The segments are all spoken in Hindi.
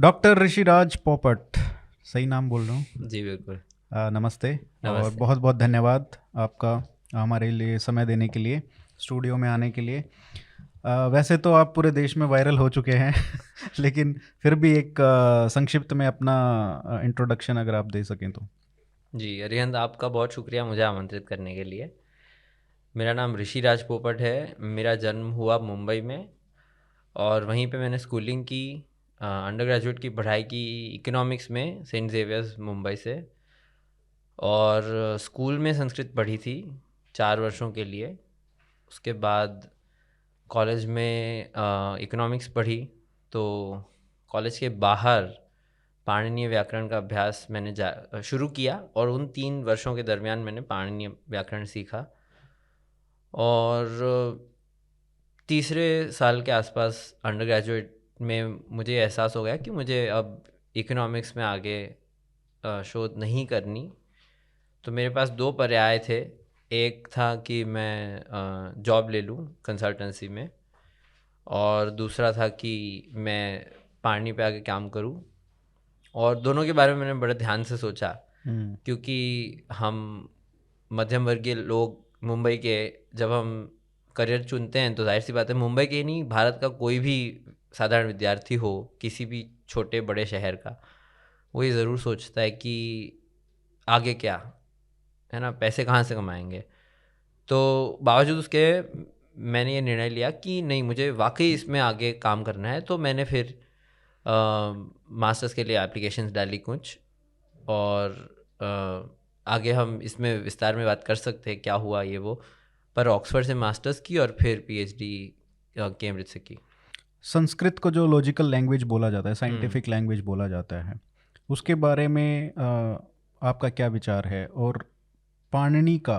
डॉक्टर ऋषिराज पोपट, सही नाम बोल रहा हूँ? जी बिल्कुल। नमस्ते। और नमस्ते। बहुत बहुत धन्यवाद आपका हमारे लिए समय देने के लिए, स्टूडियो में आने के लिए। वैसे तो आप पूरे देश में वायरल हो चुके हैं लेकिन फिर भी एक संक्षिप्त में अपना इंट्रोडक्शन अगर आप दे सकें तो। जी अरिहंत, आपका बहुत शुक्रिया मुझे आमंत्रित करने के लिए। मेरा नाम ऋषिराज पोपट है। मेरा जन्म हुआ मुंबई में और वहीं पे मैंने स्कूलिंग की, अंडर ग्रेजुएट की पढ़ाई की इकोनॉमिक्स में सेंट जेवियर्स मुंबई से। और स्कूल में संस्कृत पढ़ी थी 4 वर्षों के लिए। उसके बाद कॉलेज में इकोनॉमिक्स पढ़ी। तो कॉलेज के बाहर पाणिनीय व्याकरण का अभ्यास मैंने शुरू किया और उन 3 वर्षों के दरमियान मैंने पाणिनीय व्याकरण सीखा। और तीसरे साल के आसपास अंडर ग्रेजुएट में मुझे एहसास हो गया कि मुझे अब इकोनॉमिक्स में आगे शोध नहीं करनी। तो मेरे पास दो पर्याय थे। एक था कि मैं जॉब ले लूँ कंसल्टेंसी में, और दूसरा था कि मैं पाणिनी पे आके काम करूँ। और दोनों के बारे में मैंने बड़े ध्यान से सोचा, क्योंकि हम मध्यम वर्गीय लोग मुंबई के, जब हम करियर चुनते हैं तो जाहिर सी बात है, मुंबई के ही नहीं भारत का कोई भी साधारण विद्यार्थी हो किसी भी छोटे बड़े शहर का, वो ये ज़रूर सोचता है कि आगे क्या है ना, पैसे कहाँ से कमाएंगे। तो बावजूद उसके मैंने ये निर्णय लिया कि नहीं, मुझे वाकई इसमें आगे काम करना है। तो मैंने फिर मास्टर्स के लिए एप्लीकेशंस डाली कुछ, और आगे हम इसमें विस्तार में बात कर सकते हैं क्या हुआ ये वो। पर ऑक्सफोर्ड से मास्टर्स की और फिर पीएचडी कैम्ब्रिज से की। संस्कृत को जो लॉजिकल लैंग्वेज बोला जाता है, हम्म। साइंटिफिक लैंग्वेज बोला जाता है, उसके बारे में आपका क्या विचार है? और पाणिनि का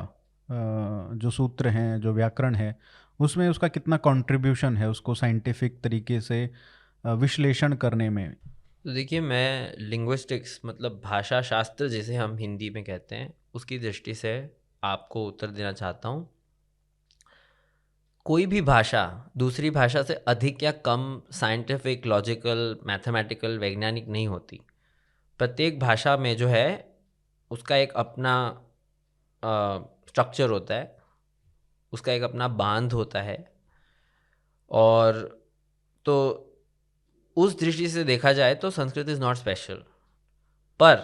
जो सूत्र हैं, जो व्याकरण है, उसमें उसका कितना कंट्रीब्यूशन है उसको साइंटिफिक तरीके से विश्लेषण करने में? तो देखिए, मैं लिंग्विस्टिक्स मतलब भाषा शास्त्र जिसे हम हिंदी में कहते हैं, उसकी दृष्टि से आपको उत्तर देना चाहता हूँ। कोई भी भाषा दूसरी भाषा से अधिक या कम साइंटिफिक, लॉजिकल, मैथमेटिकल, वैज्ञानिक नहीं होती। प्रत्येक भाषा में जो है उसका एक अपना स्ट्रक्चर होता है, उसका एक अपना बांध होता है। और तो उस दृष्टि से देखा जाए तो संस्कृत इज़ नॉट स्पेशल। पर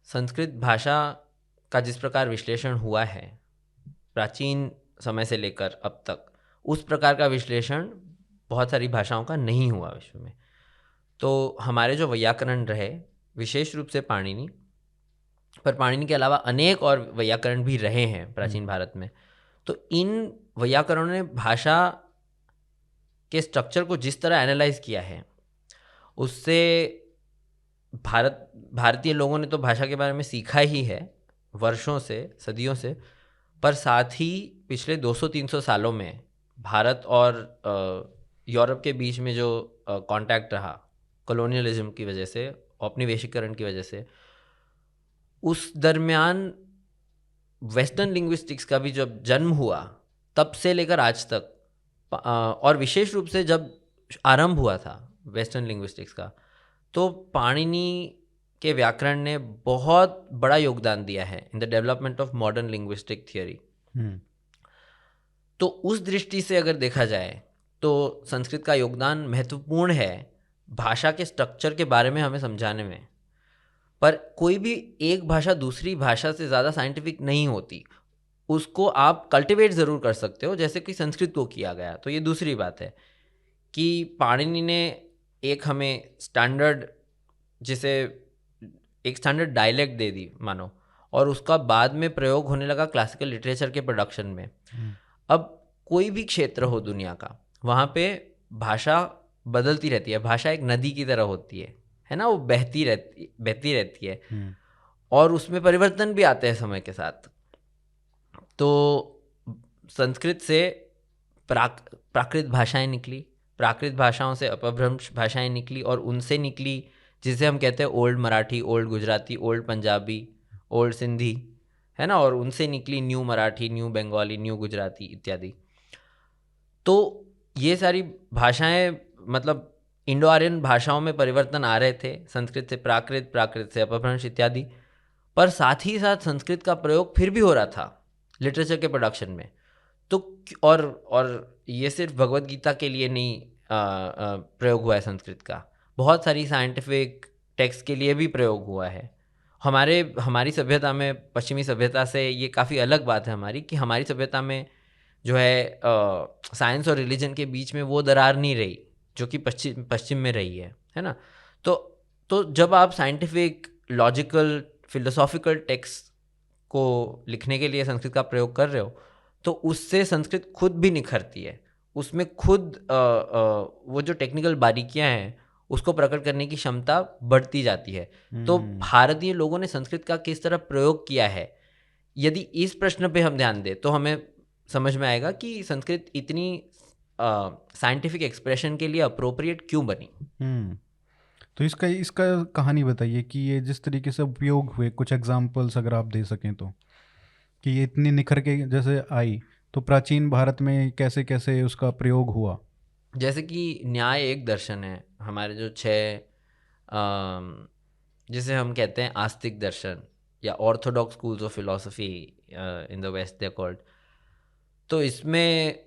संस्कृत भाषा का जिस प्रकार विश्लेषण हुआ है प्राचीन समय से लेकर अब तक, उस प्रकार का विश्लेषण बहुत सारी भाषाओं का नहीं हुआ विश्व में। तो हमारे जो वैयाकरण रहे, विशेष रूप से पाणिनि, पर पाणिनि के अलावा अनेक और वैयाकरण भी रहे हैं प्राचीन भारत में। तो इन वैयाकरणों ने भाषा के स्ट्रक्चर को जिस तरह एनालाइज किया है, उससे भारतीय लोगों ने तो भाषा के बारे में सीखा ही है वर्षों से, सदियों से। पर साथ ही पिछले 200-300 सालों में भारत और यूरोप के बीच में जो कांटेक्ट रहा कॉलोनियलिज्म की वजह से, औपनिवेशीकरण की वजह से, उस दरमियान वेस्टर्न लिंग्विस्टिक्स का भी जब जन्म हुआ, तब से लेकर आज तक, और विशेष रूप से जब आरंभ हुआ था वेस्टर्न लिंग्विस्टिक्स का, तो पाणिनि के व्याकरण ने बहुत बड़ा योगदान दिया है in the development of modern linguistic theory. तो उस दृष्टि से अगर देखा जाए तो संस्कृत का योगदान महत्वपूर्ण है भाषा के स्ट्रक्चर के बारे में हमें समझाने में। पर कोई भी एक भाषा दूसरी भाषा से ज़्यादा साइंटिफिक नहीं होती। उसको आप कल्टिवेट ज़रूर कर सकते हो, जैसे कि संस्कृत को किया गया। तो ये दूसरी बात है कि पाणिनि ने एक हमें स्टैंडर्ड, जिसे एक स्टैंडर्ड डायलेक्ट दे दी मानो, और उसका बाद में प्रयोग होने लगा क्लासिकल लिटरेचर के प्रोडक्शन में। अब कोई भी क्षेत्र हो दुनिया का, वहाँ पे भाषा बदलती रहती है। भाषा एक नदी की तरह होती है ना, वो बहती रहती है, और उसमें परिवर्तन भी आते हैं समय के साथ। तो संस्कृत से प्राकृत भाषाएं निकली, प्राकृत भाषाओं से अपभ्रंश भाषाएं निकली, और उनसे निकली जिसे हम कहते हैं old Marathi, old Gujarati, old Punjabi, old Sindhi, है ना, और उनसे निकली new Marathi, new Bengali, new Gujarati इत्यादि। तो ये सारी भाषाएं मतलब इंडो आर्यन भाषाओं में परिवर्तन आ रहे थे, संस्कृत से प्राकृत, प्राकृत से अपभ्रंश इत्यादि, पर साथ ही साथ संस्कृत का प्रयोग फिर भी हो रहा था लिटरेचर के प्रोडक्शन में। तो और ये सिर्फ भगवत गीता के लिए नहीं प्रयोग हुआ है संस्कृत का, बहुत सारी साइंटिफिक टेक्स्ट के लिए भी प्रयोग हुआ है। हमारी सभ्यता में, पश्चिमी सभ्यता से ये काफ़ी अलग बात है हमारी, कि हमारी सभ्यता में जो है साइंस और रिलीजन के बीच में वो दरार नहीं रही जो कि पश्चिम में रही है ना। तो जब आप साइंटिफिक, लॉजिकल, फिलोसॉफिकल टेक्स्ट को लिखने के लिए संस्कृत का प्रयोग कर रहे हो, तो उससे संस्कृत खुद भी निखरती है, उसमें खुद वो जो टेक्निकल बारीकियां हैं उसको प्रकट करने की क्षमता बढ़ती जाती है। तो भारतीय लोगों ने संस्कृत का किस तरह प्रयोग किया है, यदि इस प्रश्न पे हम ध्यान दें तो हमें समझ में आएगा कि संस्कृत इतनी साइंटिफिक एक्सप्रेशन के लिए अप्रोप्रिएट क्यों बनी। तो इसका कहानी बताइए कि ये जिस तरीके से उपयोग हुए, कुछ एग्जाम्पल्स अगर आप दे सकें तो, कि ये इतनी निखर के जैसे आई, तो प्राचीन भारत में कैसे कैसे उसका प्रयोग हुआ। जैसे कि न्याय एक दर्शन है, हमारे जो 6 जिसे हम कहते हैं आस्तिक दर्शन या orthodox schools of philosophy in the west they called. तो इसमें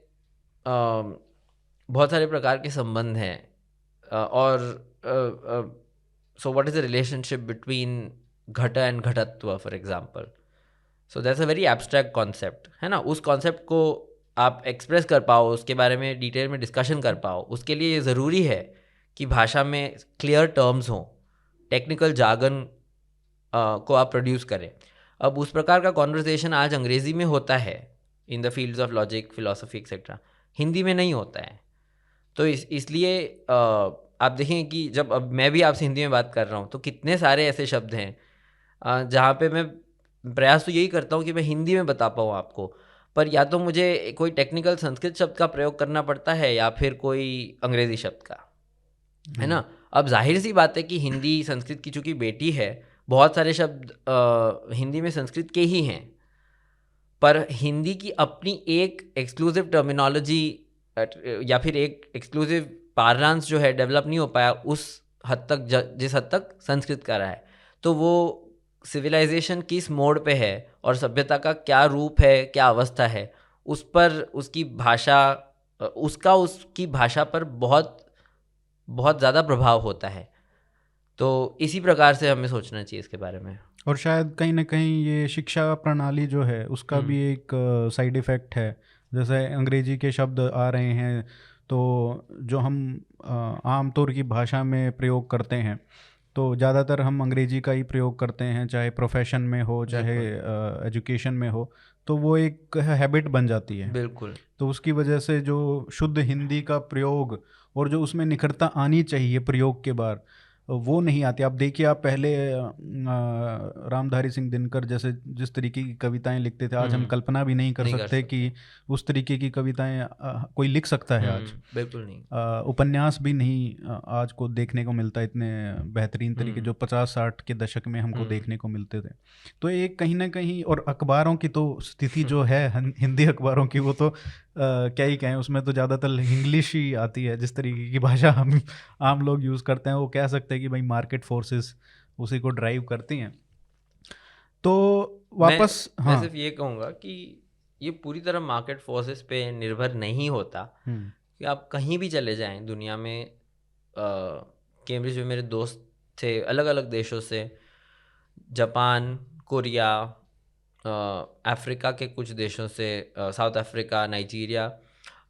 बहुत सारे प्रकार के संबंध हैं और so what is the relationship between घट एंड घटत्व for example. So that's a very abstract concept, है ना। उस कॉन्सेप्ट को आप एक्सप्रेस कर पाओ, उसके बारे में डिटेल में डिस्कशन कर पाओ, उसके लिए ये ज़रूरी है कि भाषा में क्लियर टर्म्स हों, टेक्निकल जार्गन को आप प्रोड्यूस करें। अब उस प्रकार का कॉन्वर्सेशन आज अंग्रेज़ी में होता है in the fields of logic, philosophy etcetera, Hindi में नहीं होता है। तो इसलिए आप देखें कि जब अब मैं भी आपसे हिंदी में बात कर रहा हूँ तो कितने सारे ऐसे शब्द हैं जहाँ पे मैं प्रयास तो यही करता हूँ कि मैं हिंदी में बता पाऊँ आपको, पर या तो मुझे कोई टेक्निकल संस्कृत शब्द का प्रयोग करना पड़ता है या फिर कोई अंग्रेज़ी शब्द का, है ना। अब जाहिर सी बात है कि हिंदी संस्कृत की चूँकि बेटी है, बहुत सारे शब्द हिंदी में संस्कृत के ही हैं, पर हिंदी की अपनी एक एक्सक्लूसिव टर्मिनोलॉजी या फिर एक एक्सक्लूसिव पार्लांस जो है डेवलप नहीं हो पाया उस हद तक जिस हद तक संस्कृत का रहा है। तो वो सिविलाइजेशन किस मोड़ पे है और सभ्यता का क्या रूप है, क्या अवस्था है, उस पर उसकी भाषा उसकी भाषा पर बहुत बहुत ज़्यादा प्रभाव होता है। तो इसी प्रकार से हमें सोचना चाहिए इसके बारे में। और शायद कहीं ना कहीं ये शिक्षा प्रणाली जो है उसका भी एक साइड इफ़ेक्ट है। जैसे अंग्रेजी के शब्द आ रहे हैं तो जो हम आम तौर की भाषा में प्रयोग करते हैं तो ज़्यादातर हम अंग्रेजी का ही प्रयोग करते हैं, चाहे प्रोफेशन में हो चाहे एजुकेशन में हो, तो वो एक हैबिट बन जाती है। बिल्कुल। तो उसकी वजह से जो शुद्ध हिंदी का प्रयोग और जो उसमें निखरता आनी चाहिए प्रयोग के बाद, वो नहीं आती। आप देखिए, आप पहले रामधारी सिंह दिनकर जैसे जिस तरीके की कविताएं लिखते थे, आज हम कल्पना भी नहीं कर सकते कि उस तरीके की कविताएं कोई लिख सकता है आज। बिल्कुल नहीं। उपन्यास भी नहीं आज को देखने को मिलता इतने बेहतरीन तरीके जो 50-60 के दशक में हमको देखने को मिलते थे। तो एक कहीं ना कहीं, और अखबारों की तो स्थिति जो है हिंदी अखबारों की, वो तो क्या ही कहें, उसमें तो ज़्यादातर इंग्लिश ही आती है। जिस तरीके की भाषा हम आम लोग यूज़ करते हैं, वो कह सकते हैं कि भाई मार्केट फोर्सेस उसी को ड्राइव करती हैं। तो वापस मैं सिर्फ ये कहूँगा कि ये पूरी तरह मार्केट फोर्सेस पे निर्भर नहीं होता। कि आप कहीं भी चले जाएं दुनिया में, कैम्ब्रिज में मेरे दोस्त थे अलग अलग देशों से, जापान, कोरिया, अफ्रीका के कुछ देशों से, साउथ अफ्रीका, नाइजीरिया,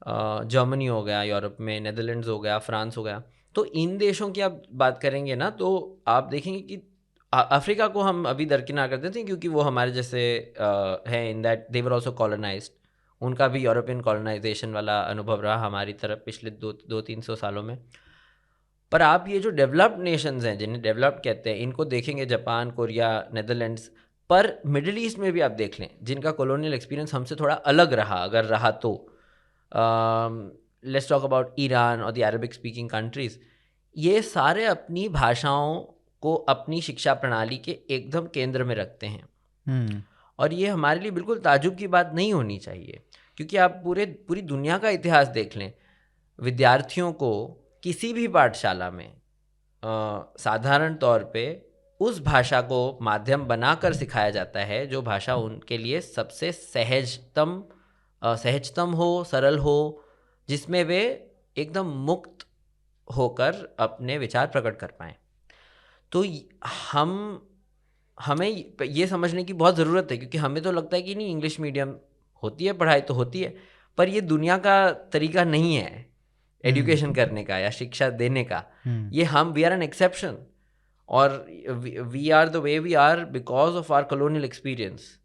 जर्मनी हो गया, यूरोप में नेदरलैंड्स हो गया, फ्रांस हो गया। तो इन देशों की आप बात करेंगे ना तो आप देखेंगे कि अफ्रीका को हम अभी दरकिनार कर देते हैं क्योंकि वो हमारे जैसे हैं, in that they were also colonised. उनका भी यूरोपियन कॉलोनाइजेशन वाला अनुभव रहा हमारी तरफ पिछले 200-300 सालों में। पर आप ये जो डेवलप्ड नेशंस हैं जिन्हें डेवलप्ड कहते हैं, इनको देखेंगे, जापान, कोरिया, नेदरलैंड्स, पर मिडिल ईस्ट में भी आप देख लें जिनका कॉलोनियल एक्सपीरियंस हमसे थोड़ा अलग रहा, अगर रहा तो लेट्स टॉक अबाउट ईरान और द अरबिक स्पीकिंग कंट्रीज़, ये सारे अपनी भाषाओं को अपनी शिक्षा प्रणाली के एकदम केंद्र में रखते हैं। और ये हमारे लिए बिल्कुल ताजुब की बात नहीं होनी चाहिए, क्योंकि आप पूरी दुनिया का इतिहास देख लें, विद्यार्थियों को किसी भी पाठशाला में साधारण तौर पे उस भाषा को माध्यम बनाकर सिखाया जाता है जो भाषा उनके लिए सबसे सहजतम हो, सरल हो, जिसमें वे एकदम मुक्त होकर अपने विचार प्रकट कर पाएँ। तो हमें ये समझने की बहुत ज़रूरत है, क्योंकि हमें तो लगता है कि नहीं, इंग्लिश मीडियम होती है, पढ़ाई तो होती है, पर ये दुनिया का तरीका नहीं है एजुकेशन करने का या शिक्षा देने का। ये वी आर एन एक्सेप्शन, और we are the way we are because of our colonial experience.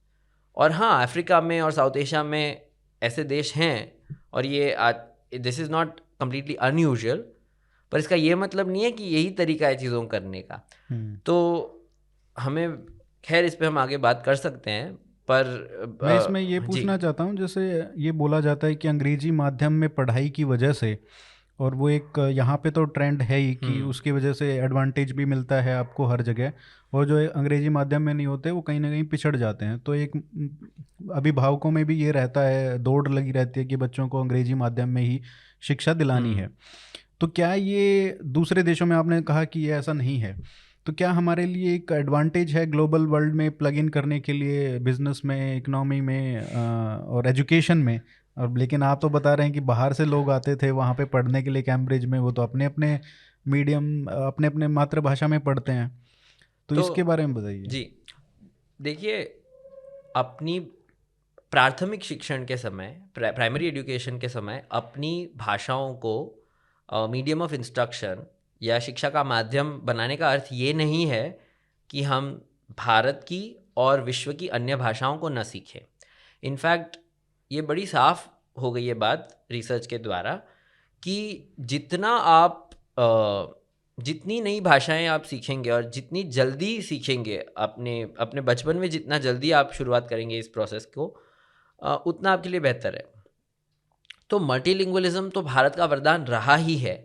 और हाँ, अफ्रीका में और साउथ एशिया में ऐसे देश हैं, और ये this is not completely unusual, पर इसका ये मतलब नहीं है कि यही तरीका है चीज़ों करने का। तो हमें, खैर इस पे हम आगे बात कर सकते हैं, पर मैं इसमें ये पूछना चाहता हूँ, जैसे ये बोला जाता है कि अंग्रेजी माध्यम में पढ़ाई की वजह से, और वो एक यहाँ पे तो ट्रेंड है ही कि उसकी वजह से एडवांटेज भी मिलता है आपको हर जगह, और जो अंग्रेजी माध्यम में नहीं होते वो कहीं ना कहीं पिछड़ जाते हैं। तो एक अभिभावकों में भी ये रहता है, दौड़ लगी रहती है कि बच्चों को अंग्रेजी माध्यम में ही शिक्षा दिलानी है। तो क्या ये दूसरे देशों में, आपने कहा कि ये ऐसा नहीं है, तो क्या हमारे लिए एक एडवांटेज है ग्लोबल वर्ल्ड में प्लग इन करने के लिए, बिजनेस में, इकोनॉमी में और एजुकेशन में? और लेकिन आप तो बता रहे हैं कि बाहर से लोग आते थे वहाँ पे पढ़ने के लिए कैम्ब्रिज में, वो तो अपने अपने मीडियम, अपने अपने मातृभाषा में पढ़ते हैं। तो इसके बारे में बताइए। जी देखिए, अपनी प्राथमिक शिक्षण के समय, प्राइमरी एजुकेशन के समय, अपनी भाषाओं को मीडियम ऑफ इंस्ट्रक्शन या शिक्षा का माध्यम बनाने का अर्थ ये नहीं है कि हम भारत की और विश्व की अन्य भाषाओं को न सीखें। इनफैक्ट ये बड़ी साफ हो गई है बात रिसर्च के द्वारा कि जितनी नई भाषाएं आप सीखेंगे और जितनी जल्दी सीखेंगे, अपने बचपन में जितना जल्दी आप शुरुआत करेंगे इस प्रोसेस को, उतना आपके लिए बेहतर है। तो मल्टीलिंगुअलिज्म तो भारत का वरदान रहा ही है,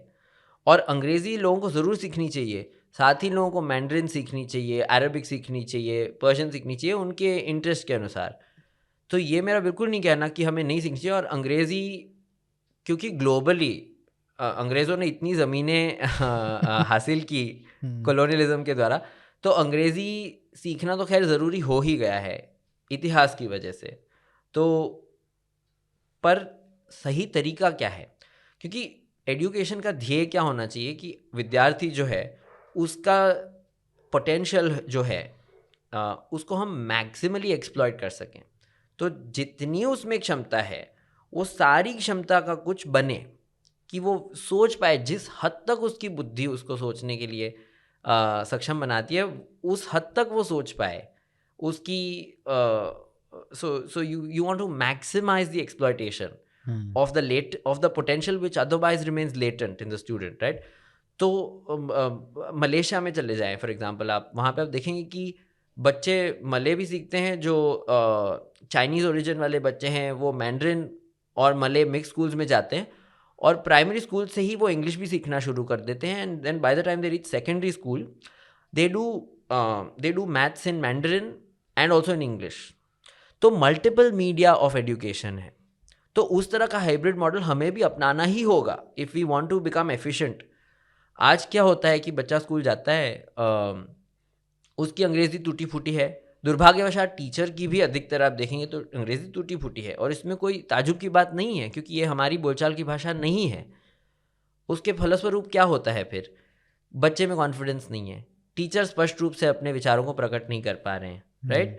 और अंग्रेज़ी लोगों को ज़रूर सीखनी चाहिए। साथ ही लोगों को मैंड्रिन सीखनी चाहिए, अरबिक सीखनी चाहिए, पर्शियन सीखनी चाहिए, उनके इंटरेस्ट के अनुसार। तो ये मेरा बिल्कुल नहीं कहना कि हमें नहीं सीखनी चाहिए। और अंग्रेज़ी, क्योंकि ग्लोबली अंग्रेज़ों ने इतनी ज़मीनें हासिल की कॉलोनियलिज्म के द्वारा, तो अंग्रेज़ी सीखना तो खैर ज़रूरी हो ही गया है इतिहास की वजह से। तो पर सही तरीका क्या है? क्योंकि एजुकेशन का ध्येय क्या होना चाहिए कि विद्यार्थी जो है उसका पोटेंशियल जो है उसको हम मैक्सिमली एक्सप्लॉइट कर सकें। तो जितनी उसमें क्षमता है, वो सारी क्षमता का कुछ बने, कि वो सोच पाए, जिस हद तक उसकी बुद्धि उसको सोचने के लिए सक्षम बनाती है, उस हद तक वो सोच पाए उसकी। so you want to maximize the exploitation of the potential which otherwise remains latent in the student, right? तो मलेशिया में चले जाएं फॉर एग्जांपल, आप वहाँ पे आप देखेंगे कि बच्चे मले भी सीखते हैं, जो चाइनीज़ ओरिजिन वाले बच्चे हैं वो मैंड्रिन और मले मिक्स स्कूल्स में जाते हैं, और प्राइमरी स्कूल से ही वो इंग्लिश भी सीखना शुरू कर देते हैं, and then by the time they reach secondary school they do maths in Mandarin and also in English. तो मल्टीपल मीडिया ऑफ एजुकेशन है। तो उस तरह का हाइब्रिड मॉडल हमें भी अपनाना ही होगा if we want to become efficient. आज क्या होता है कि बच्चा स्कूल जाता है, उसकी अंग्रेज़ी टूटी फूटी है, दुर्भाग्यवशात टीचर की भी अधिकतर आप देखेंगे तो अंग्रेज़ी टूटी फूटी है, और इसमें कोई ताजुब की बात नहीं है क्योंकि ये हमारी बोलचाल की भाषा नहीं है। उसके फलस्वरूप क्या होता है, फिर बच्चे में कॉन्फिडेंस नहीं है, टीचर स्पष्ट रूप से अपने विचारों को प्रकट नहीं कर पा रहे हैं, राइट?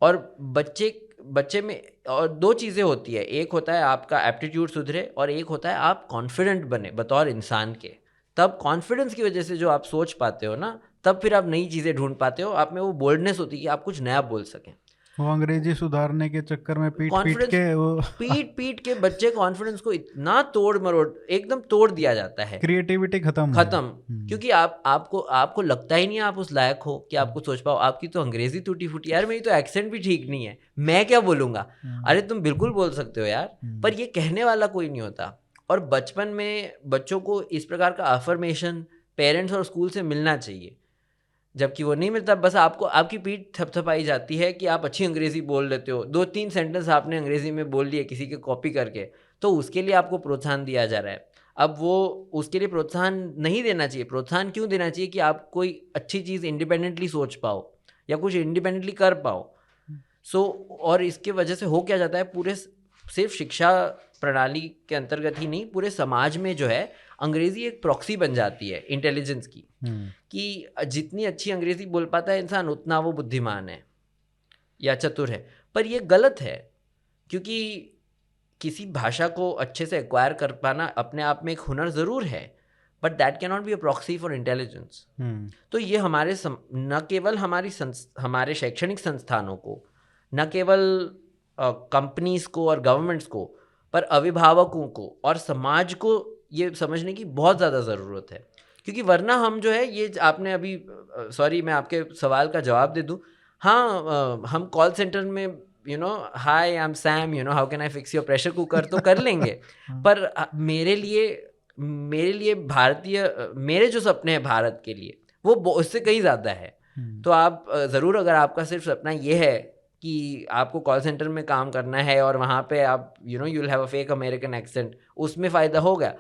और बच्चे में और दो चीज़ें होती है, एक होता है आपका एप्टीट्यूड सुधरे, और एक होता है आप कॉन्फिडेंट बने बतौर इंसान के। तब कॉन्फिडेंस की वजह से जो आप सोच पाते हो ना, तब फिर आप नई चीज़ें ढूंढ पाते हो, आप में वो बोल्डनेस होती है कि आप कुछ नया बोल सकें। वो अंग्रेजी सुधारने के चक्कर में पीट के बच्चे कॉन्फिडेंस को इतना तोड़ मरोड़ एकदम तोड़ दिया जाता है, क्रिएटिविटी खत्म, क्योंकि आपको लगता ही नहीं आप उस लायक हो कि आपको सोच पाओ। आपकी तो अंग्रेजी टूटी फूटी, यार मेरी तो एक्सेंट भी ठीक नहीं है, मैं क्या बोलूँगा? अरे तुम बिल्कुल बोल सकते हो यार, पर ये कहने वाला कोई नहीं होता। और बचपन में बच्चों को इस प्रकार का अफर्मेशन पेरेंट्स और स्कूल से मिलना चाहिए, जबकि वो नहीं मिलता। बस आपकी पीठ थपथपाई जाती है कि आप अच्छी अंग्रेज़ी बोल लेते हो, 2-3 सेंटेंस आपने अंग्रेज़ी में बोल लिए किसी के कॉपी करके, तो उसके लिए आपको प्रोत्साहन दिया जा रहा है। अब वो उसके लिए प्रोत्साहन नहीं देना चाहिए। प्रोत्साहन क्यों देना चाहिए कि आप कोई अच्छी चीज़ इंडिपेंडेंटली सोच पाओ या कुछ इंडिपेंडेंटली कर पाओ। सो और इसके वजह से हो क्या जाता है, पूरे सिर्फ शिक्षा प्रणाली के अंतर्गत ही नहीं, पूरे समाज में जो है अंग्रेज़ी एक प्रॉक्सी बन जाती है इंटेलिजेंस की, कि जितनी अच्छी अंग्रेज़ी बोल पाता है इंसान उतना वो बुद्धिमान है या चतुर है। पर ये गलत है, क्योंकि किसी भाषा को अच्छे से एक्वायर कर पाना अपने आप में एक हुनर ज़रूर है, but that can not be a proxy for intelligence. तो ये हमारे न केवल हमारे शैक्षणिक संस्थानों को, न केवल कंपनीज को और गवर्नमेंट्स को, पर अभिभावकों को और समाज को ये समझने की बहुत ज़्यादा ज़रूरत है। क्योंकि वरना हम जो है, ये आपने अभी सॉरी मैं आपके सवाल का जवाब दे दूँ, हाँ हम कॉल सेंटर में hi I am Sam, how can I fix your pressure cooker तो कर लेंगे, पर मेरे लिए भारतीय, मेरे जो सपने हैं भारत के लिए, वो उससे कहीं ज़्यादा है। तो आप ज़रूर, अगर आपका सिर्फ सपना ये है कि आपको कॉल सेंटर में काम करना है और वहाँ पे आप you will have a fake American accent, उसमें फ़ायदा होगा।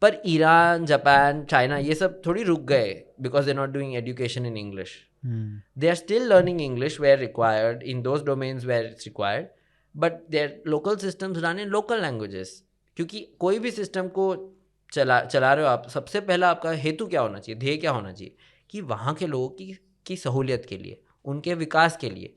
पर ईरान, जापान, चाइना ये सब थोड़ी रुक गए because they not doing education in English. They are still learning English where required, in those domains where it's required, but their local systems run in local languages. क्योंकि कोई भी सिस्टम को चला रहे हो आप, सबसे पहला आपका हेतु क्या होना चाहिए, ध्येय क्या होना चाहिए, कि वहाँ के लोगों की सहूलियत के लिए, उनके विकास के लिए,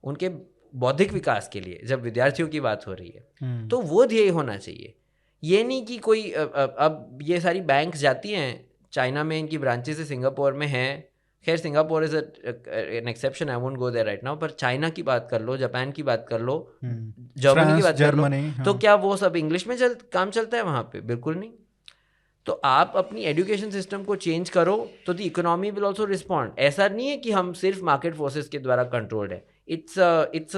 उनके बौद्धिक विकास के लिए, जब विद्यार्थियों की बात हो रही है तो वो ध्येय होना चाहिए। ये नहीं कि कोई अब ये सारी बैंक्स जाती हैं चाइना में, इनकी ब्रांचेस सिंगापुर में हैं, खैर Singapore is an exception, I won't go there right now, पर चाइना की बात कर लो, जापान की बात कर लो, जर्मनी की बात कर लो, तो क्या वो सब इंग्लिश में काम चलता है वहाँ पे? बिल्कुल नहीं। तो आप अपनी एजुकेशन सिस्टम को चेंज करो तो the economy will also respond. ऐसा नहीं है कि हम सिर्फ मार्केट फोर्सेस के द्वारा कंट्रोल्ड है, it's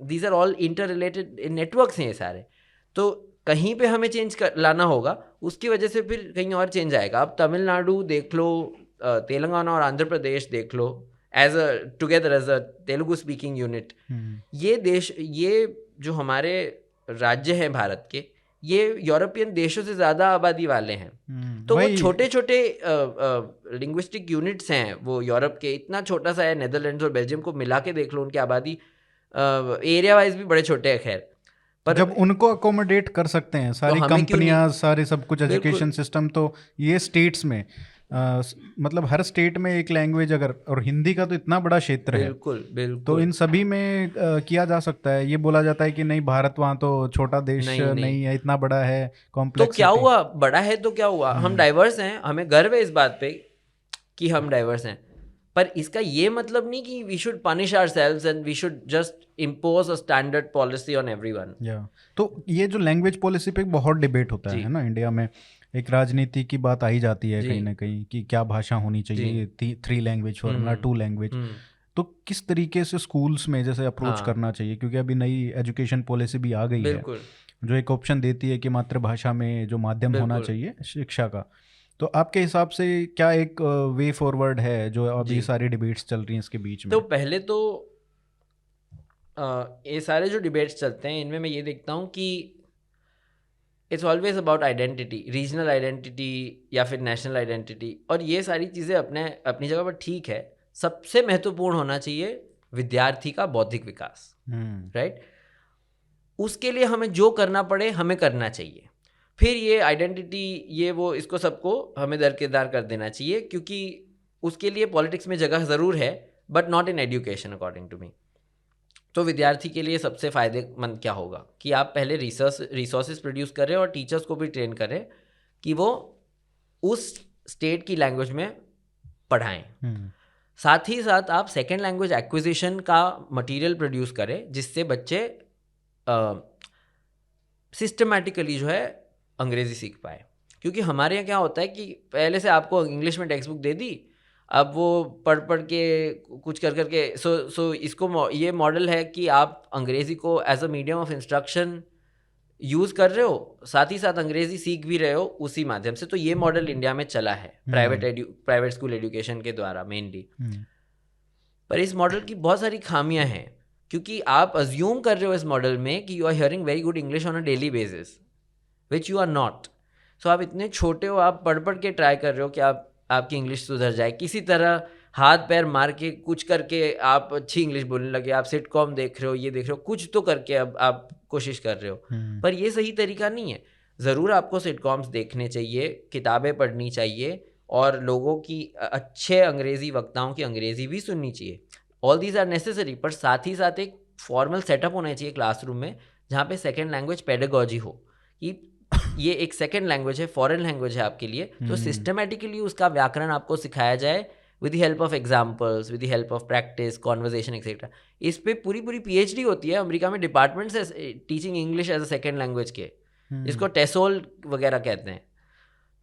these are all interrelated networks हैं ये सारे। तो कहीं पे हमें चेंज लाना होगा, उसकी वजह से फिर कहीं और चेंज आएगा। अब तमिलनाडु देख लो, तेलंगाना और आंध्र प्रदेश देख लो, as a together as a Telugu speaking unit, ये देश, ये जो हमारे राज्य हैं भारत के, ये यूरोपियन देशों से ज़्यादा आबादी वाले हैं। तो वो छोटे छोटे लिंग्विस्टिक यूनिट्स हैं वो यूरोप के, इतना छोटा सा है, नेदरलैंड्स और बेल्जियम को मिला के देख लो, उनकी आबादी एरिया वाइज भी बड़े छोटे हैं। खैर, पर जब उनको अकोमोडेट कर सकते हैं सारी कंपनियां, सारे सब कुछ, एजुकेशन सिस्टम, तो ये स्टेट्स में मतलब हर स्टेट में एक लैंग्वेज, अगर, और हिंदी का तो इतना बड़ा क्षेत्र है, बिल्कुल, तो इन सभी में किया जा सकता है। ये बोला जाता है कि नहीं, भारत वहाँ तो छोटा देश नहीं है, इतना बड़ा है, कॉम्प्लेक्स। तो क्या हुआ, बड़ा है तो क्या हुआ, हम डाइवर्स हैं, हमें गर्व है इस बात पे कि हम डाइवर्स हैं, पर इसका ये मतलब नहीं कि we should punish ourselves and we should just impose a standard policy on everyone. तो ये जो लैंग्वेज पॉलिसी पे बहुत डिबेट होता है ना इंडिया में, एक राजनीति की बात आई जाती है कहीं ना कहीं कि क्या भाषा होनी चाहिए, 3 लैंग्वेज फॉर्मूला, 2 लैंग्वेज। तो किस तरीके से स्कूल्स में जैसे अप्रोच करना चाहिए, क्योंकि अभी नई एजुकेशन पॉलिसी भी आ गई है जो एक ऑप्शन देती है कि मातृभाषा में जो माध्यम होना चाहिए शिक्षा का। तो आपके हिसाब से क्या एक वे फॉरवर्ड है जो अभी सारी डिबेट्स चल रही हैं इसके बीच में? तो पहले तो ये सारे जो डिबेट्स चलते हैं इनमें मैं ये देखता हूँ कि it's always about identity, regional identity या फिर नेशनल आइडेंटिटी, और ये सारी चीज़ें अपनी जगह पर ठीक है। सबसे महत्वपूर्ण होना चाहिए विद्यार्थी का बौद्धिक विकास, राइट? उसके लिए हमें जो करना पड़े हमें करना चाहिए। फिर ये आइडेंटिटी, ये वो, इसको सबको हमें दरकिरदार कर देना चाहिए, क्योंकि उसके लिए पॉलिटिक्स में जगह ज़रूर है, but not in education according to me. तो विद्यार्थी के लिए सबसे फ़ायदेमंद क्या होगा कि आप पहले रिसोर्सेज प्रोड्यूस करें और टीचर्स को भी ट्रेन करें कि वो उस स्टेट की लैंग्वेज में पढ़ाएं। साथ ही साथ आप सेकेंड लैंग्वेज एक्विजिशन का मटेरियल प्रोड्यूस करें, जिससे बच्चे सिस्टमैटिकली जो है अंग्रेज़ी सीख पाए। क्योंकि हमारे यहाँ क्या होता है कि पहले से आपको इंग्लिश में टेक्स्ट बुक दे दी, अब वो पढ़ के कुछ कर के सो इसको, ये मॉडल है कि आप अंग्रेज़ी को as a medium of instruction use कर रहे हो, साथ ही साथ अंग्रेज़ी सीख भी रहे हो उसी माध्यम से। तो ये मॉडल इंडिया में चला है प्राइवेट स्कूल एजुकेशन के द्वारा मेनली। पर इस मॉडल की बहुत सारी खामियां हैं, क्योंकि आप अज्यूम कर रहे हो इस मॉडल में कि you are hearing very good English on a daily basis, which you are not. So आप इतने छोटे हो, आप पढ़ पढ़ के ट्राई कर रहे हो कि आपकी इंग्लिश सुधर जाए, किसी तरह हाथ पैर मार के कुछ करके आप अच्छी इंग्लिश बोलने लगे, आप सिटकॉम देख रहे हो, ये देख रहे हो, कुछ तो करके अब आप कोशिश कर रहे हो। पर ये सही तरीका नहीं है। ज़रूर आपको सिटकॉम्स देखने चाहिए, किताबें पढ़नी चाहिए और लोगों की अच्छे अंग्रेज़ी वक्ताओं की अंग्रेज़ी भी सुननी चाहिए। ऑल दीज आर नेसेसरी, पर साथ ही साथ एक फॉर्मल सेटअप होना चाहिए क्लासरूम में, जहाँ पे सेकेंड लैंग्वेज पेडागॉजी हो कि ये एक सेकेंड लैंग्वेज है, फॉरेन लैंग्वेज है आपके लिए, तो सिस्टमेटिकली उसका व्याकरण आपको सिखाया जाए with the help of examples, with the help of practice, conversation etcetera. इस पे पूरी PhD होती है। अमेरिका में डिपार्टमेंट्स है teaching English as a second language के, जिसको टेसोल वगैरह कहते हैं।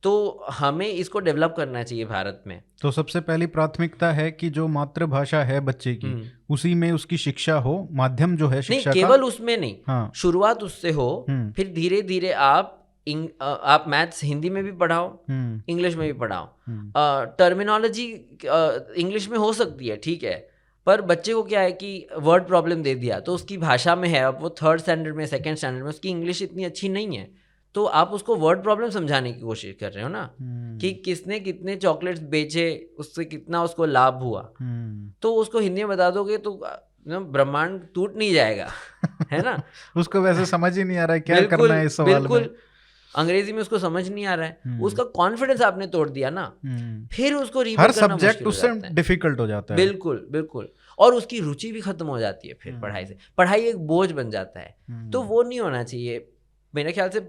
तो हमें इसको डेवलप करना चाहिए भारत में। तो सबसे पहली प्राथमिकता है कि जो मातृभाषा है बच्चे की, उसी में उसकी शिक्षा हो, माध्यम जो है शिक्षा नहीं, केवल उसमें नहीं, हाँ, शुरुआत उससे हो, फिर धीरे धीरे आप मैथ्स हिंदी में भी पढ़ाओ, इंग्लिश में भी पढ़ाओ। टर्मिनोलॉजी इंग्लिश में हो सकती है, ठीक है, पर बच्चे को क्या है कि वर्ड प्रॉब्लम दे दिया तो उसकी भाषा में है, अब वो 3rd स्टैंडर्ड में, 2nd स्टैंडर्ड में, उसकी इंग्लिश इतनी अच्छी नहीं है, तो आप उसको वर्ड प्रॉब्लम समझाने की कोशिश कर रहे हो ना, कि किसने कितने चॉकलेट्स बेचे, उससे कितना उसको लाभ हुआ। तो उसको हिंदी में बता दोगे तो ब्रह्मांड टूट नहीं जाएगा, है ना। उसको वैसे समझ ही नहीं आ रहा है क्या करना है इस सवाल में। बिल्कुल, अंग्रेजी में उसको समझ नहीं आ रहा है, उसका कॉन्फिडेंस आपने तोड़ दिया ना, फिर उसको रीड करना मुश्किल हो जाता है, हर सब्जेक्ट उससे डिफिकल्ट हो जाता है। बिल्कुल बिल्कुल, और उसकी रुचि भी खत्म हो जाती है फिर पढ़ाई से, पढ़ाई एक बोझ बन जाता है। तो वो नहीं होना चाहिए मेरे ख्याल से,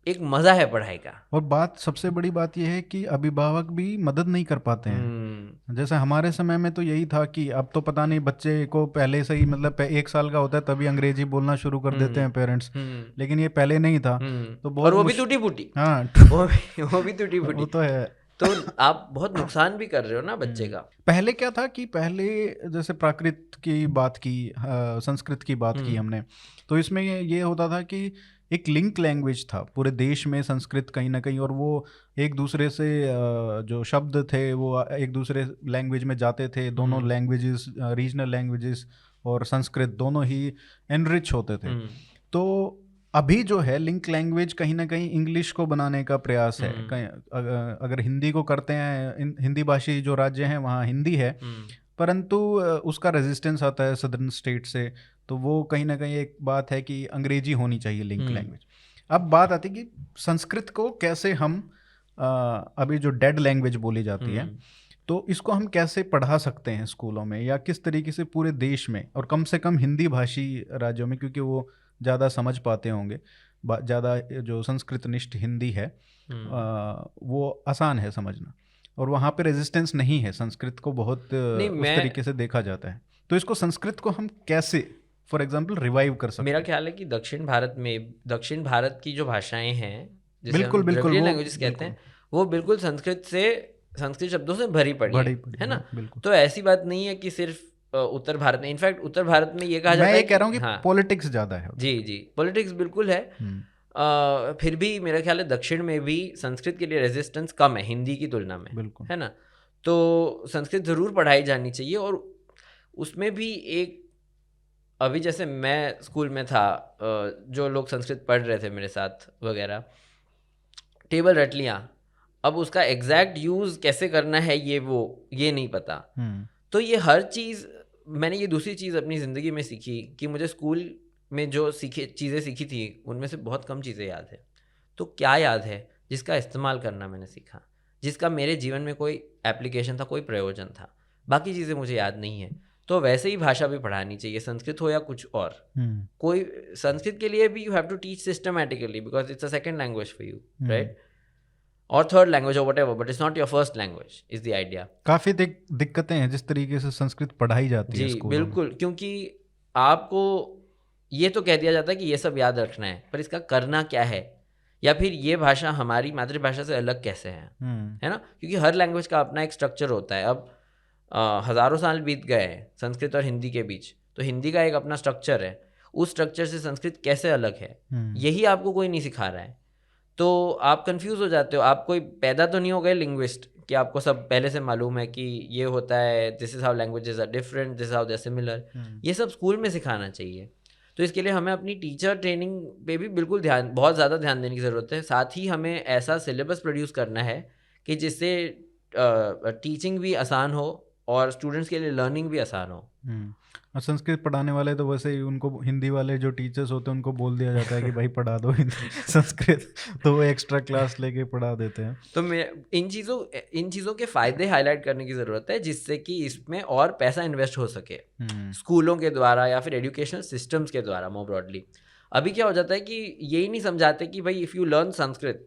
एक मजा है पढ़ाई का। और सबसे बड़ी बात यह है कि अभिभावक भी मदद नहीं कर पाते हैं। जैसे हमारे समय में तो यही था कि अब तो पता नहीं, बच्चे को पहले से ही मतलब 1 साल का होता है तभी अंग्रेजी बोलना शुरू कर देते हैं पेरेंट्स, लेकिन ये पहले नहीं था। तो बहुत, और वो भी टूटी फूटी, हाँ वो भी टूटी फूटी, वो तो है। तो आप बहुत नुकसान भी कर रहे हो ना बच्चे का। पहले क्या था कि पहले जैसे प्राकृत की बात की, संस्कृत की बात की हमने, तो इसमें ये होता था कि एक लिंक लैंग्वेज था पूरे देश में संस्कृत कहीं ना कहीं, और वो एक दूसरे से जो शब्द थे वो एक दूसरे लैंग्वेज में जाते थे। दोनों लैंग्वेजेस, रीजनल लैंग्वेजेस और संस्कृत दोनों ही एनरिच होते थे। तो अभी जो है लिंक लैंग्वेज कहीं ना कहीं इंग्लिश को बनाने का प्रयास है। अगर हिंदी को करते हैं, हिंदी भाषी जो राज्य हैं वहाँ हिंदी है, परंतु उसका रेजिस्टेंस आता है सदर्न स्टेट से, तो वो कहीं ना कहीं एक बात है कि अंग्रेजी होनी चाहिए लिंक लैंग्वेज। अब बात आती है कि संस्कृत को कैसे हम अभी जो डेड लैंग्वेज बोली जाती है, तो इसको हम कैसे पढ़ा सकते हैं स्कूलों में, या किस तरीके से पूरे देश में, और कम से कम हिंदी भाषी राज्यों में, क्योंकि वो ज़्यादा समझ पाते होंगे, ज़्यादा जो संस्कृतनिष्ठ हिंदी है वो आसान है समझना, और वहाँ पे रेजिस्टेंस नहीं है, संस्कृत को बहुत उस तरीके से देखा जाता है। तो इसको संस्कृत को हम कैसे फॉर एग्जाम्पल रिवाइव कर सकते हैं? मेरा ख्याल है कि दक्षिण भारत की जो भाषाएं हैं, जिसे बिल्कुल, हम बिल्कुल, लैंग्वेजेस कहते हैं, वो बिल्कुल संस्कृत शब्दों से भरी पड़ी है ना। तो ऐसी बात नहीं है कि सिर्फ उत्तर भारत में, इनफैक्ट उत्तर भारत में ये कहा जाता है, मैं कह रहा हूँ कि पॉलिटिक्स ज़्यादा है। जी, पॉलिटिक्स बिल्कुल है। फिर भी मेरा ख्याल है दक्षिण में भी संस्कृत के लिए रेजिस्टेंस कम है हिंदी की तुलना में, है ना। तो संस्कृत ज़रूर पढ़ाई जानी चाहिए, और उसमें भी एक, अभी जैसे मैं स्कूल में था, जो लोग संस्कृत पढ़ रहे थे मेरे साथ वगैरह, टेबल रट लिया, अब उसका एग्जैक्ट यूज़ कैसे करना है ये नहीं पता। तो ये हर चीज़, मैंने ये दूसरी चीज़ अपनी ज़िंदगी में सीखी कि मुझे स्कूल में जो चीज़ें सीखी थी उनमें से बहुत कम चीज़ें याद है। तो क्या याद है? जिसका इस्तेमाल करना मैंने सीखा, जिसका मेरे जीवन में कोई एप्लीकेशन था, कोई प्रयोजन था। बाकी चीज़ें मुझे याद नहीं है। तो वैसे ही भाषा भी पढ़ानी चाहिए, संस्कृत हो या कुछ और। कोई संस्कृत के लिए भी you have to teach systematically, because it's a second language for you, right, और थर्ड लैंग्वेज और whatever, but it's not your first language, is the idea. काफ़ी दिक्कतें हैं जिस तरीके से संस्कृत पढ़ाई जाती है स्कूलों में। बिल्कुल, क्योंकि आपको ये तो कह दिया जाता है कि ये सब याद रखना है, पर इसका करना क्या है, या फिर ये भाषा हमारी मातृभाषा से अलग कैसे है ना। क्योंकि हर लैंग्वेज का अपना एक स्ट्रक्चर होता है। अब हज़ारों साल बीत गए हैं संस्कृत और हिंदी के बीच, तो हिंदी का एक अपना स्ट्रक्चर है, उस स्ट्रक्चर से संस्कृत कैसे अलग है, यही आपको कोई नहीं सिखा रहा है। तो आप कंफ्यूज हो जाते हो। आप कोई पैदा तो नहीं हो गए लिंग्विस्ट कि आपको सब पहले से मालूम है कि ये होता है, this is how languages are different, this is how they are similar. ये सब स्कूल में सिखाना चाहिए। तो इसके लिए हमें अपनी टीचर ट्रेनिंग पे भी बिल्कुल बहुत ज़्यादा ध्यान देने की ज़रूरत है। साथ ही हमें ऐसा सिलेबस प्रोड्यूस करना है कि जिससे टीचिंग भी आसान हो और स्टूडेंट्स के लिए लर्निंग भी आसान हो। और संस्कृत पढ़ाने वाले तो वैसे ही उनको हिंदी वाले जो टीचर्स होते हैं उनको बोल दिया जाता है कि भाई पढ़ा दो हिंदी संस्कृत, तो वो एक्स्ट्रा क्लास लेके पढ़ा देते हैं। तो मैं इन चीज़ों के फ़ायदे हाईलाइट करने की ज़रूरत है जिससे कि इसमें और पैसा इन्वेस्ट हो सके स्कूलों के द्वारा या फिर एजुकेशनल सिस्टम्स के द्वारा मोर ब्रॉडली। अभी क्या हो जाता है कि यही नहीं समझाते कि भाई if you learn Sanskrit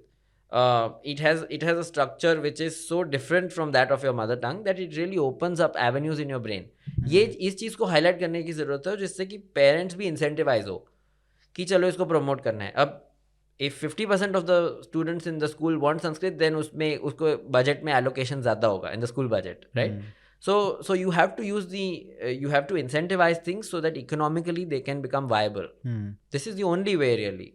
it has a structure which is so different from that of your mother tongue that it really opens up avenues in your brain. ये इस चीज़ को हाईलाइट करने की ज़रूरत है जिससे कि पेरेंट्स भी इंसेंटिवाइज हो कि चलो इसको प्रमोट करना है। अब if 50% of the students in the school want Sanskrit, then उसमें उसको बजट में allocation ज़्यादा होगा in the school budget, right? So you have to use you have to incentivize things so that economically they can become viable. This is the only way really.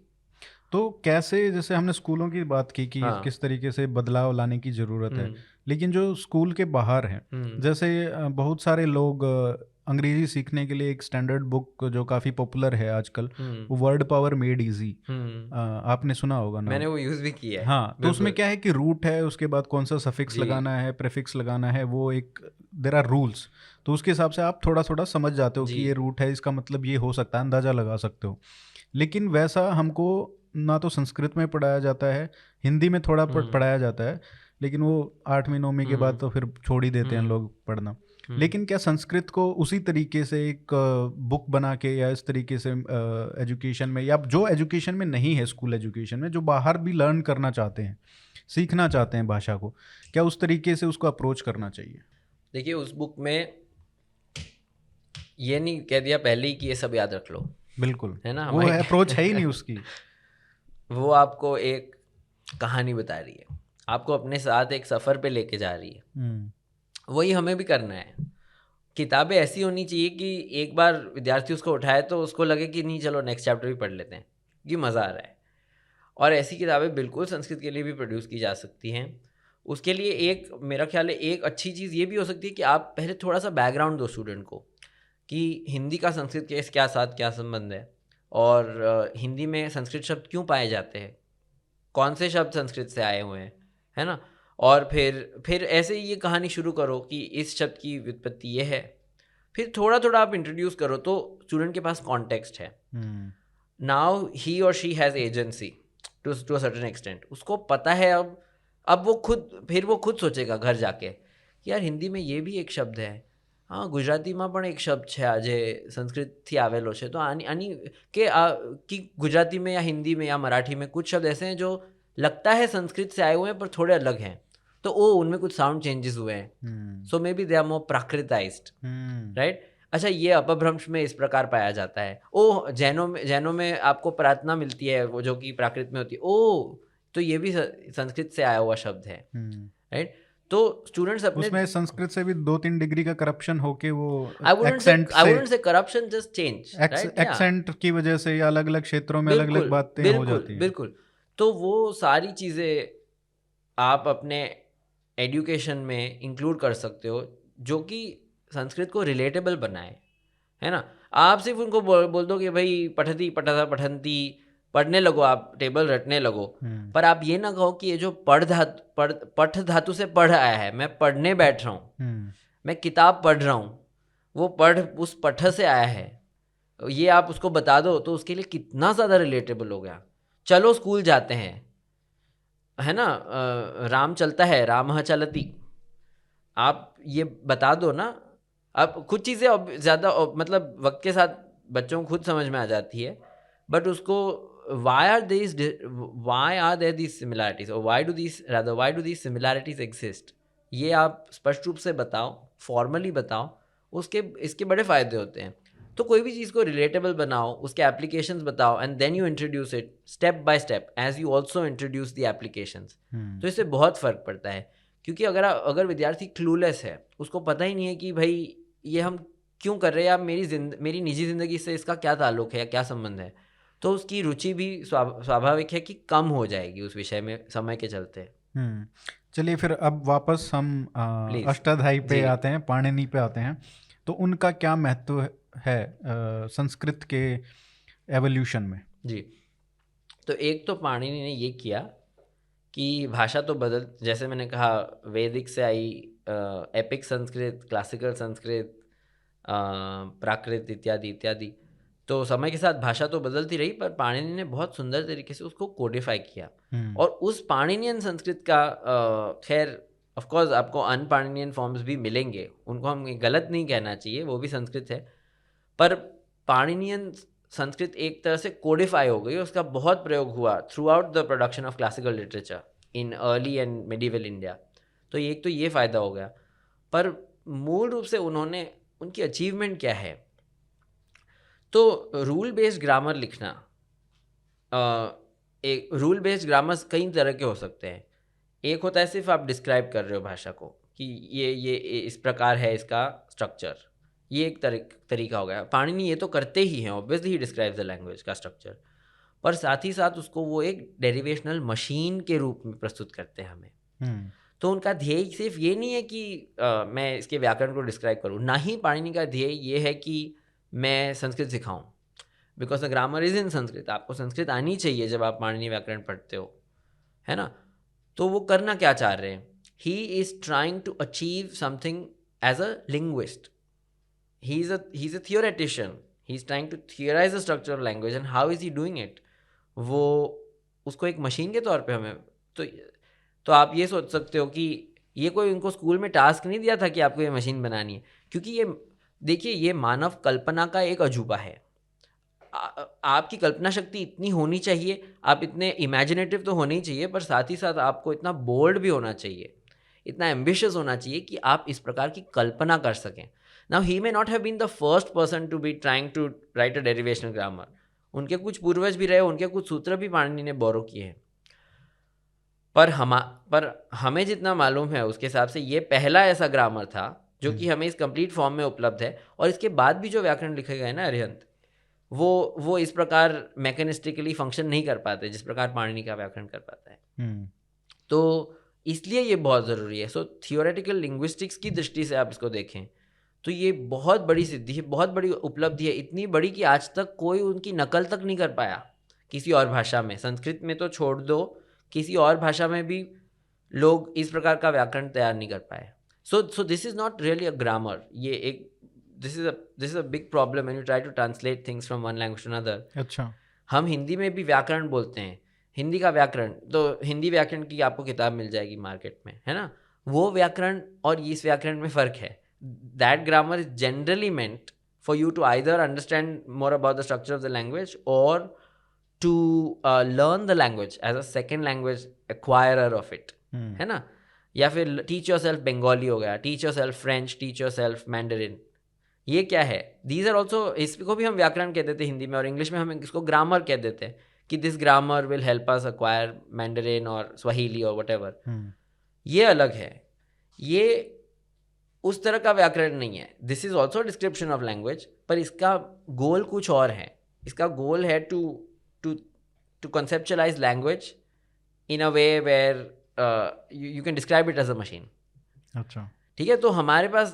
तो कैसे, जैसे हमने स्कूलों की बात की कि हाँ। किस तरीके से बदलाव लाने की ज़रूरत है, लेकिन जो स्कूल के बाहर हैं, जैसे बहुत सारे लोग अंग्रेजी सीखने के लिए एक स्टैंडर्ड बुक जो काफ़ी पॉपुलर है आजकल, वो वर्ड पावर मेड इजी, आपने सुना होगा ना? मैंने वो यूज़ भी किया है। हाँ, तो उसमें क्या है कि रूट है, उसके बाद कौन सा सफिक्स लगाना है, प्रीफिक्स लगाना है, वो एक देयर आर रूल्स, तो उसके हिसाब से आप थोड़ा थोड़ा समझ जाते हो कि ये रूट है, इसका मतलब ये हो सकता है, अंदाज़ा लगा सकते हो। लेकिन वैसा हमको ना तो संस्कृत में पढ़ाया जाता है, हिंदी में थोड़ा पढ़ाया जाता है, लेकिन वो 8वीं 9वीं के बाद तो फिर छोड़ ही देते हैं लोग पढ़ना। लेकिन क्या संस्कृत को उसी तरीके से एक बुक बना के या इस तरीके से एजुकेशन में, या जो एजुकेशन में नहीं है, स्कूल एजुकेशन में, जो बाहर भी लर्न करना चाहते हैं, सीखना चाहते हैं भाषा को, क्या उस तरीके से उसको अप्रोच करना चाहिए? देखिए, उस बुक में ये नहीं कह दिया पहले ही कि ये सब याद रख लो, बिल्कुल है ना, वो अप्रोच है ही नहीं उसकी। वो आपको एक कहानी बता रही है, आपको अपने साथ एक सफ़र पे लेके जा रही है। वही हमें भी करना है। किताबें ऐसी होनी चाहिए कि एक बार विद्यार्थी उसको उठाए तो उसको लगे कि नहीं, चलो नेक्स्ट चैप्टर भी पढ़ लेते हैं, कि मज़ा आ रहा है। और ऐसी किताबें बिल्कुल संस्कृत के लिए भी प्रोड्यूस की जा सकती हैं। उसके लिए एक, मेरा ख्याल है, एक अच्छी चीज़ ये भी हो सकती है कि आप पहले थोड़ा सा बैकग्राउंड दो स्टूडेंट को कि हिंदी का संस्कृत के क्या साथ क्या संबंध है, और हिंदी में संस्कृत शब्द क्यों पाए जाते हैं, कौन से शब्द संस्कृत से आए हुए हैं, है ना। और फिर ऐसे ही ये कहानी शुरू करो कि इस शब्द की व्युत्पत्ति ये है। फिर थोड़ा थोड़ा आप इंट्रोड्यूस करो तो स्टूडेंट के पास कॉन्टेक्स्ट है। नाउ ही और she has agency to a certain extent. उसको पता है अब वो खुद सोचेगा घर जाके कि यार हिंदी में ये भी एक शब्द है, हाँ ગુજરાતીમાં પણ एक शब्द है आज संस्कृत आवेलो है, तो आनी कि गुजराती में या हिंदी में या मराठी में कुछ शब्द ऐसे हैं जो लगता है संस्कृत से आए हुए हैं पर थोड़े अलग हैं, तो उनमें कुछ साउंड चेंजेस हुए हैं, so may be they are more prakritized, right. अच्छा, ये अपभ्रंश में इस प्रकार पाया जाता है। जैनों में आपको प्रार्थना मिलती है वो जो कि प्राकृत में होती है, तो ये भी संस्कृत से आया हुआ शब्द है, राइट। तो स्टूडेंट्स अपने उसमें संस्कृत से भी 2-3 डिग्री का करप्शन होके वो I wouldn't say corruption, just change, right? Accent की वजह से या अलग अलग क्षेत्रों में अलग अलग बातें हो जाती हैं। बिल्कुल। तो वो सारी चीज़ें आप अपने एजुकेशन में इंक्लूड कर सकते हो जो कि संस्कृत को रिलेटेबल बनाए, है ना। आप सिर्फ उनको बोल दो कि भाई पठती पठता पठंती, पढ़ने लगो, आप टेबल रटने लगो, पर आप ये ना कहो कि ये जो पठ धातु से पढ़ आया है, मैं पढ़ने बैठ रहा हूँ, मैं किताब पढ़ रहा हूँ, वो उस पठ से आया है, ये आप उसको बता दो तो उसके लिए कितना ज़्यादा रिलेटेबल हो गया। चलो स्कूल जाते हैं, है ना, राम चलता है, रामः चलती, आप ये बता दो ना। अब कुछ चीज़ें ज़्यादा मतलब वक्त के साथ बच्चों को खुद समझ में आ जाती है, बट उसको why are there these similarities, or why do these similarities exist, ये आप स्पष्ट रूप से बताओ, फॉर्मली बताओ, इसके बड़े फ़ायदे होते हैं। तो कोई भी चीज़ को रिलेटेबल बनाओ, उसके एप्लीकेशंस बताओ, and then you introduce it step by step as you also introduce the applications. तो इससे बहुत फ़र्क पड़ता है, क्योंकि अगर विद्यार्थी क्लूलेस है, उसको पता ही नहीं है कि भाई ये हम क्यों कर रहे हैं, या मेरी निजी ज़िंदगी से इसका क्या ताल्लुक़ है या क्या संबंध है, तो उसकी रुचि भी स्वाभाविक है कि कम हो जाएगी उस विषय में समय के चलते। चलिए फिर अब वापस हम अष्टाध्यायी पे आते हैं, पाणिनि पे आते हैं। तो उनका क्या महत्व है संस्कृत के एवोल्यूशन में? जी। तो एक तो पाणिनि ने ये किया कि भाषा तो बदल, जैसे मैंने कहा वैदिक से आई, एपिक संस्कृत, क्लासिकल संस्कृत, प्राकृत इत्यादि इत्यादि। तो समय के साथ भाषा तो बदलती रही, पर पाणिनि ने बहुत सुंदर तरीके से उसको कोडिफाई किया। और उस पाणिनियन संस्कृत का खैर ऑफ कोर्स आपको अनपाणिनियन फॉर्म्स भी मिलेंगे, उनको हम गलत नहीं कहना चाहिए, वो भी संस्कृत है, पर पाणिनियन संस्कृत एक तरह से कोडिफाई हो गई, उसका बहुत प्रयोग हुआ through out the production of classical literature in early and medieval India. तो एक तो ये फ़ायदा हो गया, पर मूल रूप से उन्होंने, उनकी अचीवमेंट क्या है, तो रूल बेस्ड ग्रामर लिखना। एक रूल बेस्ड ग्रामर्स कई तरह के हो सकते हैं। एक होता है सिर्फ आप डिस्क्राइब कर रहे हो भाषा को कि ये इस प्रकार है इसका स्ट्रक्चर, ये एक तरीका हो गया। पाणिनि ये तो करते ही हैं, obviously he describe the language का स्ट्रक्चर, पर साथ ही साथ उसको वो एक डेरिवेशनल मशीन के रूप में प्रस्तुत करते हैं हमें। तो उनका ध्येय सिर्फ ये नहीं है कि मैं इसके व्याकरण को डिस्क्राइब करूँ, ना ही पाणिनि का ध्येय ये है कि मैं संस्कृत सिखाऊं, because the grammar is in Sanskrit. आपको संस्कृत आनी चाहिए जब आप पाणिनि व्याकरण पढ़ते हो, है ना। तो वो करना क्या चाह रहे हैं, he is trying to achieve something as a linguist, he is a theoretician, he is trying to theorize the structure of language, and how is he doing it? वो उसको एक मशीन के तौर पे हमें, तो आप ये सोच सकते हो कि ये कोई उनको स्कूल में टास्क नहीं दिया था कि आपको ये मशीन बनानी है, क्योंकि ये देखिए ये मानव कल्पना का एक अजूबा है। आपकी कल्पना शक्ति इतनी होनी चाहिए, आप इतने इमेजिनेटिव तो होने ही चाहिए, पर साथ ही साथ आपको इतना बोल्ड भी होना चाहिए, इतना एम्बिशियस होना चाहिए कि आप इस प्रकार की कल्पना कर सकें। Now he may not have been the first person to be trying to write a derivational grammar. उनके कुछ पूर्वज भी रहे, उनके कुछ सूत्र भी पाणिनि ने बोरो किए हैं, पर हमें जितना मालूम है उसके हिसाब से ये पहला ऐसा ग्रामर था जो कि हमें इस कंप्लीट फॉर्म में उपलब्ध है। और इसके बाद भी जो व्याकरण लिखे गए ना अरिहंत, वो इस प्रकार मैकेनिस्टिकली फंक्शन नहीं कर पाते जिस प्रकार पाणिनि का व्याकरण कर पाता है। तो इसलिए ये बहुत ज़रूरी है। सो थियोरेटिकल लिंग्विस्टिक्स की दृष्टि से आप इसको देखें तो ये बहुत बड़ी सिद्धि है, बहुत बड़ी उपलब्धि है, इतनी बड़ी कि आज तक कोई उनकी नकल तक नहीं कर पाया किसी और भाषा में। संस्कृत में तो छोड़ दो, किसी और भाषा में भी लोग इस प्रकार का व्याकरण तैयार नहीं कर पाए। So this is not really a grammar, ये एक this is a big problem when you try to translate things from one language to another. अच्छा, हम हिंदी में भी व्याकरण बोलते हैं, हिंदी का व्याकरण, तो हिंदी व्याकरण की आपको किताब मिल जाएगी मार्केट में, है ना। वो व्याकरण और इस व्याकरण में फ़र्क है। That grammar is generally meant for you to either understand more about the structure of the language or to learn the language as a second language, acquirer of it, है ना। या फिर teach yourself Bengali हो गया, teach yourself French, teach yourself Mandarin। ये क्या है, these are also, इसको भी हम व्याकरण कह देते हैं हिंदी में, और इंग्लिश में हम इसको ग्रामर कह देते हैं कि this grammar will help us acquire Mandarin और Swahili और whatever। ये अलग है, ये उस तरह का व्याकरण नहीं है। This is also description of language, पर इसका गोल कुछ और है। इसका गोल है to conceptualise language in a way where you can describe it as a machine. अच्छा, ठीक है। तो हमारे पास,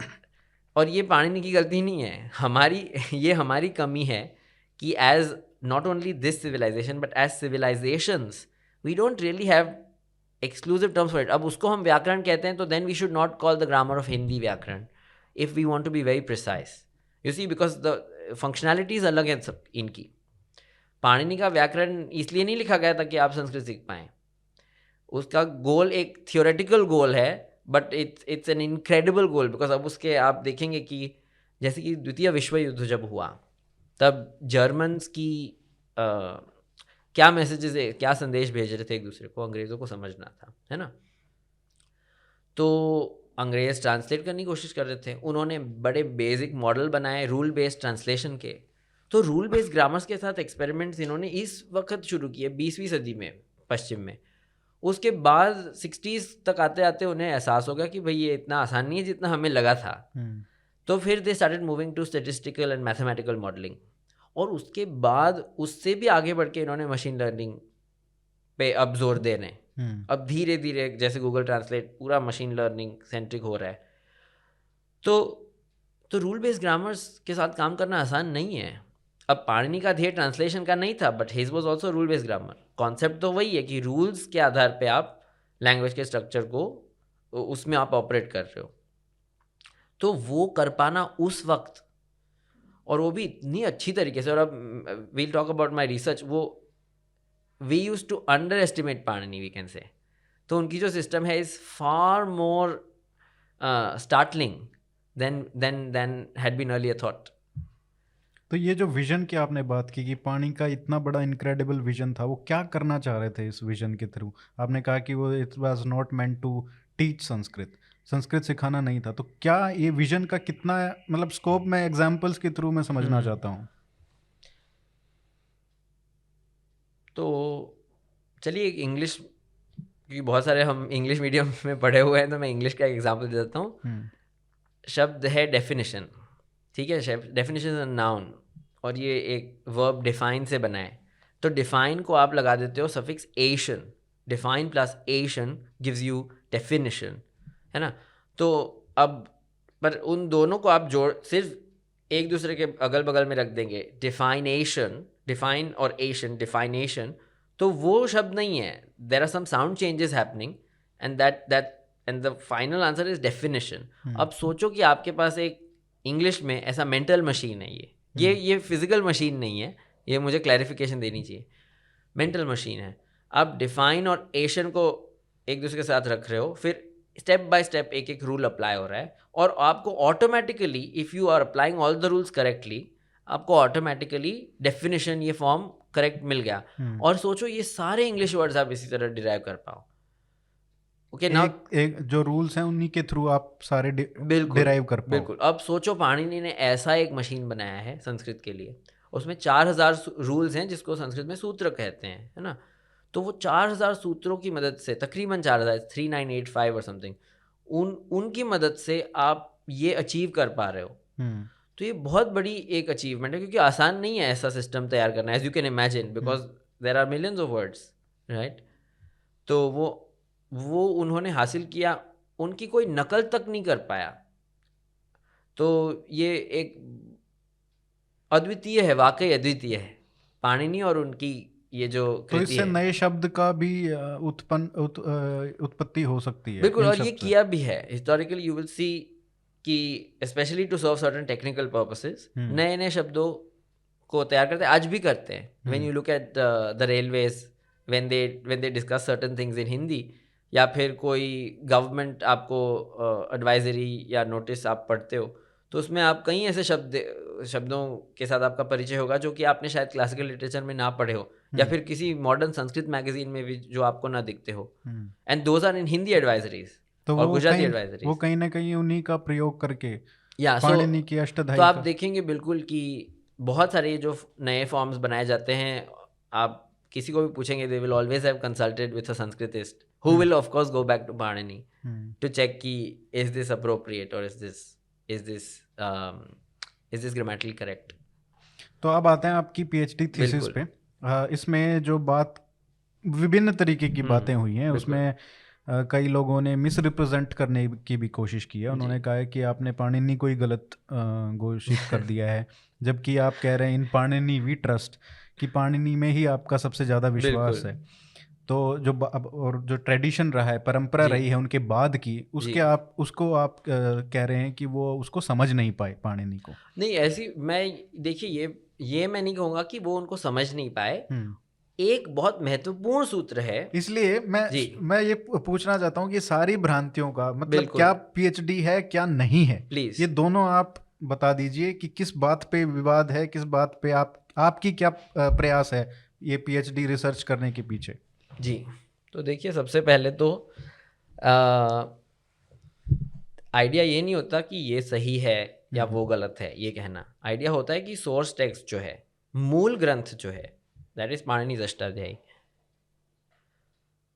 और ये पाणिनि की गलती नहीं है, ये हमारी कमी है कि as not only this civilization but as civilizations we don't really have exclusive terms for it. अब उसको हम व्याकरण कहते हैं, तो then we should not call the grammar of Hindi vyakarana if we want to be very precise, you see, because the functionalities अलग हैं सब इनकी। पाणिनि का व्याकरण इसलिए नहीं लिखा गया था कि आप संस्कृत सीख पाएँ, उसका गोल एक थियोरेटिकल गोल है, but it's an incredible goal, because अब उसके आप देखेंगे कि जैसे कि द्वितीय विश्व युद्ध जब हुआ, तब जर्मन्स की क्या मैसेजेस, क्या संदेश भेज रहे थे एक दूसरे को, अंग्रेज़ों को समझना था, है ना। तो अंग्रेज़ ट्रांसलेट करने की कोशिश कर रहे थे, उन्होंने बड़े बेसिक मॉडल बनाए रूल बेस्ड ट्रांसलेशन के। तो रूल बेस्ड ग्रामर्स के साथ एक्सपेरिमेंट्स इन्होंने इस वक्त शुरू किए 20वीं सदी में पश्चिम में। उसके बाद 60s तक आते आते उन्हें एहसास हो गया कि भाई ये इतना आसान नहीं है जितना हमें लगा था। तो फिर they started moving to statistical and mathematical modelling, और उसके बाद उससे भी आगे बढ़ के इन्होंने मशीन लर्निंग पे अब जोर दे रहे हैं। अब धीरे धीरे जैसे गूगल ट्रांसलेट पूरा मशीन लर्निंग सेंट्रिक हो रहा है। तो रूल बेस्ड ग्रामर्स के साथ काम करना आसान नहीं है। अब पाणिनि का ध्येय ट्रांसलेशन का नहीं था, but his was also rule based grammar. Concept तो वही है कि रूल्स के आधार पे आप लैंग्वेज के स्ट्रक्चर को उसमें आप ऑपरेट कर रहे हो। तो वो कर पाना उस वक्त, और वो भी इतनी अच्छी तरीके से, और अब we'll talk about my research, वो we use to underestimate Panini, we can say. तो उनकी जो सिस्टम है is far more startling than had been earlier thought. तो ये जो विजन की आपने बात की कि पानी का इतना बड़ा इनक्रेडिबल विजन था, वो क्या करना चाह रहे थे इस विजन के थ्रू? आपने कहा कि वो it was not meant to teach Sanskrit सिखाना नहीं था, तो क्या ये विजन का कितना मतलब स्कोप में एग्जांपल्स के थ्रू मैं समझना चाहता हूँ। तो चलिए इंग्लिश, क्योंकि बहुत सारे हम इंग्लिश मीडियम में पढ़े हुए हैं, तो मैं इंग्लिश का एग्जांपल दे देता हूँ। शब्द है डेफिनेशन, ठीक है, डेफिनेशन इज नाउन, और ये एक वर्ब डिफाइन से बना है। तो डिफाइन को आप लगा देते हो suffix ation, define plus ation gives you definition, है ना। तो अब पर उन दोनों को आप जोड़ सिर्फ एक दूसरे के अगल बगल में रख देंगे, डिफाइनेशन, डिफाइन और एशन, डिफाइनेशन, तो वो शब्द नहीं है। There are some sound changes happening and that and the final answer is definition. अब सोचो कि आपके पास एक इंग्लिश में ऐसा मेंटल मशीन है, ये फिजिकल मशीन नहीं है, ये मुझे क्लैरिफिकेशन देनी चाहिए, मेंटल मशीन है। आप डिफाइन और एशन को एक दूसरे के साथ रख रहे हो, फिर स्टेप बाय स्टेप एक एक रूल अप्लाई हो रहा है, और आपको automatically, if you are applying all the rules correctly, आपको ऑटोमेटिकली डेफिनेशन, ये फॉर्म करेक्ट मिल गया। और सोचो ये सारे इंग्लिश वर्ड्स आप इसी तरह डिराइव कर पाओ। ओके ना, एक जो रूल्स हैं उन्हीं के थ्रू आप सारे बिल्कुल डिराइव कर पाओ। बिल्कुल। अब सोचो पाणिनि ने ऐसा एक मशीन बनाया है संस्कृत के लिए, उसमें 4000 रूल्स हैं जिसको संस्कृत में सूत्र कहते हैं, है ना। तो वो 4000 सूत्रों की मदद से, तकरीबन 4000, 3985 और समथिंग, उनकी मदद से आप ये अचीव कर पा रहे हो। तो ये बहुत बड़ी एक अचीवमेंट है, क्योंकि आसान नहीं है ऐसा सिस्टम तैयार करना, as you can imagine, because there are millions of words, right. तो वो उन्होंने हासिल किया, उनकी कोई नकल तक नहीं कर पाया। तो ये एक अद्वितीय है, वाकई अद्वितीय है पाणिनि और उनकी ये जो तो कृति इससे है। नए शब्द का भी उत्पत्ति हो सकती है। बिल्कुल, और ये किया भी है हिस्टोरिकली। यू विल सी कि specially to serve certain technical purposes, नए नए शब्दों को तैयार करते हैं, आज भी करते हैं। When you look at the railways, when they discuss certain things in Hindi, या फिर कोई गवर्नमेंट आपको एडवाइजरी या नोटिस आप पढ़ते हो, तो उसमें आप कई ऐसे शब्दों के साथ आपका परिचय होगा जो कि आपने शायद क्लासिकल लिटरेचर में ना पढ़े हो, या फिर किसी मॉडर्न संस्कृत मैगजीन में भी जो आपको ना दिखते हो। And those are in Hindi advisories और गुजराती एडवाइजरीज। वो कहीं ना कहीं उन्हीं का प्रयोग करके या पाणिनि की अष्टधाई तो आप देखेंगे बिल्कुल कि बहुत सारे जो नए फॉर्म्स बनाए जाते हैं, आप किसी को भी पूछेंगे, they will always have consulted with a संस्कृतिस्ट who will of course go back to Panini to check ki is this appropriate or is this grammatically correct. तो अब आते हैं आपकी पीएचडी थीसिस पे। इसमें जो बात विभिन्न तरीके की बातें हुई हैं, उसमें कई लोगों ने मिस रिप्रेजेंट करने की भी कोशिश की है। उन्होंने कहा है कि आपने पाणिनि को ही गलत घोषित कर दिया है, जबकि आप कह रहे हैं इन पाणिनि वी ट्रस्ट, कि पाणिनि में ही आपका सबसे ज़्यादा विश्वास है। तो और जो ट्रेडिशन रहा है, परंपरा रही है उनके बाद की, उसको आप कह रहे हैं कि वो उसको समझ नहीं पाए पाणिनि को। नहीं, ऐसी मैं देखिए ये मैं नहीं कहूँगा कि वो उनको समझ नहीं पाए। एक बहुत महत्वपूर्ण सूत्र है, इसलिए मैं ये पूछना चाहता हूँ कि सारी भ्रांतियों का मतलब क्या पीएचडी है क्या नहीं है, प्लीज ये दोनों आप बता दीजिए कि किस बात पे विवाद है, किस बात पे आपकी क्या प्रयास है ये पीएचडी रिसर्च करने के पीछे। जी, तो देखिए सबसे पहले तो आइडिया ये नहीं होता कि ये सही है या वो गलत है ये कहना। आइडिया होता है कि सोर्स टेक्स्ट जो है, मूल ग्रंथ जो है, दैट इज पाणिनि's अष्टाध्यायी,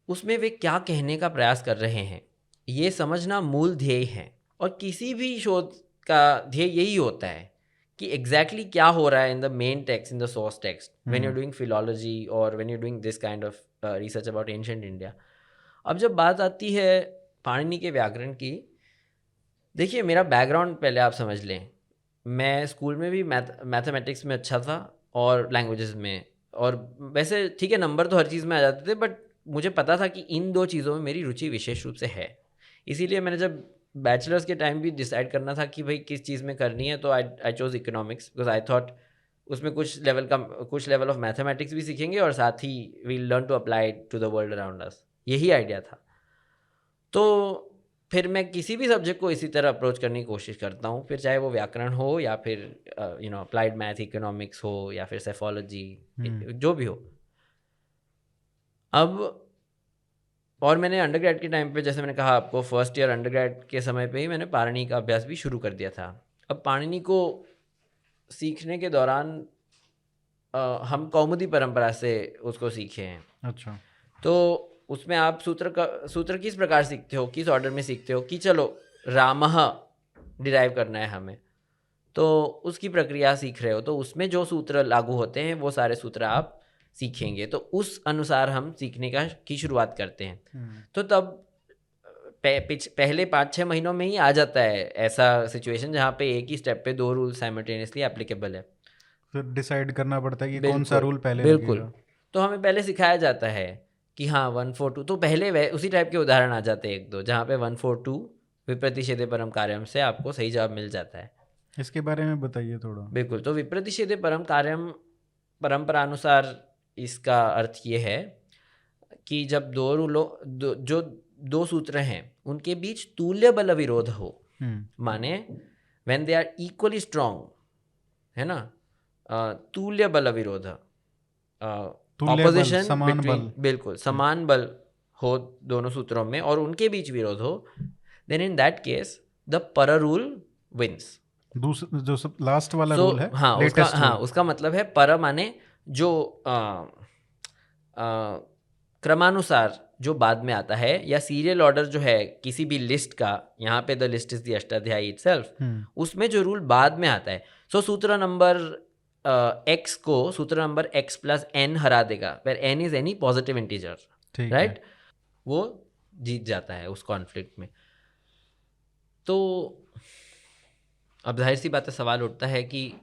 उसमें वे क्या कहने का प्रयास कर रहे हैं ये समझना मूल ध्येय है। और किसी भी शोध का ध्येय यही होता है कि एग्जैक्टली क्या हो रहा है in the main text, in the source text, when you doing philology और when you doing this kind of research about ancient India. अब जब बात आती है पाणिनि के व्याकरण की, देखिए मेरा बैकग्राउंड पहले आप समझ लें। मैं स्कूल में भी मैथमेटिक्स में अच्छा था, और लैंग्वेजेस में। और वैसे ठीक है, नंबर तो हर चीज़ में आ जाते थे, बट मुझे पता था कि इन 2 चीज़ों में मेरी रुचि विशेष रूप से है। इसीलिए मैंने जब बैचलर्स के टाइम भी डिसाइड करना था कि भाई किस चीज़ में करनी है, तो I chose economics, because I thought उसमें कुछ लेवल ऑफ मैथमेटिक्स भी सीखेंगे और साथ ही we learn to apply to the world around us. यही आइडिया था। तो फिर मैं किसी भी सब्जेक्ट को इसी तरह अप्रोच करने की कोशिश करता हूँ, फिर चाहे वो व्याकरण हो या फिर अप्लाइड मैथ इकोनॉमिक्स हो या फिर सेफोलॉजी, जो भी हो। अब और मैंने अंडरग्रेड के टाइम पे, जैसे मैंने कहा आपको, फर्स्ट ईयर अंडरग्रेड के समय पे ही मैंने पाणिनि का अभ्यास भी शुरू कर दिया था। अब पाणिनि को सीखने के दौरान हम कौमुदी परंपरा से उसको सीखे हैं। अच्छा। तो उसमें आप सूत्र किस प्रकार सीखते हो, किस ऑर्डर में सीखते हो कि चलो रामः डिराइव करना है हमें, तो उसकी प्रक्रिया सीख रहे हो, तो उसमें जो सूत्र लागू होते हैं वो सारे सूत्र आप सीखेंगे, तो उस अनुसार हम सीखने की शुरुआत करते हैं। तो तब पहले 5-6 महीनों में ही आ जाता है ऐसा सिचुएशन जहाँ पे एक ही स्टेप पे 2 रूल साइमल्टेनियसली एप्लीकेबल है। फिर डिसाइड करना पड़ता है कि कौन सा रूल पहले बिल्कुल। लगेगा। तो हमें पहले सिखाया जाता है कि हाँ 1-4-2, तो पहले उसी टाइप के उदाहरण आ जाते हैं 1-2 जहाँ पे 1-4-2 विप्रतिषेधे परम कार्यम से आपको सही जवाब मिल जाता है। इसके बारे में बताइए थोड़ा। बिल्कुल। तो विप्रतिषेधे परम कार्यम परंपरानुसार इसका अर्थ ये है कि जब जो 2 सूत्र हैं उनके बीच तुल्य बल विरोध हो, माने when they are equally strong, है ना, तुल्य बल विरोध, ऑपोजिशन समान बिटवीन, बल। बिल्कुल समान बल हो दोनों सूत्रों में और उनके बीच विरोध हो, then in that case the पर रूल विंस। जो सब लास्ट वाला रूल है, हाँ उसका मतलब है पर माने जो क्रमानुसार जो बाद में आता है, या सीरियल ऑर्डर जो है किसी भी लिस्ट का, यहाँ पे the list is the Ashtadhyayi itself, उसमें जो रूल बाद में आता है। सो सूत्र नंबर x को सूत्र नंबर x प्लस n हरा देगा, where n is any positive integer, right, वो जीत जाता है उस कॉन्फ्लिक्ट में। तो अब जाहिर सी बात है, सवाल उठता है कि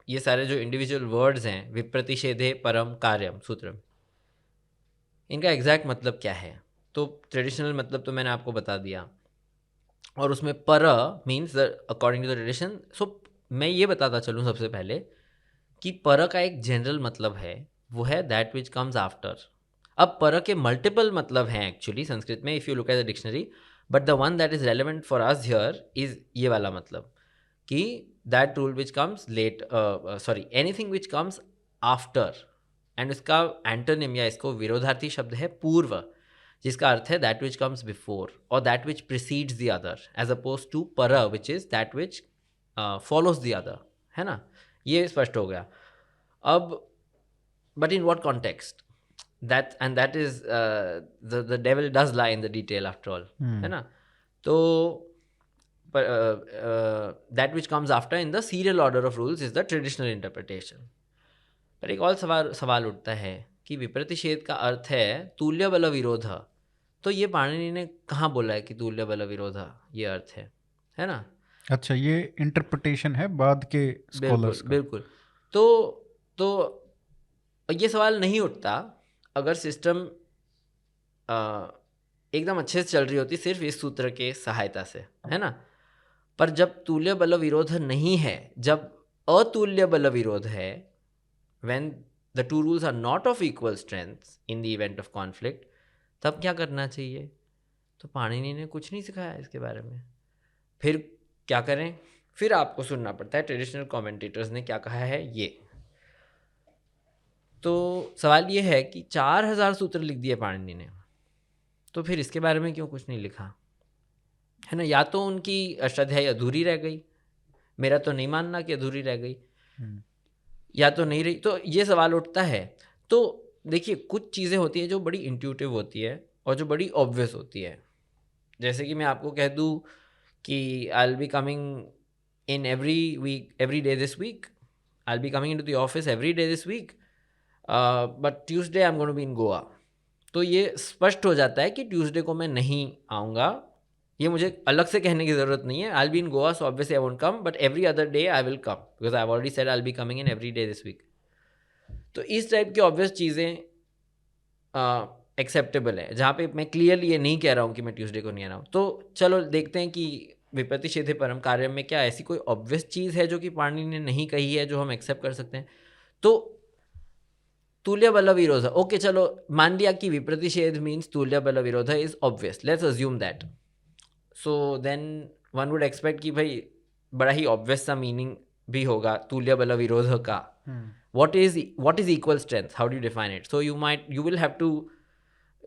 ये सारे जो इंडिविजुअल वर्ड्स हैं विप्रतिषेधे परम कार्यम सूत्र, इनका एग्जैक्ट मतलब क्या है। तो ट्रेडिशनल मतलब तो मैंने आपको बता दिया, और उसमें पर means according to the tradition. So मैं ये बताता चलूँ सबसे पहले कि पर का एक जनरल मतलब है, वो है दैट विच कम्स आफ्टर। अब पर के मल्टीपल मतलब हैं एक्चुअली संस्कृत में, if you look at the dictionary, but the one that is relevant for us here is ये वाला मतलब कि that rule which comes late, anything which comes after, and इसका एंटोनिम या इसको विरोधार्थी शब्द है पूर्व, जिसका अर्थ है दैट विच कम्स बिफोर और that which precedes the other, as oppose to पर which is that which follows the other, है ना। ये स्पष्ट हो गया। अब but in what context, that is the devil does lie in the detail after all, है ना। तो that which comes after in the serial order of rules is the traditional interpretation. पर एक और सवाल उठता है कि विप्रतिषेध का अर्थ है तुल्य बल विरोध, तो ये पाणिनि ने कहाँ बोला है कि तुल्य बल विरोध ये अर्थ है ना। अच्छा, ये इंटरप्रिटेशन है बाद के स्कॉलर्स का। बिल्कुल। तो ये सवाल नहीं उठता अगर सिस्टम एकदम अच्छे से चल रही होती सिर्फ इस सूत्र के सहायता से, है ना। पर जब तुल्य बल विरोध नहीं है, जब अतुल्य बल विरोध है, when the two rules are not of equal strength in the event of conflict, तब क्या करना चाहिए। तो पाणिनि ने कुछ नहीं सिखाया इसके बारे में। फिर क्या करें, फिर आपको सुनना पड़ता है ट्रेडिशनल कमेंटेटर्स ने क्या कहा है ये। तो सवाल ये है कि 4000 सूत्र लिख दिए पाणिनि ने, तो फिर इसके बारे में क्यों कुछ नहीं लिखा, है ना। या तो उनकी अष्टाध्यायी अधूरी रह गई, मेरा तो नहीं मानना कि अधूरी रह गई, या तो नहीं रही। तो ये सवाल उठता है। तो देखिए, कुछ चीज़ें होती हैं जो बड़ी इंट्यूटिव होती है और जो बड़ी ऑब्वियस होती है। जैसे कि मैं आपको कह दूँ कि I will be coming in every day this week, I will be coming into the office every day this week, but Tuesday I am going to be in Goa. तो ये स्पष्ट हो जाता है कि ट्यूसडे को मैं नहीं आऊँगा, ये मुझे अलग से कहने की ज़रूरत नहीं है। I will be in Goa, so obviously I won't come, but every other day I will come, because I have already said I will be coming in every day this week. तो इस टाइप की ऑब्वियस चीज़ें एक्सेप्टेबल है, जहाँ पे मैं क्लियरली ये नहीं कह रहा हूँ कि मैं ट्यूसडे को नहीं आ रहा हूँ। तो चलो देखते हैं कि विप्रतिषेधे परम कार्य में क्या ऐसी कोई ऑब्वियस चीज़ है जो कि पाणिनि ने नहीं कही है, जो हम एक्सेप्ट कर सकते हैं। तो तुल्य बल विरोध, ओके चलो मान लिया कि विप्रतिषेध मीन्स तुल्य बल विरोध is obvious, let's assume that. So then one would expect कि भाई बड़ा ही ऑब्वियस सा मीनिंग भी होगा तुल्य बल विरोध का। what is equal strength, how do you define it? So you will have to,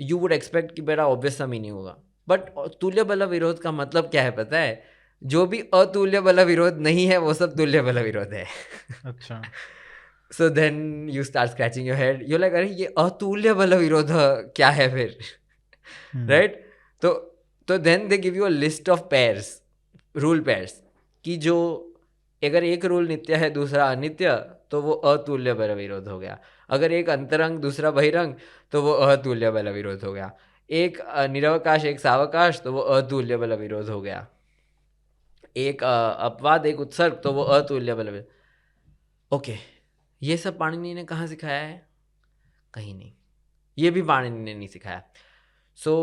you would expect कि बड़ा ऑब्वियस सा मीनिंग होगा, बट तुल्य बल विरोध का मतलब क्या है पता है? जो भी अतुल्य बल विरोध नहीं है वो सब तुल्य बल विरोध है। अच्छा। So then you start scratching your head, you like अरे ये अतुल्य बल विरोध क्या है फिर, राइट? तो then they give you a list of pairs, rule pairs, कि जो अगर एक रूल नित्य है दूसरा अनित्य तो वो अतुल्य बल विरोध हो गया। अगर एक अंतरंग दूसरा बहिरंग तो वो अतुल्य बल विरोध हो गया। एक निरवकाश एक सावकाश तो वो अतुल्य बल विरोध हो गया। एक अपवाद एक उत्सर्ग तो वो अतुल्य बल विरोध। ओके, ये सब पाणिनि ने कहाँ सिखाया है? कहीं नहीं, ये भी पाणिनि ने नहीं सिखाया। सो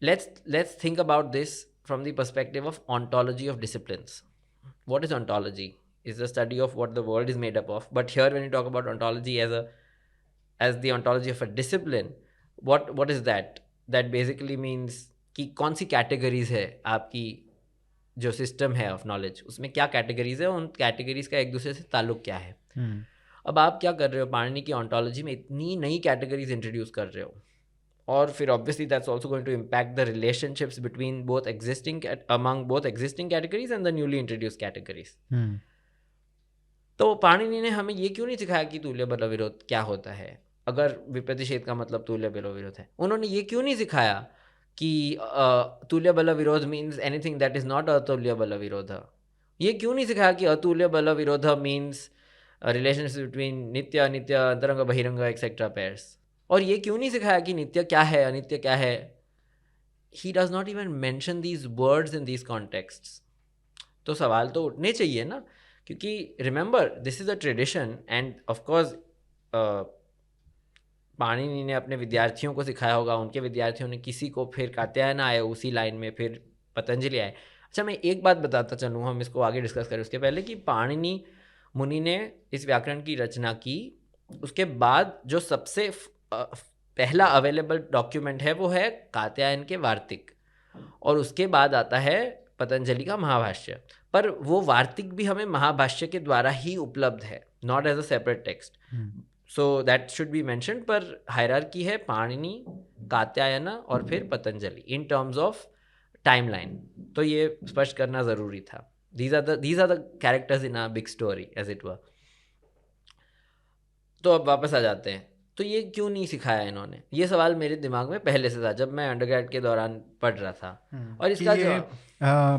let's think about this from the perspective of ontology of disciplines. What is ontology? Is the study of what the world is made up of. But here when you talk about ontology as the ontology of a discipline, what is that? That basically means कि कौन सी कैटेगरीज है आपकी जो सिस्टम है ऑफ नॉलेज, उसमें क्या कैटेगरीज है, उन कैटेगरीज का एक दूसरे से ताल्लुक क्या है। अब आप क्या कर रहे हो, पाणिनि की ontology में इतनी नई कैटेगरीज इंट्रोड्यूस कर रहे हो, और फिर obviously that's also going to impact the relationships between both existing among both existing categories and the newly introduce categories. तो पाणिनि ने हमें ये क्यों नहीं सिखाया कि तुल्य बल विरोध क्या होता है, अगर विप्रतिषेध का मतलब तुल्य बल विरोध है? उन्होंने ये क्यों नहीं सिखाया कि तुल्य बल विरोध means anything that is not अतुल्य बल विरोध? ये क्यों नहीं सिखाया कि अतुल्य बल विरोध मीन्स रिलेशनशिप बिटवीन नित्य अनित्य अंतरंग बहिरंग एक्सेट्रा पेयर्स? और ये क्यों नहीं सिखाया कि नित्य क्या है अनित्य क्या है? He does not even mention these words in these contexts. तो सवाल तो उठने चाहिए ना, क्योंकि remember this is a tradition and of course Panini ने अपने विद्यार्थियों को सिखाया होगा, उनके विद्यार्थियों ने किसी को, फिर कात्यायन आए उसी लाइन में, फिर पतंजलि आए। अच्छा, मैं एक बात बताता चलूँ, हम इसको आगे डिस्कस करें उसके पहले, कि पाणिनि मुनि ने इस व्याकरण की रचना की, उसके बाद जो सबसे पहला अवेलेबल डॉक्यूमेंट है वो है कात्यायन के वार्तिक, और उसके बाद आता है पतंजलि का महाभाष्य। पर वो वार्तिक भी हमें महाभाष्य के द्वारा ही उपलब्ध है, not as a separate text. So that should be mentioned. पर हायरार्की है पाणिनि, कात्यायन और फिर Patanjali in terms of timeline, तो ये स्पष्ट करना ज़रूरी था। these are the characters in a big story as it were। तो अब वापस आ जाते हैं, तो ये क्यों नहीं सिखाया इन्होंने? ये सवाल मेरे दिमाग में पहले से था जब मैं अंडरग्रेड के दौरान पढ़ रहा था, और इसका जो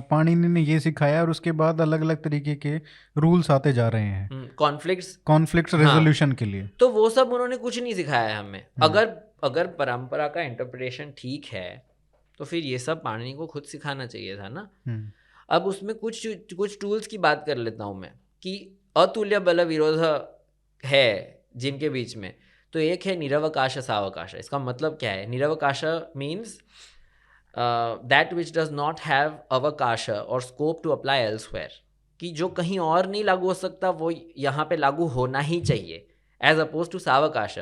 पाणिनि ने ये सिखाया, और उसके बाद अलग अलग तरीके के रूल्स आते जा रहे हैं कॉन्फ्लिक्ट्स रेजोल्यूशन के लिए। तो वो सब उन्होंने कुछ नहीं सिखाया हमें। अगर परंपरा का इंटरप्रिटेशन ठीक है तो फिर ये सब पाणिनि को खुद सिखाना चाहिए था ना। अब उसमें कुछ टूल्स की बात कर लेता हूँ मैं, कि अतुल्य बल विरोध है जिनके बीच में, तो एक है निरवकाश सावकाश। इसका मतलब क्या है? निरवकाश means that which does not have avakasha और स्कोप टू अप्लाई एल्सवेयर, कि जो कहीं और नहीं लागू हो सकता वो यहाँ पे लागू होना ही चाहिए, एज अपोज टू सावकाश।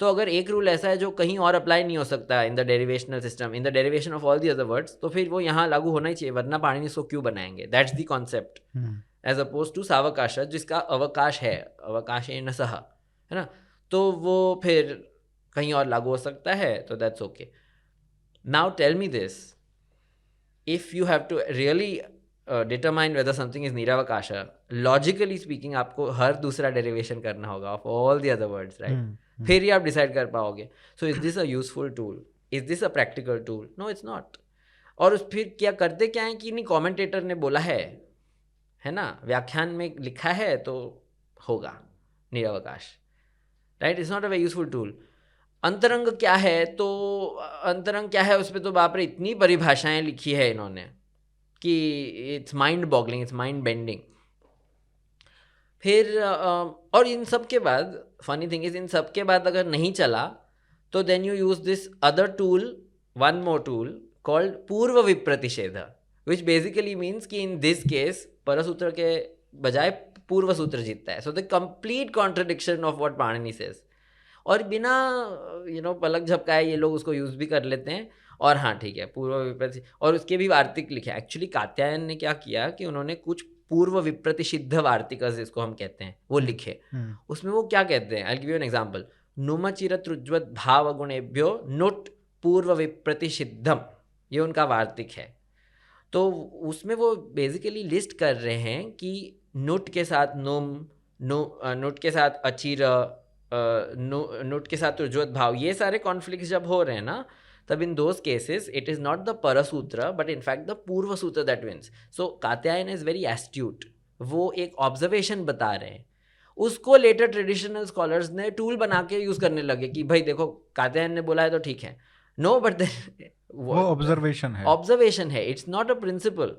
तो अगर एक रूल ऐसा है जो कहीं और अप्लाई नहीं हो सकता in the derivational system, in the derivation of all the other words, तो फिर वो यहाँ लागू होना ही चाहिए, वरना पाणिनि इसको क्यों बनाएंगे? That's the concept, as oppose to सावकाश जिसका अवकाश है, अवकाशेन सह, है ना, तो वो फिर कहीं और लागू हो सकता है, तो that's okay. Now tell me this, if you have to really determine whether something is niravakasha, logically speaking आपको हर दूसरा डेरिवेशन करना होगा of all the other words, right? फिर ही आप डिसाइड कर पाओगे। So is this a useful tool? Is this a practical tool? No, it's not. और फिर क्या करते क्या है कि नहीं, कॉमेंटेटर ने बोला है ना, व्याख्यान में लिखा है तो होगा निरवकाश, right? It's not a very useful tool. अंतरंग क्या है? तो अंतरंग क्या है उस पर तो बाप रे इतनी परिभाषाएं लिखी है इन्होंने कि it's mind boggling, it's mind bending. फिर और इन सब के बाद फनी थिंग इज, इन सब के बाद अगर नहीं चला तो then you use this other tool, one more tool called पूर्व विप्रतिषेध, विच बेसिकली मीन्स कि इन दिस केस परसूत्र के बजाय पूर्व सूत्र जीतता है. So the complete contradiction of what Panini says. और बिना पलक झपकाए ये लोग उसको यूज भी कर लेते हैं. और हाँ ठीक है, पूर्व विप्रति, और उसके भी वार्तिक लिखे. एक्चुअली कात्यायन ने क्या किया कि उन्होंने कुछ पूर्व विप्रतिषिद्ध वार्तिक जिसको हम कहते हैं वो लिखे. उसमें वो क्या कहते हैं, I give you an example. नुमचिरतृज्वत भाव गुणेभ्यो नुट पूर्व विप्रतिषिद्धम, ये उनका वार्तिक है. तो उसमें वो बेसिकली लिस्ट कर रहे हैं कि नुट के साथ नुम, नुट के साथ अचिर, नुट के साथ ऋज्वत भाव, ये सारे कॉन्फ्लिक्ट जब हो रहे हैं ना, तब in those cases it is not the parasutra but in fact the purva sutra that wins. So Katyayana is very astute. वो एक ऑब्जर्वेशन बता रहे हैं, उसको लेटर ट्रेडिशनल स्कॉलर्स ने टूल बना के यूज़ करने लगे कि भाई देखो कात्यायन ने बोला है तो ठीक है. नो, बट वो ऑब्जर्वेशन है, ऑब्जर्वेशन है, it's not a principle.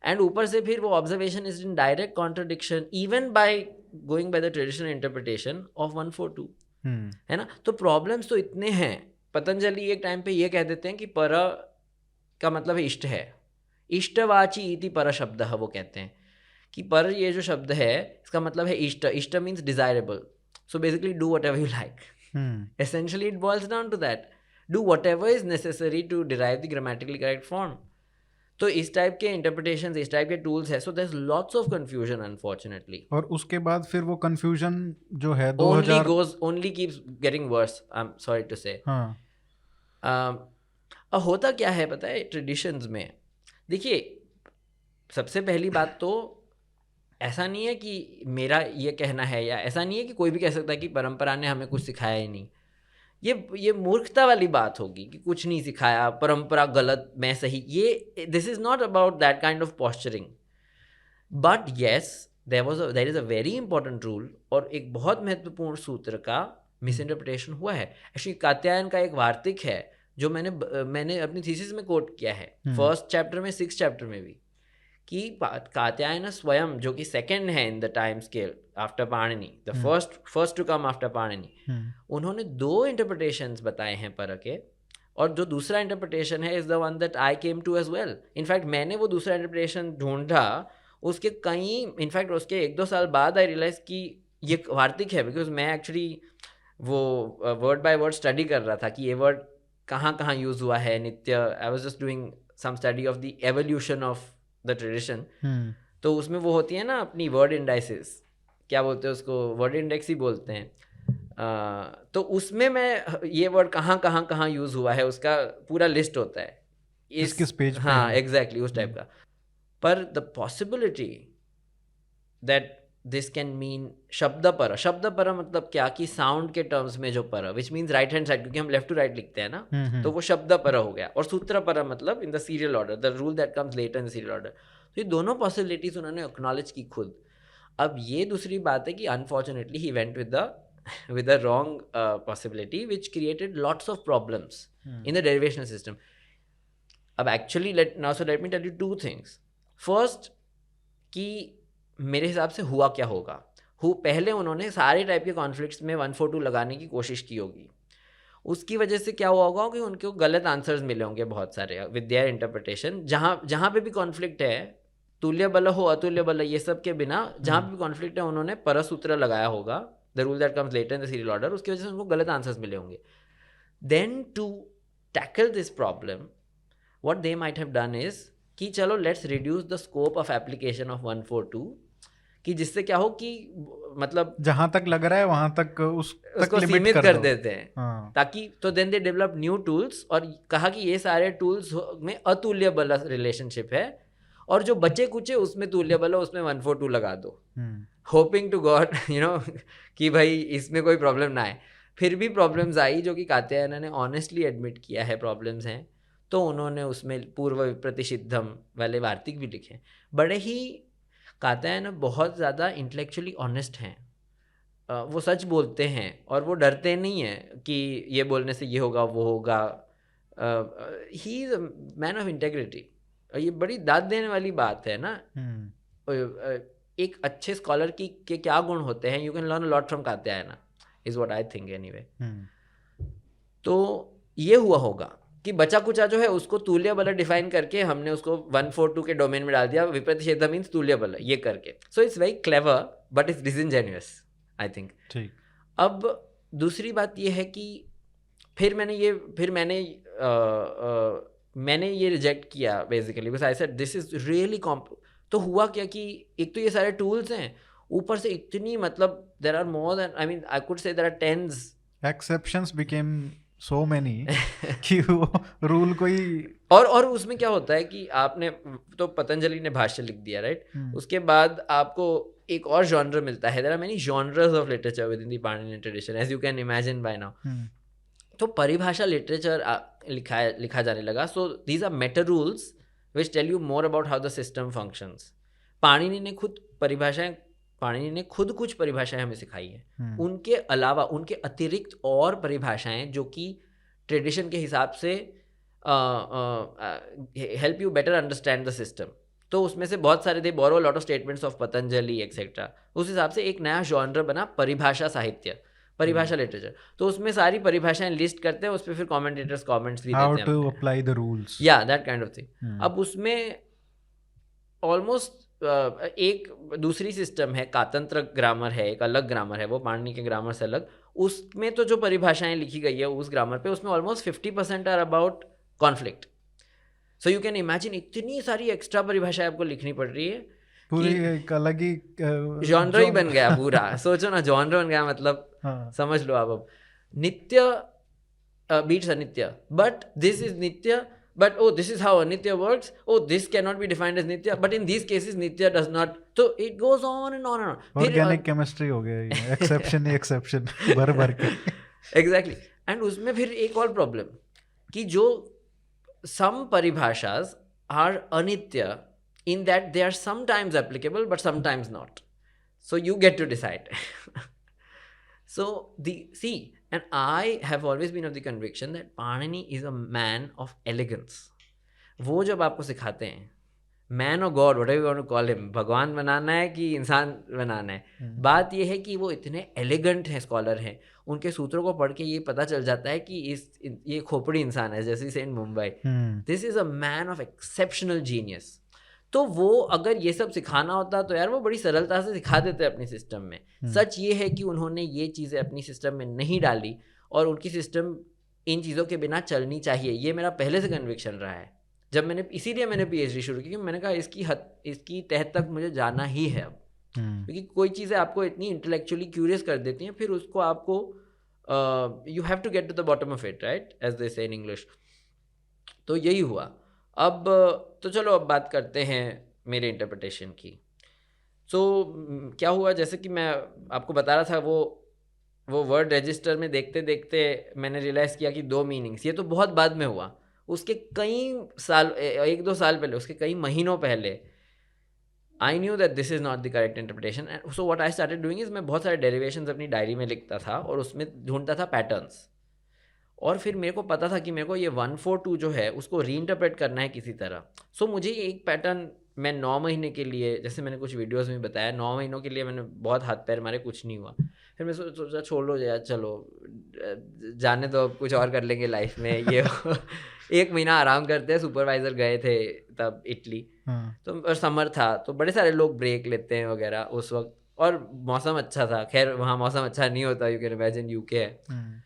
And ऊपर से फिर वो observation is in direct contradiction even by going by the traditional interpretation of 142. है ना. तो प्रॉब्लम्स तो इतने हैं. पतंजलि एक टाइम पे ये कह देते हैं कि पर का मतलब है इष्ट है. इष्टवाची इति पर शब्द है, वो कहते हैं कि पर ये जो शब्द है इसका मतलब है इष्ट. इष्ट means desirable. So basically do whatever you like. Essentially it boils down to that. Do whatever is necessary to derive the grammatically correct form. तो इस टाइप के इंटरप्रिटेशंस, इस टाइप के टूल्स है. So there is lots of confusion unfortunately. और उसके बाद फिर वो कंफ्यूजन जो है only keeps getting worse. I'm sorry to say. होता क्या है पता है ट्रेडिशंस में. देखिए, सबसे पहली बात तो ऐसा नहीं है कि मेरा ये कहना है, या ऐसा नहीं है कि कोई भी कह सकता है कि परंपरा ने हमें कुछ सिखाया ही नहीं. ये मूर्खता वाली बात होगी कि कुछ नहीं सिखाया, परंपरा गलत, मैं सही. ये this is not about that kind of posturing. But yes, there is a very important rule और एक बहुत महत्वपूर्ण सूत्र का मिस इंटरप्रिटेशन हुआ है. एक्चुअली कात्यायन का एक वार्तिक है जो मैंने अपनी थीसिस में कोट किया है, फर्स्ट चैप्टर में, 6th चैप्टर में भी, कि कात्यायन स्वयं, जो कि सेकंड है in the time scale after Panini, the first to come after Panini, उन्होंने 2 इंटरप्रिटेशंस बताए हैं पर के. और जो दूसरा इंटरप्रिटेशन है is the one that I came to as well. In fact मैंने वो दूसरा इंटरप्रिटेशन ढूंढा, उसके इनफैक्ट उसके 1-2 साल बाद आई रियलाइज कि ये वार्तिक है, बिकॉज मैं एक्चुअली वो वर्ड बाय वर्ड स्टडी कर रहा था कि ये वर्ड कहाँ कहाँ यूज हुआ है. नित्य, I was just doing some study of the evolution of the tradition. तो उसमें वो होती है ना अपनी वर्ड इंडाइसिस, क्या बोलते हैं उसको, वर्ड इंडेक्स ही बोलते हैं. तो उसमें मैं ये वर्ड कहाँ यूज हुआ है उसका पूरा लिस्ट होता है. किस पेज पे. हाँ एग्जैक्टली उस टाइप का. पर the possibility that this can mean शब्द पर मतलब क्या, कि साउंड के टर्म्स में जो पर, which means right hand side, क्योंकि हम लेफ्ट टू राइट लिखते हैं ना, तो वो शब्द पर हो गया. और सूत्र पर मतलब इन the serial order, the rule that comes later in the serial order. तो ये दोनों पॉसिबिलिटीज उन्होंने एक्नॉलेज की खुद. अब ये दूसरी बात है कि unfortunately he went with the wrong possibility which created lots of problems in the derivational system. अब actually let me tell you 2 things. First, कि मेरे हिसाब से हुआ क्या होगा. पहले उन्होंने सारे टाइप के कॉन्फ्लिक्ट्स में 142 लगाने की कोशिश की होगी. उसकी वजह से क्या हुआ होगा कि उनको गलत आंसर्स मिले होंगे बहुत सारे विद देयर इंटरप्रिटेशन. जहाँ पे भी कॉन्फ्लिक्ट है, तुल्य बल हो अतुल्य बल, ये सब के बिना जहाँ पे भी कॉन्फ्लिक्ट है, उन्होंने परसूत्र लगाया होगा, the rule that comes later in the serial order. उसकी वजह से उनको गलत आंसर्स मिले होंगे. Then to tackle this problem, what they might have done is कि चलो let's reduce the scope of application of 142, कि जिससे क्या हो कि मतलब जहां तक लग रहा है वहां तक उसको सीमित कर देते हैं. ताकि तो then they develop new tools और कहा कि ये सारे टूल्स में अतुल्य बल रिलेशनशिप है, और जो बचे कुचे उसमें तुल्य बल, उसमें 142 लगा दो, होपिंग टू गॉड कि भाई इसमें कोई प्रॉब्लम ना आए. फिर भी प्रॉब्लम्स आई, जो कि कात्यायन ने ऑनेस्टली एडमिट किया है प्रॉब्लम्स हैं. तो उन्होंने उसमें पूर्व विप्रतिषिद्धम वाले वार्तिक भी लिखे. बड़े ही कात्यायन बहुत ज़्यादा इंटेलेक्चुअली ऑनेस्ट हैं, वो सच बोलते हैं और वो डरते नहीं हैं कि ये बोलने से ये होगा वो होगा. He is a man of integrity. ये बड़ी दाद देने वाली बात है ना. एक अच्छे स्कॉलर की के क्या गुण होते हैं, you can learn a lot from Katyayana, is what I think anyway. तो ये हुआ होगा कि बचा कुचा जो है उसको तुल्य बल डिफाइन करके हमने उसको 142 के डोमेन में डाल दिया, विप्रतिषेध मीन्स तुल्य बल, ये करके। So it's very clever but it's disingenuous I think. ठीक। अब दूसरी बात ये है कि फिर मैंने ये रिजेक्ट किया basically, because I said this is really तो हुआ क्या कि एक तो ये सारे टूल्स हैं, ऊपर से इतनी मतलब there are more than, I mean I could say there are tens, exceptions became so many कि वो रूल कोई। और उसमें क्या होता है कि आपने तो पतंजलि ने भाष्य लिख दिया, राइट? उसके बाद आपको एक और जॉनर मिलता है, there are many genres of literature within the Paninian tradition, as you can imagine by now. तो परिभाषा लिटरेचर लिखा जाने लगा। So these are meta rules which tell you more about how the system functions. Panini ने खुद कुछ परिभाषाएं हमें सिखाई हैं। उनके अलावा, उनके अतिरिक्त और परिभाषाएं जो कि ट्रेडिशन के हिसाब से help you better understand the system. तो उसमें से बहुत सारे, they borrow lot of statements of Patanjali et cetera. उस हिसाब से एक नया जॉनर बना परिभाषा साहित्य, परिभाषा लिटरेचर। तो उसमें सारी परिभाषाएं लिस्ट करते हैं, उस पर फिर कमेंटेटर्स कमेंट्स भी देते हैं, how to apply the rules, या दैट काइंड ऑफ थिंग। अब उसमें ऑलमोस्ट एक दूसरी सिस्टम है, कातंत्र ग्रामर है, एक अलग ग्रामर है, वो पाणिनि के ग्रामर से अलग। उसमें तो जो परिभाषाएं लिखी गई है उस ग्रामर पे, उसमें almost 50% are about conflict. So you can imagine इतनी सारी एक्स्ट्रा परिभाषाएं आपको लिखनी पड़ रही है, पूरी एक अलग ही जॉनर ही बन गया पूरा। सोचो ना, जॉनर बन गया, मतलब समझ लो आप। अब नित्य बीट्स अनित्य, बट दिस इज नित्य, but oh, this is how anitya works, oh, this cannot be defined as nitya, but in these cases nitya does not, so it goes on and on and on। Organic chemistry हो गया ये, एक्सेप्शन ही एक्सेप्शन भर भर के। एग्जैक्टली। एंड उसमें फिर एक और प्रॉब्लम कि जो some परिभाषास are अनित्य in that they are sometimes applicable but sometimes not, so you get to decide। So and I have always been of the conviction that Panini is a man of elegance। वो जब आपको सिखाते हैं, मैन और God, whatever you want to call him, भगवान बनाना है कि इंसान बनाना है, बात ये है कि वो इतने एलिगेंट हैं, स्कॉलर हैं, उनके सूत्रों को पढ़ के ये पता चल जाता है कि ये खोपड़ी इंसान है, जैसे say in Mumbai. This is a man of exceptional genius. तो वो अगर ये सब सिखाना होता तो यार वो बड़ी सरलता से सिखा देते अपनी सिस्टम में। सच ये है कि उन्होंने ये चीज़ें अपनी सिस्टम में नहीं डाली, और उनकी सिस्टम इन चीज़ों के बिना चलनी चाहिए। ये मेरा पहले से कन्विक्शन रहा है, जब इसीलिए मैंने पीएचडी शुरू की, क्योंकि मैंने कहा इसकी तह तक मुझे जाना ही है अब। क्योंकि कोई चीज़ें आपको इतनी इंटेलेक्चुअली क्यूरियस कर देती हैं, फिर उसको आपको you have to get to the bottom of it, right, as they say in English. तो यही हुआ। अब तो चलो अब बात करते हैं मेरे इंटरप्रिटेशन की। सो क्या हुआ, जैसे कि मैं आपको बता रहा था, वो वर्ड रजिस्टर में देखते देखते मैंने रियलाइज़ किया कि 2 मीनिंग्स, ये तो बहुत बाद में हुआ, उसके कई साल, 1-2 साल पहले, उसके कई महीनों पहले I knew that this is not the correct interpretation. So what I started doing is, मैं बहुत सारे डेरिवेशंस अपनी डायरी में लिखता था और उसमें ढूंढता था पैटर्न्स। और फिर मेरे को पता था कि मेरे को ये 142 जो है उसको रीइंटरप्रेट करना है किसी तरह। सो मुझे एक पैटर्न, मैं 9 महीने के लिए, जैसे मैंने कुछ वीडियोस में बताया, 9 महीनों के लिए मैंने बहुत हाथ पैर मारे, कुछ नहीं हुआ। फिर मैं सोचा छोड़ लो यार, चलो जाने दो, कुछ और कर लेंगे लाइफ में। ये 1 महीना आराम करते हैं। सुपरवाइज़र गए थे तब इटली, तो और समर था, तो बड़े सारे लोग ब्रेक लेते हैं वगैरह उस वक्त, और मौसम अच्छा था। खैर वहाँ मौसम अच्छा नहीं होता, यू कैन इमेजिन, यूके है।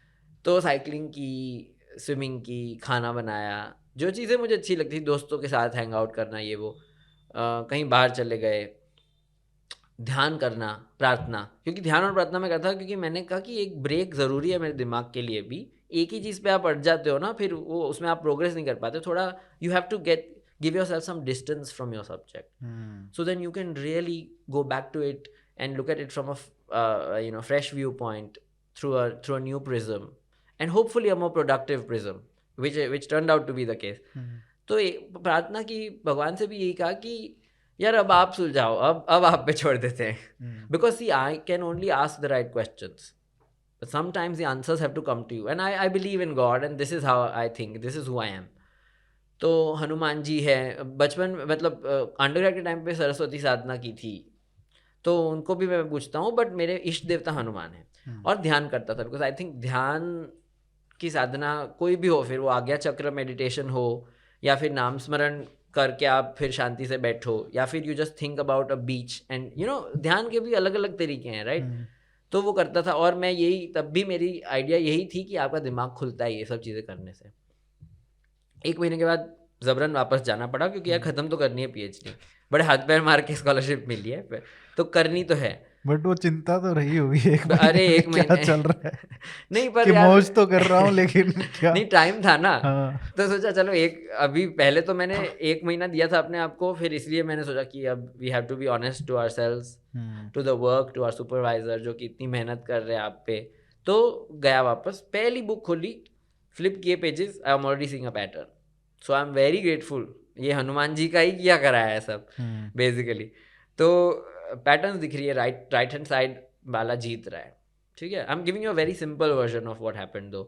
तो साइकिलिंग की, स्विमिंग की, खाना बनाया, जो चीज़ें मुझे अच्छी लगती थी, दोस्तों के साथ हैंग आउट करना, ये वो, कहीं बाहर चले गए, ध्यान करना, प्रार्थना। क्योंकि ध्यान और प्रार्थना मैं करता था, क्योंकि मैंने कहा कि एक ब्रेक ज़रूरी है मेरे दिमाग के लिए भी। एक ही चीज़ पे आप अट जाते हो ना, फिर वो उसमें आप प्रोग्रेस नहीं कर पाते। थोड़ा you have to give yourself some distance from your subject, so then you can really go back to it and look at it from a fresh view point, through a new prism, and hopefully a more productive prism, which turned out to be the case। तो प्रार्थना की, भगवान से भी यही कहा कि यार अब आप सुलझाओ, अब आप पे छोड़ देते हैं। Because see I can only ask the right questions, but sometimes the answers have to come to you, and I believe in God, and this is how I think, this is who I am। तो हनुमान जी है, बचपन मतलब अंडरग्रेड के टाइम पे सरस्वती साधना की थी, तो उनको भी मैं पूछता हूँ, बट मेरे इष्ट देवता हनुमान है। और ध्यान करता था, बिकॉज आई थिंक ध्यान की साधना कोई भी हो, फिर वो आज्ञा चक्र मेडिटेशन हो या फिर नाम स्मरण करके आप फिर शांति से बैठो, या फिर you just think about a beach and ध्यान के भी अलग अलग तरीके हैं, राइट? तो वो करता था, और मैं यही, तब भी मेरी आइडिया यही थी कि आपका दिमाग खुलता है ये सब चीज़ें करने से। 1 महीने के बाद जबरन वापस जाना पड़ा, क्योंकि यार ख़त्म तो करनी है PhD, बड़े हाथ पैर मार के स्कॉलरशिप मिली है, तो करनी तो है। बट वो चिंता तो रही होगी एक अरे महीने 1 में क्या महीने चल रहा है नहीं पर कि यार मौज तो कर रहा हूँ लेकिन क्या। नहीं, टाइम था ना। हाँ। तो सोचा चलो अभी पहले तो मैंने 1 महीना दिया था अपने आप को, फिर इसलिए मैंने सोचा कि अब we have to be honest to ourselves, to the work, to our supervisor जो कि इतनी मेहनत कर रहे हैं आप पे। तो गया वापस, पहली बुक खोली, फ्लिप किए pages, I am already seeing a pattern, so I am very grateful. ये हनुमान जी का ही किया कराया है सब बेसिकली। तो पैटर्न दिख रही है, राइट हैंड साइड वाला जीत रहा है, ठीक है। I am giving you a very simple version of what happened दो।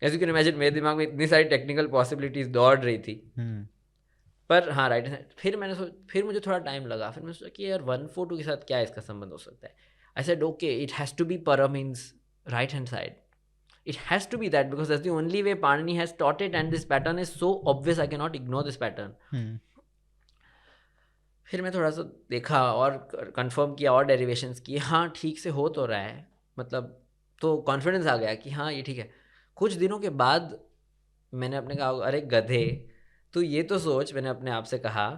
एज यू कैन इमेजिन मेरे दिमाग में इतनी सारी टेक्निकल पॉसिबिलिटीज दौड़ रही थी, पर हाँ राइट हैंड साइड। फिर मुझे थोड़ा टाइम लगा, फिर मैं सोचा कि यार 142 के साथ क्या इसका संबंध हो सकता है। I said okay, it has to be पर means right hand side, it has to be that because that's the only way Panini has taught it, and this pattern is so obvious I cannot ignore this pattern. फिर मैं थोड़ा सा देखा और कंफर्म किया और डेरिवेशंस किए, हाँ ठीक से हो तो रहा है, मतलब तो कॉन्फिडेंस आ गया कि हाँ ये ठीक है। कुछ दिनों के बाद मैंने अपने कहा, अरे गधे तो ये तो सोच, मैंने अपने आप से कहा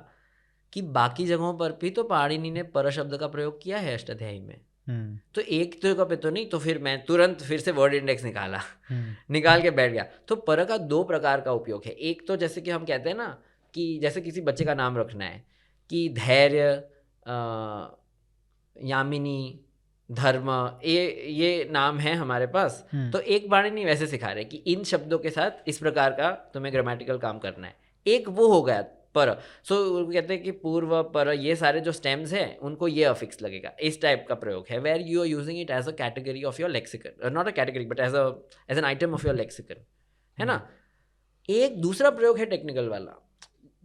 कि बाकी जगहों पर भी तो पाणिनि ने पर शब्द का प्रयोग किया है अष्टाध्यायी में, तो एक जगह पे तो नहीं। तो फिर मैं तुरंत फिर से वर्ड इंडेक्स निकाला, निकाल के बैठ गया। तो पर का 2 प्रकार का उपयोग है। एक तो जैसे कि हम कहते हैं ना कि जैसे किसी बच्चे का नाम रखना है कि धैर्य, यामिनी, धर्म, ये नाम है हमारे पास, तो एक पाणिनि वैसे सिखा रहे कि इन शब्दों के साथ इस प्रकार का तुम्हें ग्रामेटिकल काम करना है। एक वो हो गया पर, सो कहते हैं कि पूर्व पर ये सारे जो स्टेम्स हैं उनको ये अफिक्स लगेगा, इस टाइप का प्रयोग है, where you are using it as a category of your lexicon, not a category but as an item of your lexicon, है ना। एक दूसरा प्रयोग है टेक्निकल वाला,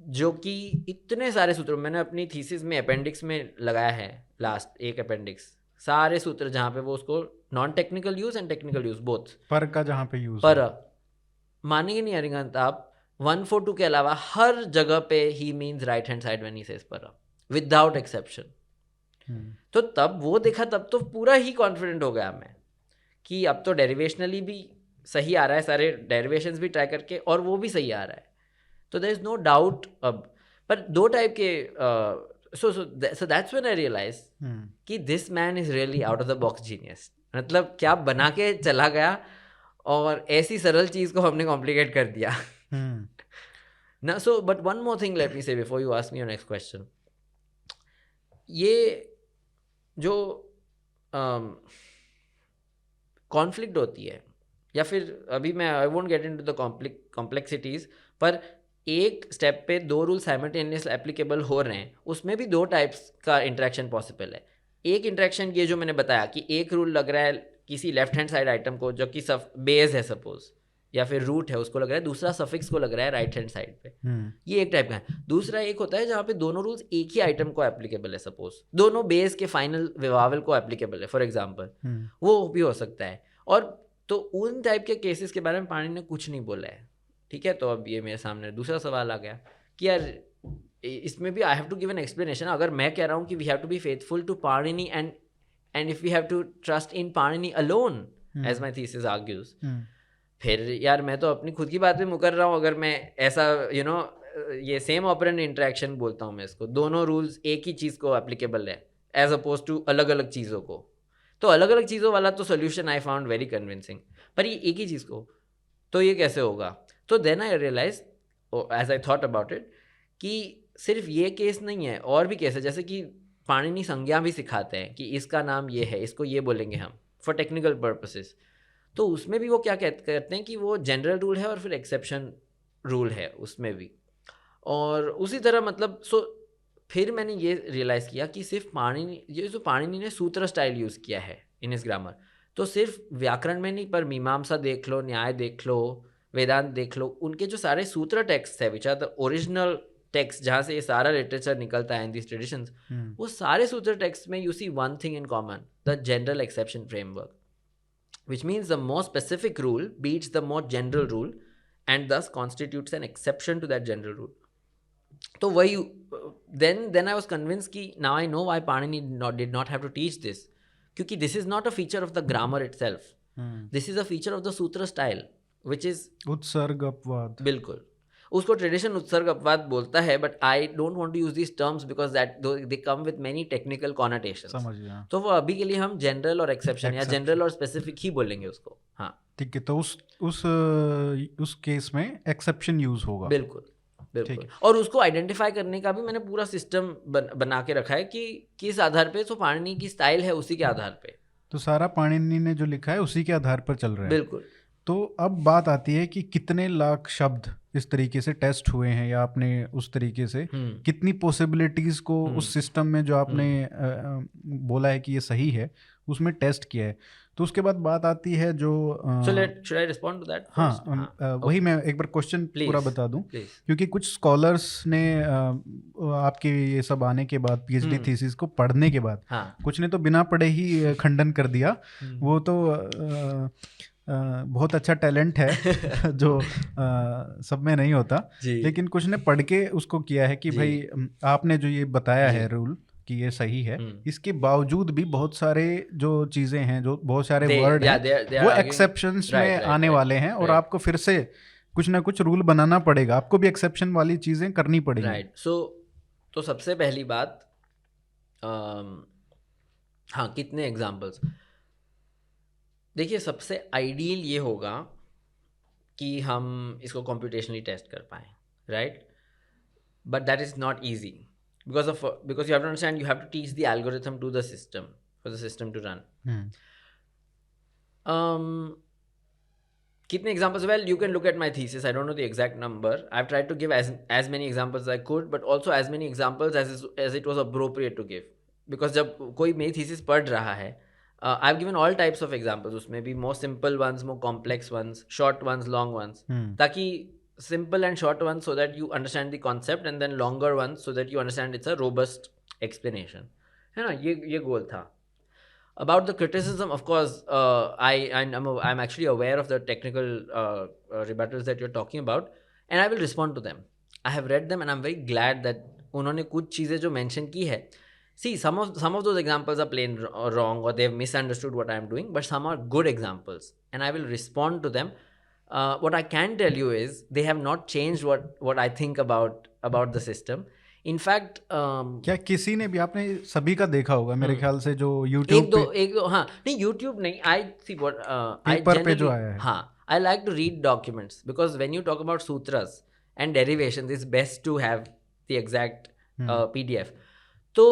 जो कि इतने सारे सूत्र मैंने अपनी थीसिस में अपेंडिक्स में लगाया है, लास्ट एक अपेंडिक्स, सारे सूत्र जहाँ पे वो उसको non technical use and technical use both, पर का जहाँ पे यूज पर मानेंगे नहीं अरिहंत आप, 142 के अलावा हर जगह पे he means right hand side when he says पर, विदाउट एक्सेप्शन। तो तब वो देखा, तब तो पूरा ही कॉन्फिडेंट हो गया मैं कि अब तो डेरिवेशनली भी सही आ रहा है, सारे डेरिवेशंस भी ट्राई करके, और वो भी सही आ रहा है, तो देयर इज नो डाउट अब। पर 2 टाइप के so that's when I realise कि this man is really out of the box genius, मतलब क्या बना के चला गया, और ऐसी सरल चीज को हमने कॉम्प्लिकेट कर दिया ना। So but one more thing let me say before you ask me your next question, ये जो कॉन्फ्लिक्ट होती है, या फिर अभी मैं I won't get into the complexities, पर एक स्टेप पे 2 रूल साइमल्टेनियस एप्लीकेबल हो रहे हैं, उसमें भी 2 टाइप्स का इंटरेक्शन पॉसिबल है। एक इंटरेक्शन ये जो मैंने बताया कि एक रूल लग रहा है किसी लेफ्ट हैंड साइड आइटम को जो कि बेस है सपोज, या फिर रूट है उसको लग रहा है, दूसरा सफिक्स को लग रहा है राइट हैंड साइड पे, ये एक टाइप का है। दूसरा एक होता है जहाँ पे दोनों रूल्स एक ही आइटम को एप्लीकेबल है, सपोज दोनों बेस के फाइनल विवावल को एप्लीकेबल है फॉर एग्जांपल, वो भी हो सकता है। और तो उन टाइप के केसेस के बारे में पाणिनि ने कुछ नहीं बोला है, ठीक है। तो अब ये मेरे सामने दूसरा सवाल आ गया कि यार इसमें भी I have to give an explanation. अगर मैं कह रहा हूँ कि we have to be faithful to Panini and if we have to trust in Panini alone as my thesis argues, फिर यार मैं तो अपनी खुद की बात पे मुकर रहा हूँ। अगर मैं ऐसा ये सेम ऑपरेंट इंटरेक्शन बोलता हूँ मैं इसको, दोनों रूल्स एक ही चीज़ को एप्लीकेबल है एज अपोज टू अलग अलग चीज़ों को, तो अलग अलग चीज़ों वाला तो solution I found very convincing, पर ये एक ही चीज़ को तो ये कैसे होगा। तो then I realise as I thought about it कि सिर्फ ये केस नहीं है, और भी केस है, जैसे कि पाणिनि संज्ञा भी सिखाते हैं कि इसका नाम ये है, इसको ये बोलेंगे हम फॉर टेक्निकल पर्पसेस। तो उसमें भी वो क्या कहते हैं कि वो जनरल रूल है और फिर एक्सेप्शन रूल है उसमें भी। और उसी तरह मतलब फिर मैंने ये रियलाइज़ किया कि सिर्फ पाणिनि, ये जो पाणिनि ने सूत्र स्टाइल यूज़ किया है इन इस ग्रामर, तो सिर्फ व्याकरण में नहीं, पर मीमांसा देख लो, न्याय देख लो, वेदांत देख लो, उनके जो सारे सूत्र टेक्स्ट है which are the original text जहाँ से ये सारा लिटरेचर निकलता है इन दिस ट्रेडिशंस, वो सारे सूत्र टेक्स्ट में you see one thing in common, the general exception framework, which means the more specific rule beats the more general rule and thus constitutes an exception to that general rule. So why you then I was convinced कि now I know why Panini did not have to teach this, क्योंकि this is not a feature of the grammar itself. This is a feature of the sutra style, which is उत्सर्ग अपवाद. बिल्कुल, उसको ट्रेडिशन उत्सर्ग अपवाद बोलता है, but I don't want to use this terms because that they come with many technical connotations. समझ गया. तो वो अभी के लिए हम जनरल और एक्सेप्शन या जनरल और स्पेसिफिक ही बोलेंगे उसको. हाँ ठीक है, तो उस केस में एक्सेप्शन यूज होगा. बिल्कुल बिल्कुल. और उसको आइडेंटिफाई करने का भी मैंने पूरा सिस्टम बना के रखा है कि किस आधार पे, तो पाणिनि की स्टाइल है उसी के आधार पे. तो सारा पाणिनि ने जो लिखा है उसी के आधार पर चल रहा है. बिल्कुल. तो अब बात आती है कि कितने लाख शब्द इस तरीके से टेस्ट हुए हैं, या आपने उस तरीके से कितनी पॉसिबिलिटीज को उस सिस्टम में जो आपने बोला है कि ये सही है उसमें टेस्ट किया है. तो उसके बाद बात आती है जो should I respond to that? हाँ, वही मैं एक बार क्वेश्चन पूरा बता दूं, क्योंकि कुछ स्कॉलर्स ने आपके ये सब आने के बाद पीएचडी थीसिस को पढ़ने के बाद कुछ ने तो बिना पढ़े ही खंडन कर दिया. वो तो बहुत अच्छा टैलेंट है जो सब में नहीं होता, लेकिन कुछ ने पढ़ के उसको किया है कि भाई आपने जो ये बताया है रूल कि ये सही है, इसके बावजूद भी बहुत सारे जो चीजें हैं, जो बहुत सारे वर्ड हैं वो एक्सेप्शंस में आने वाले हैं, और आपको फिर से कुछ ना कुछ रूल बनाना पड़ेगा, आपको भी एक्सेप्शन वाली चीजें करनी पड़ेगी. राइट. तो सबसे पहली बात, हाँ कितने एग्जाम्पल्स. देखिए सबसे आइडियल ये होगा कि हम इसको कॉम्प्यूटेशनली टेस्ट कर पाएँ, right, but that is not easy because you have to understand, you have to teach the algorithm to the system for the system to run. Kitne examples? Well, you can look at my thesis. I don't know the exact number. I've tried to give as many examples as I could, but also as many examples as it was appropriate to give. Because जब कोई मेरी thesis पढ़ रहा है, I've given all types of examples. उसमें भी more simple ones, more complex ones, short ones, long ones, ताकि simple and short ones so that you understand the concept, and then longer ones so that you understand it's a robust explanation. है ना, ये goal था. About the criticism, of course, I'm actually aware of the technical rebuttals that you're talking about, and I will respond to them. I have read them and I'm very glad that उन्होंने कुछ चीज़ें जो mention की है. See, some of those examples are plain wrong, or they've misunderstood what I'm doing, but some are good examples and I will respond to them. What I can tell you is they have not changed what I think about the system. In fact, क्या किसी ने भी, आपने सभी का देखा होगा मेरे ख्याल से, जो YouTube एक दो हाँ नहीं, YouTube नहीं, I see what पेपर पे जो आया है. हाँ, I like to read documents because when you talk about sutras and derivations, it's best to have the exact PDF. तो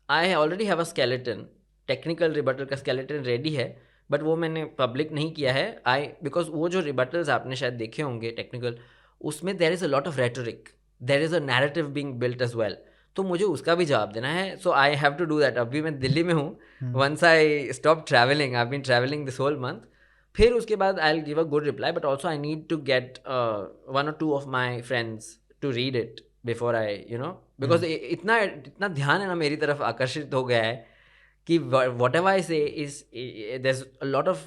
I already have a skeleton, technical rebuttal का skeleton ready है, बट वो मैंने पब्लिक नहीं किया है. बिकॉज वो जो रिबटल्स आपने शायद देखे होंगे टेक्निकल, उसमें there is a lot of rhetoric, there is a narrative being built as well. तो मुझे उसका भी जवाब देना है. So I have to do that. अभी मैं दिल्ली में हूँ. Once I stop travelling, I been travelling this whole month, फिर उसके बाद I will give a good reply, but also I need to get 1 or 2 of my friends to read it before I because इतना ध्यान है ना मेरी तरफ आकर्षित हो गया है कि whatever I say is there's a lot of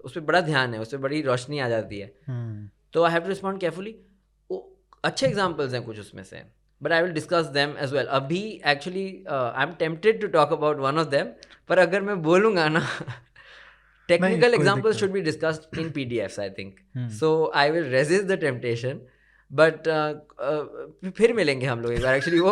उस पर बड़ा ध्यान है, उस पर बड़ी रोशनी आ जाती है. तो I have to respond carefully. अच्छे एग्जाम्पल्स हैं कुछ उसमें से, but I will discuss them as well. अभी actually I'm tempted to talk about one of them, पर अगर मैं बोलूँगा ना, technical examples should be discussed in PDFs, I think. So I will resist the temptation. But फिर मिलेंगे हम लोग एक बार. एक्चुअली वो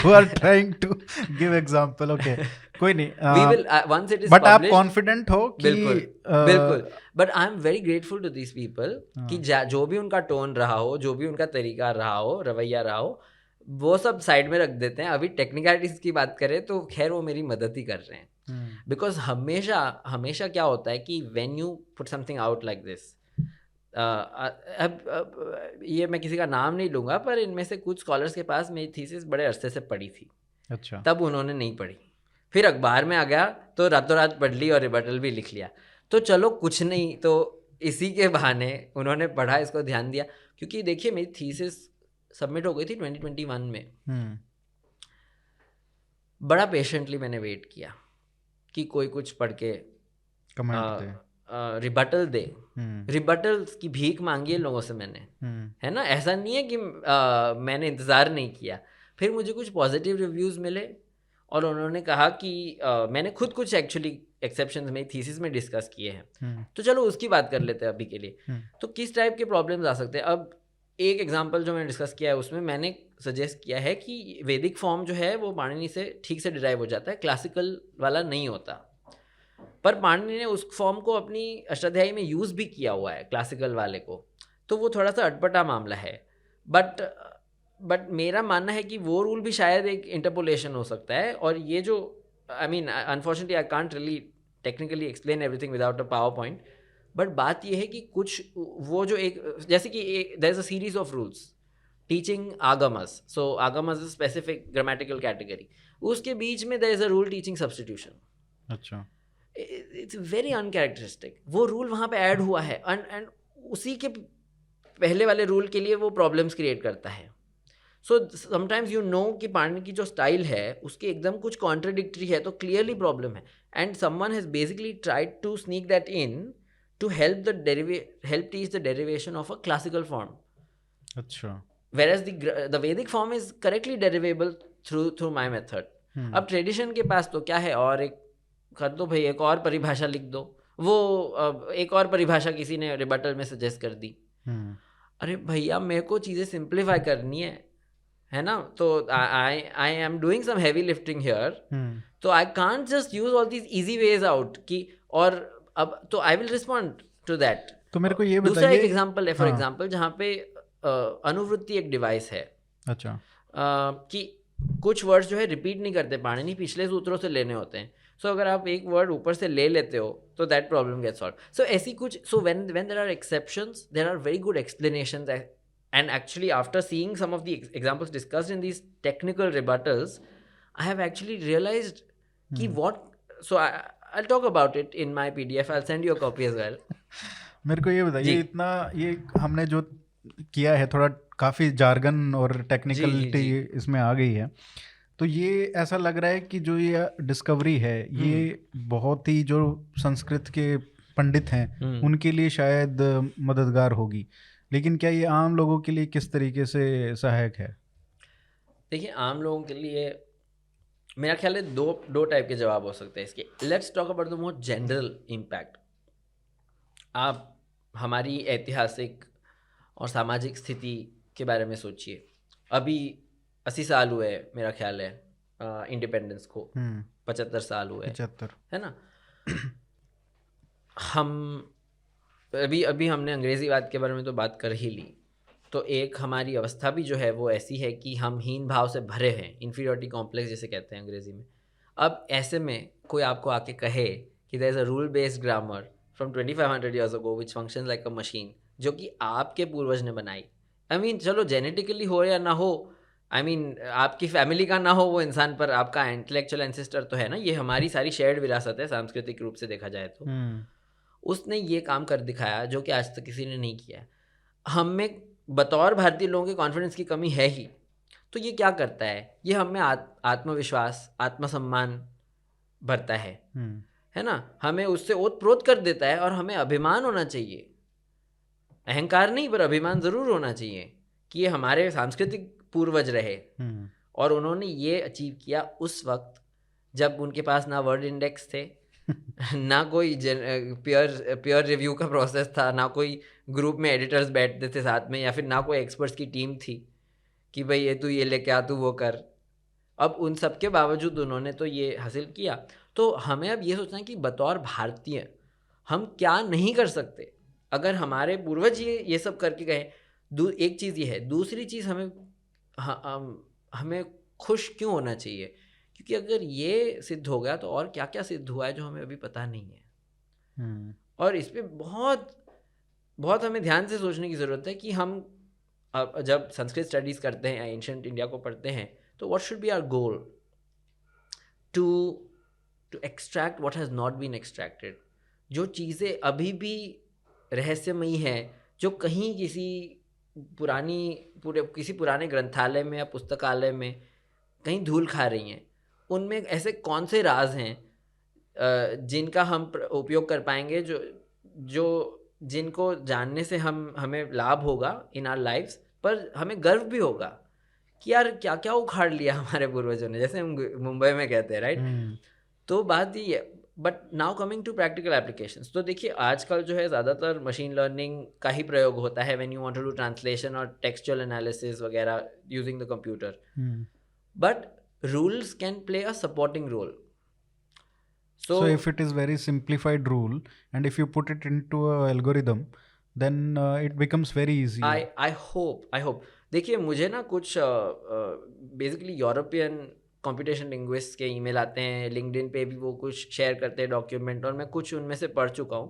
you are trying to give example. Okay, कोई नहीं. We will once it is but published. आप confident हो कि बिल्कुल. But I am very grateful to these people कि जो भी उनका टोन रहा हो, जो भी उनका तरीका रहा हो, रवैया रहा हो, वो सब साइड में रख देते हैं. अभी टेक्निकलिटीज की बात करें तो खैर वो मेरी मदद ही कर रहे हैं. बिकॉज हमेशा क्या होता है कि when you put something out like this, अब ये मैं किसी का नाम नहीं लूँगा, पर इनमें से कुछ स्कॉलर्स के पास मेरी थीसिस बड़े अरसे से पड़ी थी. अच्छा. तब उन्होंने नहीं पढ़ी, फिर अखबार में आ गया तो रातों रात पढ़ ली और रिबटल भी लिख लिया. तो चलो कुछ नहीं, तो इसी के बहाने उन्होंने पढ़ा, इसको ध्यान दिया. क्योंकि देखिए मेरी थीसिस सबमिट हो गई थी 2021 में। हम्म। बड़ा पेशेंटली मैंने वेट किया कि कोई कुछ पढ़ के कमेंट दे। रिबटल दे। हम्म। रिबटल की भीख मांगी है लोगों से मैंने, हम्म। है ना। ऐसा नहीं है कि मैंने इंतज़ार नहीं किया। फिर मुझे कुछ पॉजिटिव रिव्यूज़ मिले और उन्होंने कहा कि मैंने खुद कुछ एक्चुअली एक्सेप्शंस में थीसिस में डिस्कस किए हैं, हम्म। तो चलो उसकी बात कर लेते हैं अभी के लिए। हम्म। तो किस टाइप के प्रॉब्लम्स आ सकते हैं। अब एक एग्जांपल जो मैंने डिस्कस किया है उसमें मैंने सजेस्ट किया है कि वैदिक फॉर्म जो है वो पाणिनि से ठीक से डिराइव हो जाता है, क्लासिकल वाला नहीं होता। पर पाणिनि ने उस फॉर्म को अपनी अष्टाध्यायी में यूज़ भी किया हुआ है क्लासिकल वाले को, तो वो थोड़ा सा अटपटा मामला है। बट मेरा मानना है कि वो रूल भी शायद एक इंटरपोलेशन हो सकता है। और ये जो I mean unfortunately I can't really technically explain everything without a power point, but बात ये है कि कुछ वो जो एक जैसे कि there is a series of rules teaching agamas, so agamas is specific grammatical category, उसके बीच में there is a rule teaching substitution. अच्छा। It's very uncharacteristic. वो रूल वहाँ पे ऐड हुआ है एंड उसी के पहले वाले रूल के लिए वो प्रॉब्लम्स क्रिएट करता है। सो समटाइम्स यू नो कि पाणिनि की जो स्टाइल है उसके एकदम कुछ कॉन्ट्रडिक्टरी है, तो क्लियरली प्रॉब्लम है। And someone has basically tried to sneak that in to help teach the derivation of a classical form. अच्छा। whereas the Vedic form is correctly derivable through my method. अब ट्रेडिशन के पास तो क्या है, और एक कर दो भाई, एक और परिभाषा लिख दो। वो एक और परिभाषा किसी ने रिबटल में सजेस्ट कर दी। अरे भैया मेरे को चीज़ें सिंप्लीफाई करनी है ना। तो I am doing some heavy lifting here, तो I can't just use all these easy ways out की। और अब तो I will respond to that. तो मेरे को ये दूसरा एक बताइए। एग्जांपल है, फॉर हाँ। एग्जांपल जहाँ पे अनुवृत्ति एक डिवाइस है। अच्छा। कि कुछ वर्ड्स जो है रिपीट नहीं करते पाणिनि, पिछले सूत्रों से लेने होते हैं। सो अगर आप एक वर्ड ऊपर से ले लेते हो तो that problem gets solved. So ऐसी कुछ, so when there are exceptions there are very good explanations. And actually after seeing some of the examples discussed in these technical rebuttals, I have actually realised कि what, so I talk about it in my PDF, I will send you a copy as well. मेरे को ये बताइए, इतना ये हमने जो किया है थोड़ा काफ़ी जार्गन और टेक्निकलिटी इसमें आ गई है, तो ये ऐसा लग रहा है कि जो ये डिस्कवरी है ये बहुत ही जो संस्कृत के पंडित हैं उनके लिए शायद मददगार होगी, लेकिन क्या ये आम लोगों के लिए किस तरीके से सहायक है? देखिए, आम लोगों के लिए मेरा ख्याल है दो टाइप के जवाब हो सकते हैं इसके। Let's talk about the most general impact. आप हमारी ऐतिहासिक और सामाजिक स्थिति के बारे में सोचिए। अभी 80 साल हुए मेरा ख्याल है इंडिपेंडेंस को, 75 साल हुए, 75 है ना। हम अभी हमने अंग्रेजीवाद के बारे में तो बात कर ही ली, तो एक हमारी अवस्था भी जो है वो ऐसी है कि हम हीन भाव से भरे हैं, इन्फीरियरिटी कॉम्प्लेक्स जिसे कहते हैं अंग्रेजी में। अब ऐसे में कोई आपको आके कहे कि there is a rule based grammar from 2500 years ago which functions like a machine, जो कि आपके पूर्वज ने बनाई। आई मीन चलो जेनेटिकली हो या ना हो, आई मीन आपकी फैमिली का ना हो वो इंसान, पर आपका इंटेलेक्चुअल एंसेस्टर तो है ना। ये हमारी सारी शेयर्ड विरासत है सांस्कृतिक रूप से देखा जाए तो। उसने ये काम कर दिखाया जो कि आज तक किसी ने नहीं किया। हम में बतौर भारतीय लोगों के कॉन्फिडेंस की कमी है ही, तो ये क्या करता है, ये हमें आत्मविश्वास, आत्मसम्मान भरता है ना। हमें उससे ओतप्रोत कर देता है और हमें अभिमान होना चाहिए, अहंकार नहीं पर अभिमान ज़रूर होना चाहिए कि ये हमारे सांस्कृतिक पूर्वज रहे। और उन्होंने ये अचीव किया उस वक्त जब उनके पास ना वर्ड इंडेक्स थे ना कोई पीयर रिव्यू का प्रोसेस था, ना कोई ग्रुप में एडिटर्स बैठते थे साथ में, या फिर ना कोई एक्सपर्ट्स की टीम थी कि भाई ये तू ये लेके आ, तू वो कर। अब उन सब के बावजूद उन्होंने तो ये हासिल किया। तो हमें अब ये सोचना है कि बतौर भारतीय हम क्या नहीं कर सकते। अगर हमारे पूर्वज ये सब करके गए, एक चीज़ ये है। दूसरी चीज़ हमें खुश क्यों होना चाहिए, क्योंकि अगर ये सिद्ध हो गया तो और क्या क्या सिद्ध हुआ है जो हमें अभी पता नहीं है। और इस पर बहुत बहुत हमें ध्यान से सोचने की ज़रूरत है कि हम जब संस्कृत स्टडीज़ करते हैं, एंशिएंट इंडिया को पढ़ते हैं, तो what should be our goal, to extract what has not been extracted. जो चीज़ें अभी भी रहस्यमयी हैं, जो कहीं किसी किसी पुराने ग्रंथालय में या पुस्तकालय में कहीं धूल खा रही हैं, उनमें ऐसे कौन से राज हैं जिनका हम उपयोग कर पाएंगे, जो जिनको जानने से हमें लाभ होगा इन आवर लाइफ्स, पर हमें गर्व भी होगा कि यार क्या क्या उखाड़ लिया हमारे पूर्वजों ने, जैसे हम मुंबई में कहते हैं, राइट। तो बात ये है। But now coming to practical applications, तो देखिए आजकल जो है ज़्यादातर मशीन लर्निंग का ही प्रयोग होता है when you want to do translation और टेक्सचुअल एनालिसिस वगैरह using the computer, but rules can play a supporting role. So if it is very simplified rule and if you put it into a algorithm, then it becomes very easy. I hope देखिए मुझे ना कुछ बेसिकली यूरोपियन कंप्यूटेशन लिंग्विस्ट के ईमेल आते हैं, लिंक्डइन पे भी वो कुछ शेयर करते हैं डॉक्यूमेंट, और मैं कुछ उनमें से पढ़ चुका हूँ.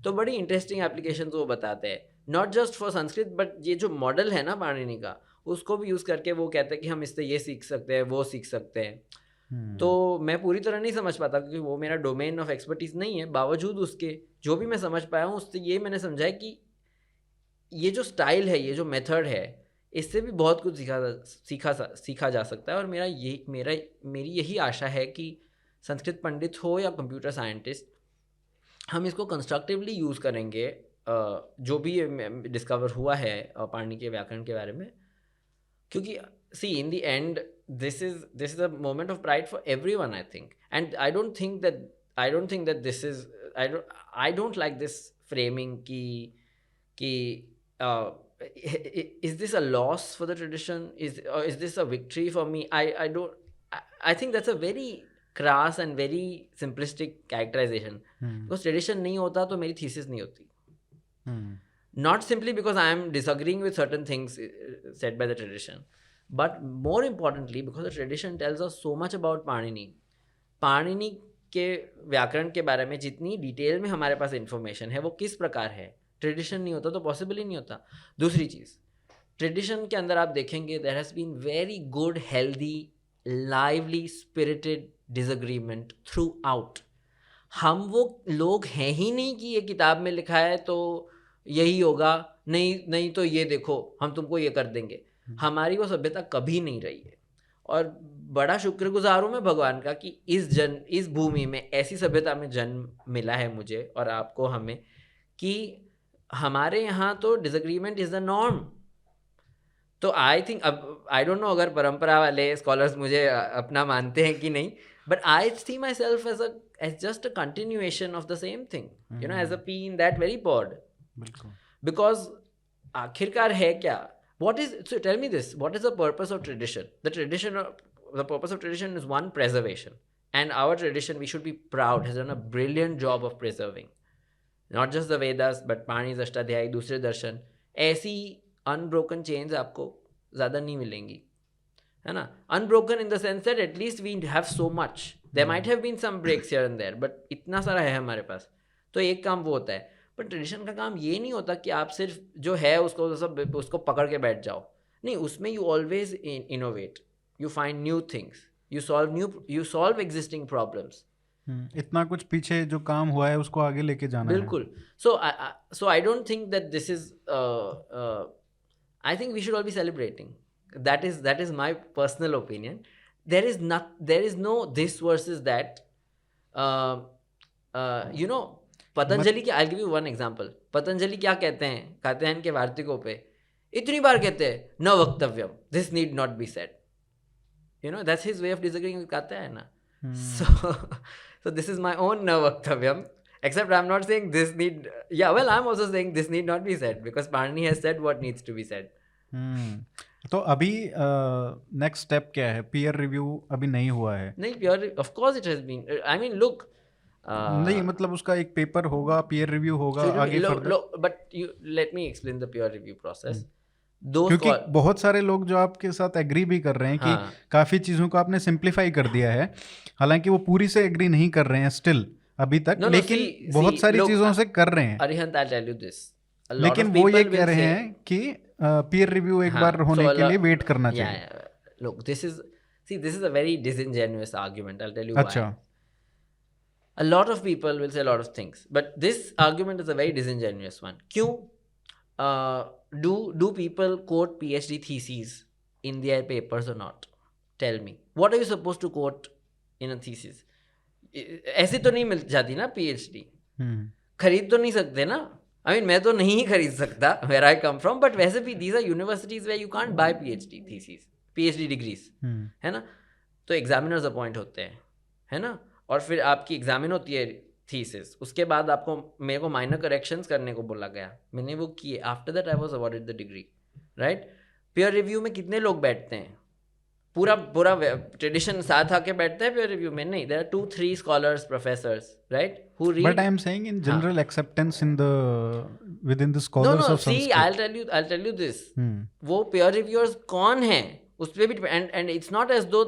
तो बड़ी इंटरेस्टिंग एप्लीकेशन वो बताते हैं, not just for Sanskrit, but ये जो मॉडल है ना पाणिनि का, उसको भी यूज़ करके वो कहते हैं कि हम इससे ये सीख सकते हैं, वो सीख सकते हैं. तो मैं पूरी तरह नहीं समझ पाता क्योंकि वो मेरा डोमेन ऑफ एक्सपर्टीज नहीं है. बावजूद उसके जो भी मैं समझ पाया हूँ, उससे ये मैंने समझा है कि ये जो स्टाइल है, ये जो मेथड है, इससे भी बहुत कुछ सीखा जा सकता है. और मेरी यही आशा है कि संस्कृत पंडित हो या कंप्यूटर साइंटिस्ट, हम इसको कंस्ट्रक्टिवली यूज़ करेंगे जो भी डिस्कवर हुआ है पाणिनि के व्याकरण के बारे में. क्योंकि see in the end this is a moment of pride for everyone, I think. And I don't think that this is, I don't like this framing ki is this a loss for the tradition, is this a victory for me? I think that's a very crass and very simplistic characterization. Because tradition nahi hota to meri thesis nahi hoti. Not simply because I am disagreeing with certain things said by the tradition, but more importantly because the tradition tells us so much about Panini. Panini के व्याकरण के बारे में जितनी डिटेल में हमारे पास इंफॉर्मेशन है वो किस प्रकार है, ट्रेडिशन नहीं होता तो पॉसिबल ही नहीं होता. दूसरी चीज़, ट्रेडिशन के अंदर आप देखेंगे there has been very good, healthy, lively, spirited disagreement throughout. हम वो लोग हैं ही नहीं कि ये किताब में लिखा है तो यही होगा, नहीं तो ये देखो हम तुमको ये कर देंगे. हमारी वो सभ्यता कभी नहीं रही है. और बड़ा शुक्रगुजार हूँ मैं भगवान का कि इस भूमि में ऐसी सभ्यता में जन्म मिला है मुझे और आपको, हमें, कि हमारे यहाँ तो डिसएग्रीमेंट इज़ द नॉर्म. तो आई थिंक, अब आई डोंट नो अगर परंपरा वाले स्कॉलर्स मुझे अपना मानते हैं कि नहीं, but I see myself as just a continuation of the same thing, you know, as a pea in that very pod. बिकॉज आखिरकार है क्या? So tell me this, what is the purpose of tradition? The purpose of tradition is one, preservation. And our tradition, we should be proud, has done a brilliant job of preserving. Not just the Vedas, but Panini's Ashtadhyayi, दूसरे दर्शन. ऐसी unbroken chains आपको ज़्यादा नहीं मिलेंगी, है ना? Unbroken in the sense that at least we have so much. There might have been some breaks here and there, but इतना सारा है हमारे पास. तो एक काम वो होता है. पर ट्रेडिशन का काम ये नहीं होता कि आप सिर्फ जो है उसको पकड़ के बैठ जाओ. नहीं, उसमें you always innovate, you find new things, you solve existing problems. इतना कुछ पीछे जो काम हुआ है उसको आगे लेके जाना बिल्कुल. So I don't think that this is, I think we should all be celebrating. That is my personal opinion. There is no this versus that. You know, Patanjali के, I give you one example. Patanjali क्या कहते हैं इनके वार्तिकों पे, इतनी बार कहते हैं न वक्तव्यम, this need not be said. You know, that's his way of disagreeing, कहता है ना. So this is my own न वक्तव्यम, except I'm not saying this need, I'm also saying this need not be said because Panini has said what needs to be said. तो अभी नेक्स्ट स्टेप क्या है? पीयर रिव्यू अभी नहीं हुआ है. नहीं, peer of course it has been, I mean look, नहीं मतलब उसका एक पेपर होगा, पीयर रिव्यू होगा आगे further. But you let me explain the peer review process. क्योंकि बहुत सारे लोग जो आपके साथ एग्री भी कर रहे हैं कि काफी चीजों को आपने सिंप्लीफाई कर दिया है, हालांकि वो पूरी से एग्री नहीं कर रहे हैं स्टिल अभी तक, लेकिन बहुत सारी चीजों से कर रहे हैं. Arihant, I tell you this, लेकिन वो ये कह रहे हैं कि पीयर रिव्यू एक बार होने के लिए वेट करना चाहिए. Look, this is a very disingenuous argument. I tell you why. A lot of people will say a lot of things, but this argument is a very disingenuous one. क्यों? do people quote PhD theses in their papers or not? Tell me, what are you supposed to quote in a thesis? ऐसे तो नहीं मिल जाती ना PhD, खरीद तो नहीं सकते ना. I mean, मैं तो नहीं खरीद सकता where I come from, but वैसे भी these are universities where you can't buy PhD theses, PhD degrees, है ना. तो एग्जामिनर्स अपॉइंट होते हैं, है ना, और फिर आपकी एग्जामिन होती है थीसिस. उसके बाद आपको मेरे को माइनर करेक्शंस करने को बोला गया, मैंने वो किए. After that I was awarded the degree, right. Peer review में कितने लोग बैठते हैं? पूरा ट्रेडिशन साथ आके बैठते हैं पीयर रिव्यू में? नहीं. There are 2-3 scholars, professors, right, who read. But I am saying in general acceptance in the within the scholars of Sanskrit. See, I'll tell you this. वो peer reviewers कौन हैं उस पे भी, and it's not as though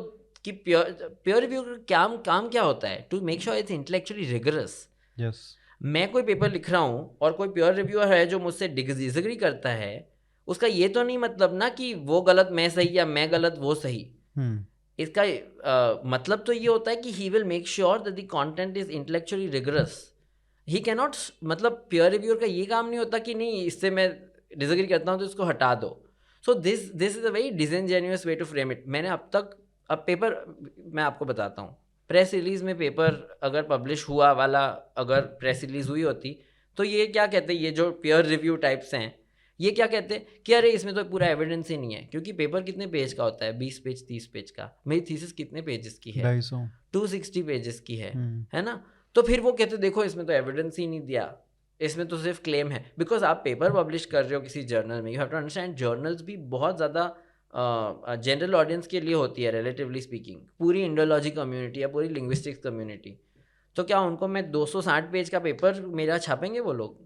कि peer review का काम क्या होता है? To make sure it's intellectually rigorous. Yes. मैं कोई पेपर लिख रहा हूँ और कोई peer reviewer है जो मुझसे डिसएग्री करता है, उसका ये तो नहीं मतलब ना कि वो गलत मैं सही या मैं गलत वो सही. इसका मतलब तो ये होता है कि he will make sure that the content is intellectually rigorous. He can not, मतलब पीयर रिव्यूअर का ये काम नहीं होता कि नहीं इससे मैं डिसएग्री करता हूँ तो इसको हटा दो. So this is a very disingenuous way to frame it. मैंने अब पेपर मैं आपको बताता हूँ, प्रेस रिलीज में पेपर अगर पब्लिश हुआ वाला अगर प्रेस रिलीज हुई होती तो ये क्या कहते हैं, ये जो पीयर रिव्यू टाइप्स हैं ये क्या कहते हैं कि अरे इसमें तो पूरा एविडेंस ही नहीं है. क्योंकि पेपर कितने पेज का होता है? 20 पेज 30 पेज का. मेरी थीसिस कितने पेजेस की है? 260 पेजेस की है ना. तो फिर वो कहते देखो इसमें तो एविडेंस ही नहीं दिया, इसमें तो सिर्फ क्लेम है. बिकॉज आप पेपर पब्लिश कर रहे हो किसी जर्नल में, you have to understand journals भी बहुत ज़्यादा जनरल ऑडियंस के लिए होती है रिलेटिवली स्पीकिंग. पूरी इंडोलॉजी कम्युनिटी या पूरी लिंग्विस्टिक्स कम्युनिटी, तो क्या उनको मैं 260 पेज का पेपर मेरा छापेंगे वो लोग?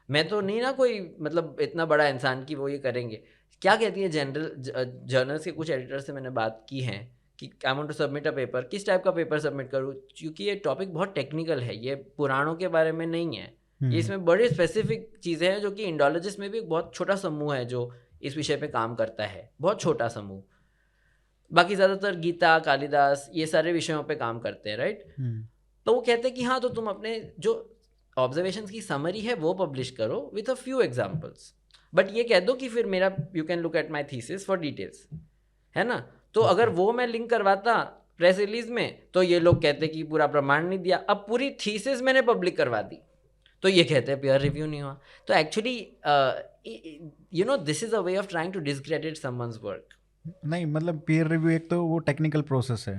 मैं तो नहीं ना कोई मतलब इतना बड़ा इंसान कि वो ये करेंगे. क्या कहती है जनरल जर्नल्स के कुछ एडिटर से मैंने बात की है कि I want to submit a paper, किस टाइप का पेपर सबमिट करूँ, क्योंकि ये टॉपिक बहुत टेक्निकल है, ये पुराणों के बारे में नहीं है, ये इसमें बड़े स्पेसिफिक चीज़ें हैं जो कि इंडोलॉजिस्ट में भी एक बहुत छोटा समूह है जो इस विषय पे काम करता है, बहुत छोटा समूह. बाकी ज़्यादातर गीता, कालिदास ये सारे विषयों पे काम करते हैं, राइट. तो वो कहते हैं कि हाँ तो तुम अपने जो ऑब्जर्वेशंस की समरी है वो पब्लिश करो with a few examples, but ये कह दो कि फिर मेरा you can look at my thesis for details, है ना. तो अगर वो मैं लिंक करवाता प्रेस रिलीज में तो ये लोग कहते कि पूरा प्रमाण नहीं दिया. अब पूरी थीसिस मैंने पब्लिक करवा दी तो ये कहते हैं पीयर रिव्यू नहीं हुआ. तो actually you know this is a way of trying to discredit someone's work. नहीं मतलब पीयर रिव्यू एक तो वो टेक्निकल प्रोसेस है,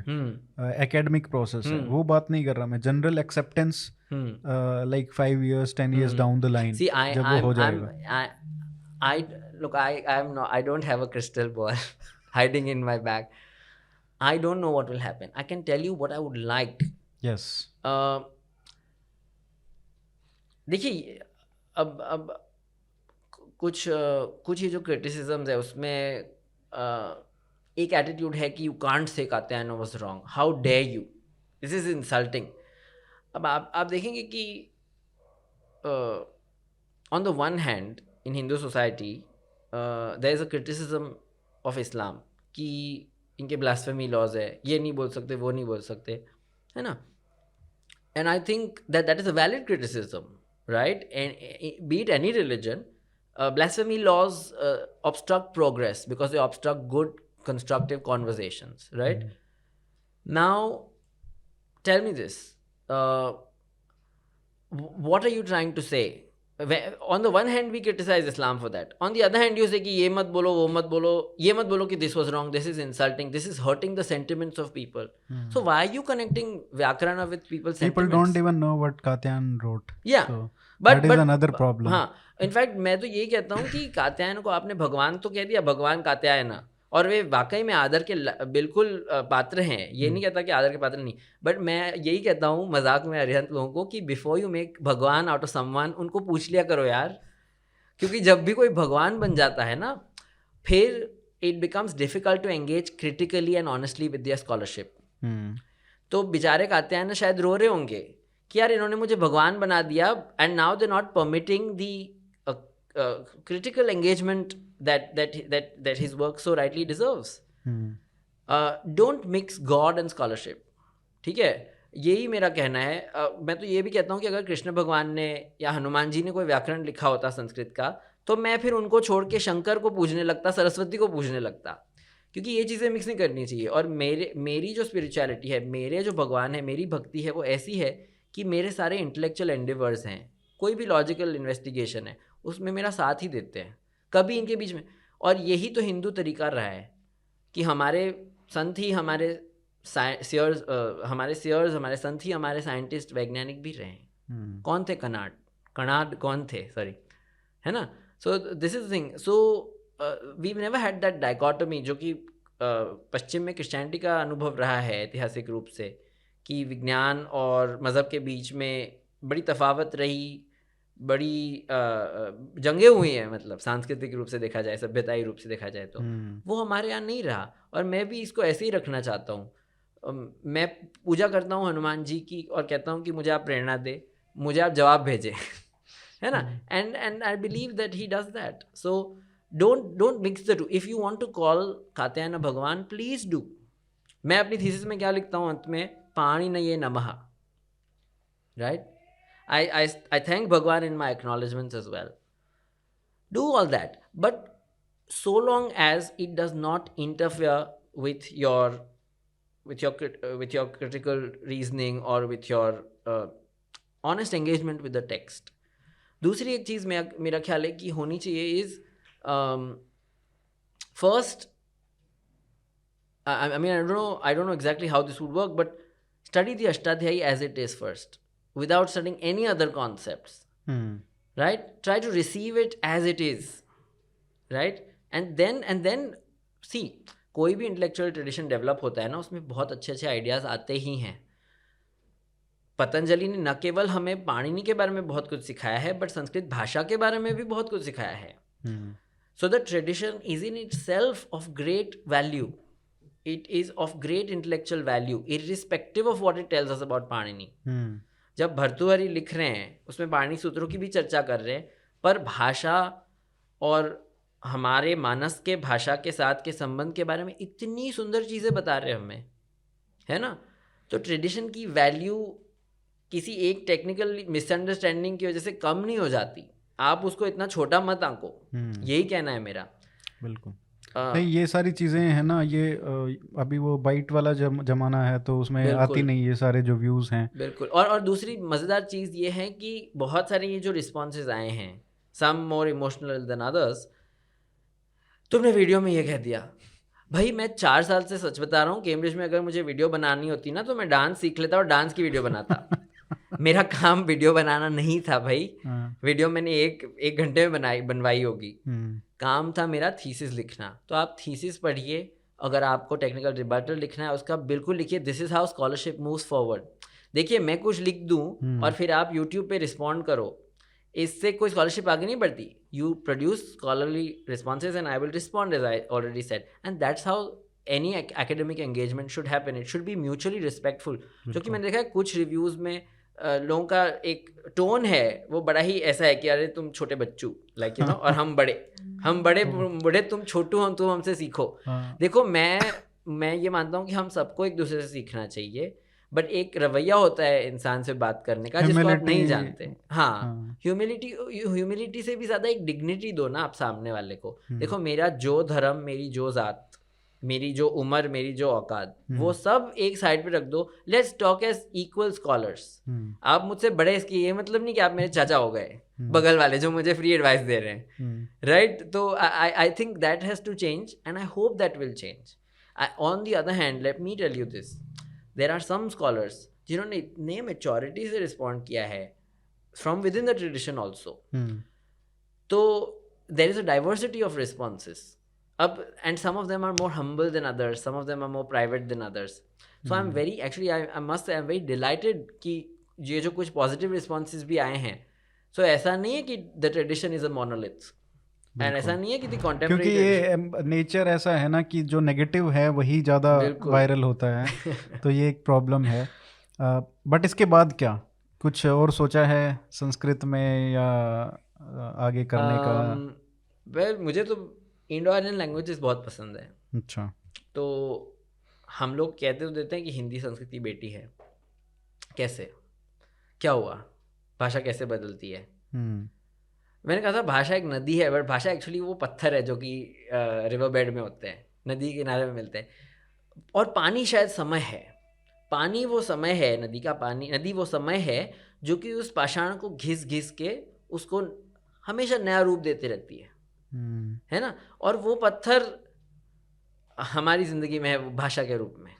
एकेडमिक प्रोसेस है, वो बात नहीं कर रहा मैं. General acceptance like 5 years 10 years down the line. See, जब वो हो जाएगा. I don't have a crystal ball hiding in my bag. I don't know what will happen. I can tell you what I would like. Yes. देखिए अब कुछ ये जो क्रिटिसिज्म्स है उसमें एक एटीट्यूड है कि you can't say Katyayana was wrong, how dare you, this is insulting. अब आप देखेंगे कि on the one hand in Hindu society there is a criticism of Islam कि इनके ब्लास्फेमी लॉज है, ये नहीं बोल सकते वो नहीं बोल सकते, है ना. And I think that is a valid criticism, right. And B it any religion, blasphemy laws obstruct progress because they obstruct good constructive conversations, right? Now tell me this, what are you trying to say? On the one hand we criticize Islam for that, on the other hand you say कि ये मत बोलो वो मत बोलो, ये मत बोलो कि this was wrong, this is insulting, this is hurting the sentiments of people. So why are you connecting Vyakarana with people's sentiments? People don't even know what Katyan wrote. Yeah, so but that is another problem. हाँ, इनफैक्ट मैं तो यही कहता हूँ कि कात्यायन को आपने भगवान तो कह दिया, भगवान कात्यायना, और वे वाकई में आदर के बिल्कुल पात्र हैं, ये नहीं कहता कि आदर के पात्र नहीं, बट मैं यही कहता हूँ मजाक में अरिहंत लोगों को कि बिफोर यू मेक भगवान आउट ऑफ समवन उनको पूछ लिया करो यार. क्योंकि जब भी कोई भगवान बन जाता है ना फिर it becomes difficult to engage critically and honestly with their scholarship. तो बेचारे कात्यायन शायद रो रहे होंगे कि यार इन्होंने मुझे भगवान बना दिया and now they not permitting the critical engagement that his work so rightly deserves. Don't mix God and scholarship. ठीक है, यही मेरा कहना है. मैं तो ये भी कहता हूँ कि अगर कृष्ण भगवान ने या हनुमान जी ने कोई व्याकरण लिखा होता संस्कृत का तो मैं फिर उनको छोड़ के शंकर को पूजने लगता, सरस्वती को पूजने लगता, क्योंकि ये चीज़ें मिक्स नहीं करनी चाहिए। और मेरी जो स्पिरिचुअलिटी है, मेरे जो भगवान है, मेरी भक्ति है, वो ऐसी है कि मेरे सारे इंटेलेक्चुअल एंडेवर्स हैं, कोई भी लॉजिकल इन्वेस्टिगेशन है, उसमें मेरा साथ ही देते हैं, कभी इनके बीच में। और यही तो हिंदू तरीका रहा है कि हमारे संत ही हमारे सियर्स, हमारे संत ही हमारे साइंटिस्ट, वैज्ञानिक भी रहे हैं। कौन थे? कणाद कौन थे, सॉरी, है ना? So this is thing. So we never had that dichotomy, जो कि पश्चिम में क्रिश्चियनिटी का अनुभव रहा है ऐतिहासिक रूप से, कि विज्ञान और मज़हब के बीच में बड़ी तफावत रही, बड़ी जंगें हुई हैं, मतलब सांस्कृतिक रूप से देखा जाए, सभ्यताई रूप से देखा जाए तो वो हमारे यहाँ नहीं रहा। और मैं भी इसको ऐसे ही रखना चाहता हूँ। मैं पूजा करता हूँ हनुमान जी की और कहता हूँ कि मुझे आप प्रेरणा दे, मुझे आप जवाब भेजें, है ना? And I believe that he does that. So don't mix the two. If you want to call Katyayana भगवान, प्लीज़ डू। मैं अपनी थीसिस में क्या लिखता हूँ अंत में? पाणिनये नमः, right? I thank Bhagwan in my acknowledgements as well. Do all that, but so long as it does not interfere with your critical reasoning or with your honest engagement with the text. दूसरी एक चीज़ मेरा ख्याल है कि होनी चाहिए is first, I mean, I don't know exactly how this would work, but study the Ashtadhyayi as it is first, without studying any other concepts. Right? Try to receive it as it is, right? And then see, कोई भी intellectual tradition develop होता है ना, उसमें बहुत अच्छे अच्छे ideas आते ही हैं। पतंजलि ने न केवल हमें पाणिनि के बारे में बहुत कुछ सिखाया है, बट संस्कृत भाषा के बारे में भी बहुत कुछ सिखाया है। So the tradition is in itself of great value. It is of great intellectual value, irrespective of what it tells us about Panini. जब भर्तृहरि लिख रहे हैं, उसमें पाणिनि सूत्रों की भी चर्चा कर रहे हैं, पर भाषा और हमारे मानस के भाषा के साथ के संबंध के बारे में इतनी सुंदर चीज़ें बता रहे हैं हमें, है ना? तो ट्रेडिशन की वैल्यू किसी एक टेक्निकल मिसअंडरस्टैंडिंग की वजह से कम नहीं हो जाती। आप उसको इतना छोटा मत आंको, यही कहना है मेरा। बिल्कुल। नहीं, ये सारी चीज़ें हैं ना, ये अभी वो बाइट वाला जमाना है, तो उसमें आती नहीं ये सारे जो व्यूज़ हैं। बिल्कुल। और दूसरी मज़ेदार चीज़ ये है कि बहुत सारे ये जो रिस्पॉन्सेज आए हैं, सम मोर इमोशनल देन अदर्स, तुमने वीडियो में ये कह दिया। भाई मैं 4 साल से सच बता रहा हूँ, कैम्ब्रिज में अगर मुझे वीडियो बनानी होती ना, तो मैं डांस सीख लेता और डांस की वीडियो बनाता। मेरा काम वीडियो बनाना नहीं था भाई। वीडियो मैंने एक घंटे में बनवाई होगी। काम था मेरा थीसिस लिखना। तो आप थीसिस पढ़िए, अगर आपको टेक्निकल रिबटल लिखना है उसका बिल्कुल लिखिए। This is how scholarship moves forward. देखिए, मैं कुछ लिख दूं और फिर आप यूट्यूब पे रिस्पॉन्ड करो, इससे कोई स्कॉलरशिप आगे नहीं बढ़ती। You produce scholarly responses and I will respond as I already said, and that's how any academic engagement should happen. It should be mutually respectful. क्योंकि मैंने देखा है कुछ रिव्यूज़ में लोगों का एक टोन है, वो बड़ा ही ऐसा है कि अरे तुम छोटे बच्चू, लाइक यू नो, और हम बड़े तुम छोटू, हम तुम हमसे सीखो। देखो, मैं ये मानता हूँ कि हम सबको एक दूसरे से सीखना चाहिए, बट एक रवैया होता है इंसान से बात करने का जिसको आप नहीं जानते। हाँ, ह्यूमिलिटी से भी ज़्यादा एक डिग्निटी दो ना आप सामने वाले को। देखो, मेरा जो धर्म, मेरी जो जात, मेरी जो उम्र, मेरी जो औकात, वो सब एक साइड पे रख दो। Let's talk as equal scholars. आप मुझसे बड़े, इसकी ये मतलब नहीं कि आप मेरे चाचा हो गए, बगल वाले जो मुझे फ्री एडवाइस दे रहे हैं, राइट? तो I think that has to change and I hope that will change. On the other hand, let me tell you this, there are some scholars जिन्होंने इतने मैच्योरिटी से रिस्पॉन्ड किया है from within the tradition also. तो there is a diversity of responses अब, and some of them are more humble than others, some of them are more private than others. So I'm very, actually I must say I'm very delighted कि ये जो कुछ positive responses भी आए हैं। So ऐसा नहीं है कि the tradition is a monolith, and ऐसा नहीं है कि the contemporary, क्योंकि ये नेचर ऐसा है ना कि जो नेगेटिव है वही ज़्यादा वायरल होता है। तो ये एक प्रॉब्लम है। बट इसके बाद क्या कुछ और सोचा है संस्कृत में या आगे करने का? well, मुझे तो इंडो आर्यन लैंग्वेजेस बहुत पसंद है। अच्छा। तो हम लोग कहते तो देते हैं कि हिंदी संस्कृत की बेटी है। कैसे, क्या हुआ, भाषा कैसे बदलती है? मैंने कहा था भाषा एक नदी है, बट भाषा एक्चुअली वो पत्थर है जो कि रिवर बेड में होते हैं, नदी के किनारे में मिलते हैं। और पानी शायद समय है, पानी वो समय है, नदी का पानी, नदी वो समय है जो कि उस पाषाण को घिस घिस के उसको हमेशा नया रूप देती रहती है ना। और वो पत्थर हमारी ज़िंदगी में है भाषा के रूप में,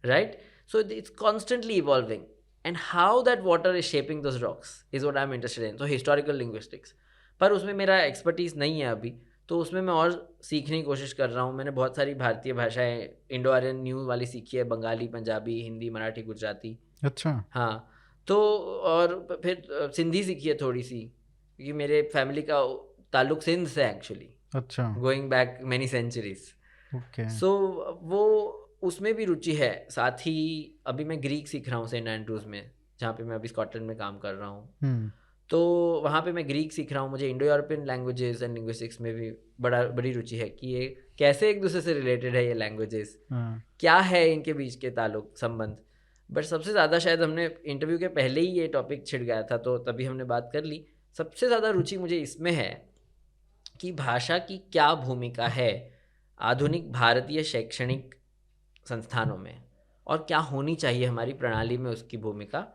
right. So it's constantly evolving, and how that water is shaping those rocks is what I am interested in. तो हिस्टोरिकल लिंग्विस्टिक्स पर उसमें मेरा एक्सपर्टीज़ नहीं है अभी, तो उसमें मैं और सीखने की कोशिश कर रहा हूँ। मैंने बहुत सारी भारतीय भाषाएं इंडो आर्यन न्यू वाली सीखी है, बंगाली, पंजाबी, हिंदी, मराठी, गुजराती। अच्छा। हाँ, तो और फिर सिंधी सीखी है थोड़ी सी, क्योंकि मेरे फैमिली का ताल्लुक सिंध से एक्चुअली, अच्छा। Going back many centuries. Okay. So वो उसमें भी रुचि है। साथ ही अभी मैं ग्रीक सीख रहा हूँ सेंट एंड्रूज में, जहाँ पे मैं अभी स्कॉटलैंड में काम कर रहा हूँ। तो वहाँ पे मैं ग्रीक सीख रहा हूँ। मुझे Indo European languages and linguistics में भी बड़ी रुचि है कि ये कैसे एक दूसरे से रिलेटेड है ये लैंग्वेजेस, क्या है इनके बीच के ताल्लुक संबंध। बट सबसे ज़्यादा शायद हमने इंटरव्यू के पहले ही ये टॉपिक छिड़ गया था, तो तभी हमने बात कर ली। सबसे ज़्यादा रुचि मुझे इसमें है कि भाषा की क्या भूमिका है आधुनिक भारतीय शैक्षणिक संस्थानों में, और क्या होनी चाहिए हमारी प्रणाली में उसकी भूमिका।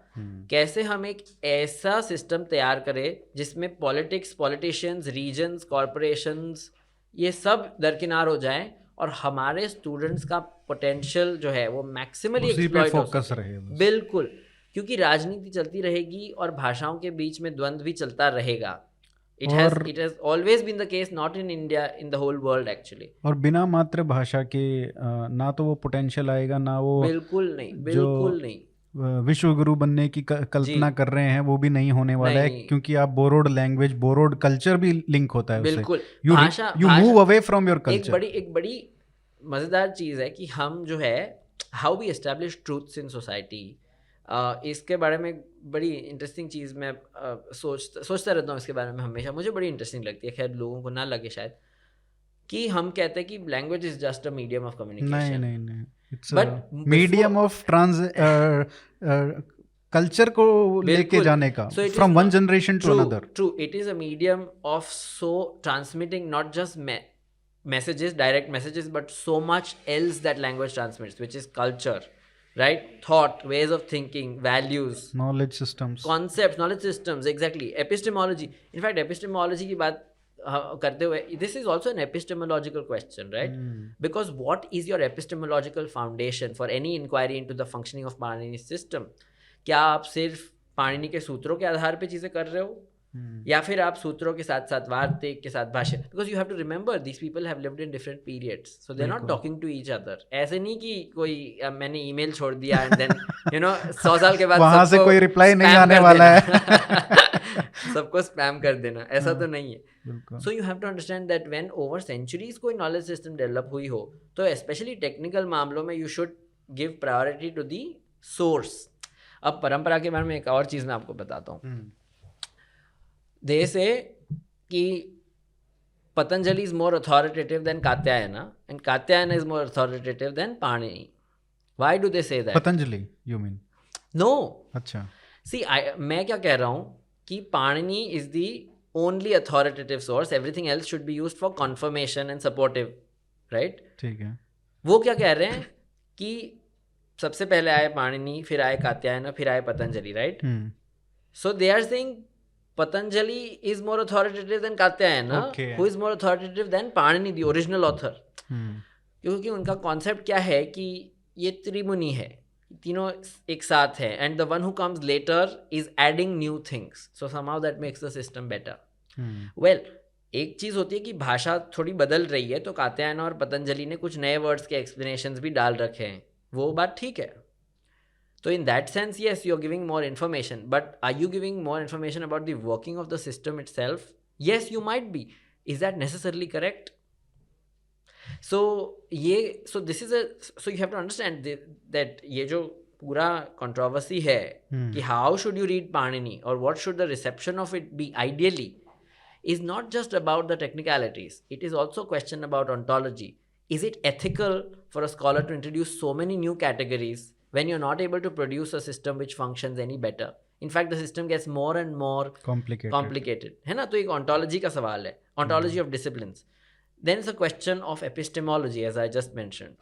कैसे हम एक ऐसा सिस्टम तैयार करें जिसमें पॉलिटिक्स, पॉलिटिशियंस, रीजन्स, कॉरपोरेशंस ये सब दरकिनार हो जाएं और हमारे स्टूडेंट्स का पोटेंशियल जो है वो मैक्सिमली एक्सप्लॉइट हो सके। बिल्कुल, क्योंकि राजनीति चलती रहेगी और भाषाओं के बीच में द्वंद्व भी चलता रहेगा। It has always been the case, not in India, in the whole world actually. और बिना मातृभाषा के ना तो वो पोटेंशियल आएगा, ना वो बिल्कुल नहीं विश्व गुरु बनने की कल्पना कर रहे हैं वो भी नहीं होने वाला है, क्योंकि आप बोरोड लैंग्वेज, बोरोड कल्चर भी लिंक होता है उससे। बिल्कुल, you move away from your culture. एक बड़ी मजेदार चीज है कि हम जो है how we establish truths in society, इसके बारे में बड़ी इंटरेस्टिंग चीज़ मैं सोचता रहता हूँ इसके बारे में हमेशा। मुझे बड़ी इंटरेस्टिंग लगती है, खैर लोगों को ना लगे शायद, कि हम कहते हैं कि language is just a medium of communication. नहीं, इट्स मीडियम ऑफ कल्चर को लेके जाने का, from one generation to another. True, it is a medium of so transmitting not just messages, direct messages, but so much else that language transmits, which is culture, right? Thought, ways of thinking, values, knowledge systems, concepts, knowledge systems, exactly. Epistemology, in fact epistemology की बात करते हुए, this is also an epistemological question, right? Because what is your epistemological foundation for any inquiry into the functioning of Panini's system? क्या आप सिर्फ पाणिनि के सूत्रों के आधार पे चीजें कर रहे हो, या फिर आप सूत्रों के साथ साथ वार्तिक के साथ भाषा, because you have to remember these people have lived in different periods, so they are not talking to each other. ऐसे नहीं कि कोई मैंने ईमेल छोड़ दिया एंड देन 100 साल के बाद वहां से कोई रिप्लाई नहीं आने वाला है सबको स्पैम कर देना, ऐसा तो नहीं है। So you have to understand that when over centuries कोई नॉलेज सिस्टम डेवलप हुई हो, तो स्पेशली टेक्निकल मामलों में you should give priority to the source. अब परंपरा के बारे में एक और चीज़ मैं आपको बताता हूँ। दे से कि Patanjali is more authoritative than Katyayana and Katyayana is more authoritative than Panini. Why do they say that? Patanjali you mean? No, अच्छा, सी मैं क्या कह रहा हूँ कि Panini is the only authoritative source, everything else should be used for confirmation and supportive, right? ठीक है। वो क्या कह रहे हैं कि सबसे पहले आए पाणिनि, फिर आए कात्यायन, फिर आए Patanjali, right? So they are saying Patanjali is more authoritative than Katyayana, who is more authoritative than Panini, the original author. क्योंकि उनका कॉन्सेप्ट क्या है कि ये त्रिमुनि है, तीनों एक साथ है, and the one who comes later is adding new things, so somehow that makes the system better. Well, एक चीज़ होती है कि भाषा थोड़ी बदल रही है, तो कात्यायन और पतंजलि ने कुछ नए वर्ड्स के एक्सप्लेनेशंस भी डाल रखे हैं, वो बात ठीक है। So in that sense, yes, you're giving more information, but are you giving more information about the working of the system itself? Yes, you might be. Is that necessarily correct? So you have to understand that ये जो पूरा controversy है कि how should you read Panini or what should the reception of it be ideally, is not just about the technicalities. It is also a question about ontology. Is it ethical for a scholar to introduce so many new categories when you're not able to produce a system which functions any better, in fact the system gets more and more complicated, है ना. तो एक ontology का सवाल है, ontology of disciplines. Then it's a question of epistemology, as I just mentioned.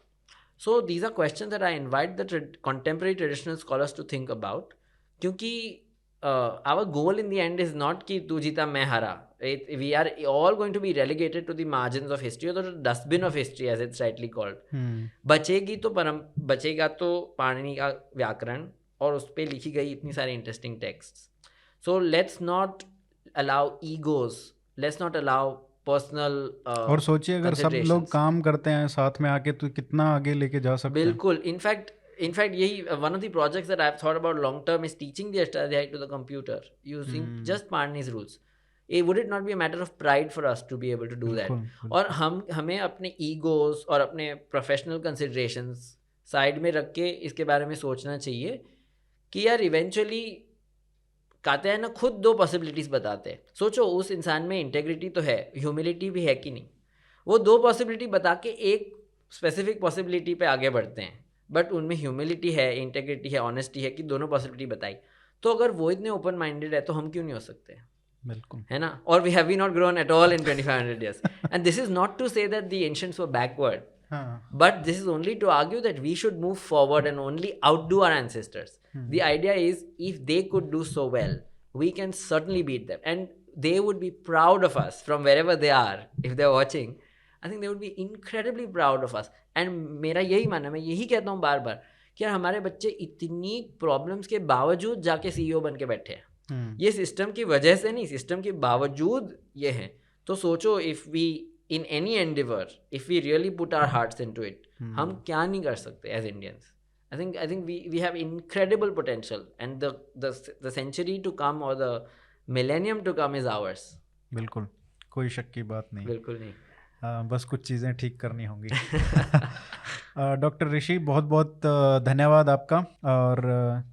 So these are questions that I invite the contemporary traditional scholars to think about, क्योंकि our goal in the end is not कि तू जीता मैं हारा. We are all going to be relegated to the margins of history, or the dustbin of history as it's rightly called. बचेगा तो पाणिनि का व्याकरण और उस पर लिखी गई इतनी सारी interesting texts. So let's not allow egos, let's not allow personal और सोचिए अगर सब लोग काम करते हैं साथ में आके तो कितना आगे लेके जा सकते हैं. बिल्कुल. इनफैक्ट यही one of the projects that I've thought about long term is teaching the Ashtadhyayi to the computer using just Panini's rules. Would it not be a matter of pride for us to be able to do that? और हमें अपने ईगोस और अपने प्रोफेशनल कंसिडरेशंस साइड में रख के इसके बारे में सोचना चाहिए कि यार इवेंचुअली कहते हैं ना, खुद दो पॉसिबिलिटीज़ बताते हैं. सोचो उस इंसान में इंटेग्रिटी तो है, ह्यूमिलिटी भी है कि नहीं. वो दो पॉसिबिलिटी बता के एक स्पेसिफिक पॉसिबिलिटी पे आगे बढ़ते हैं, बट उनमें ह्यूमिलिटी है, इंटेग्रिटी है, ऑनेस्टी है कि दोनों पॉसिबिलिटी बताई. तो अगर वो इतने ओपन माइंडेड है तो हम क्यों नहीं हो सकते. बिल्कुल, है ना. और we have we not grown at all in 2500 years. And this is not to say that the ancients were backward, but this is only to argue that we should move forward and only outdo our ancestors. The idea is, if they could do so well, we can certainly beat them, and they would be proud of us from wherever they are. If they're watching, I think they would be incredibly proud of us. And मेरा यही मानना, मैं यही कहता हूँ बार बार कि यार हमारे बच्चे इतनी प्रॉब्लम्स के बावजूद जाके CEO बन के बैठे हैं. ये सिस्टम की वजह से नहीं, सिस्टम के बावजूद ये हैं. तो सोचो, if we in any endeavor, if we really put our hearts into it, हम क्या नहीं कर सकते as Indians. I think we have incredible potential, and the century to come or the millennium to come is ours. बिल्कुल, कोई शक की बात नहीं. बिल्कुल नहीं. बस कुछ चीज़ें ठीक करनी होंगी. डॉक्टर ऋषि, बहुत बहुत धन्यवाद आपका, और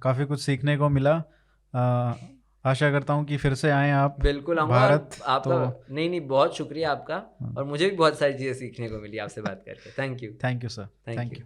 काफ़ी कुछ सीखने को मिला. आशा करता हूँ कि फिर से आएँ आप. बिल्कुल आऊँगा. भारत आपका तो... नहीं, बहुत शुक्रिया आपका, और मुझे भी बहुत सारी चीज़ें सीखने को मिली आपसे बात करके. Thank you. Thank you sir. Thank you.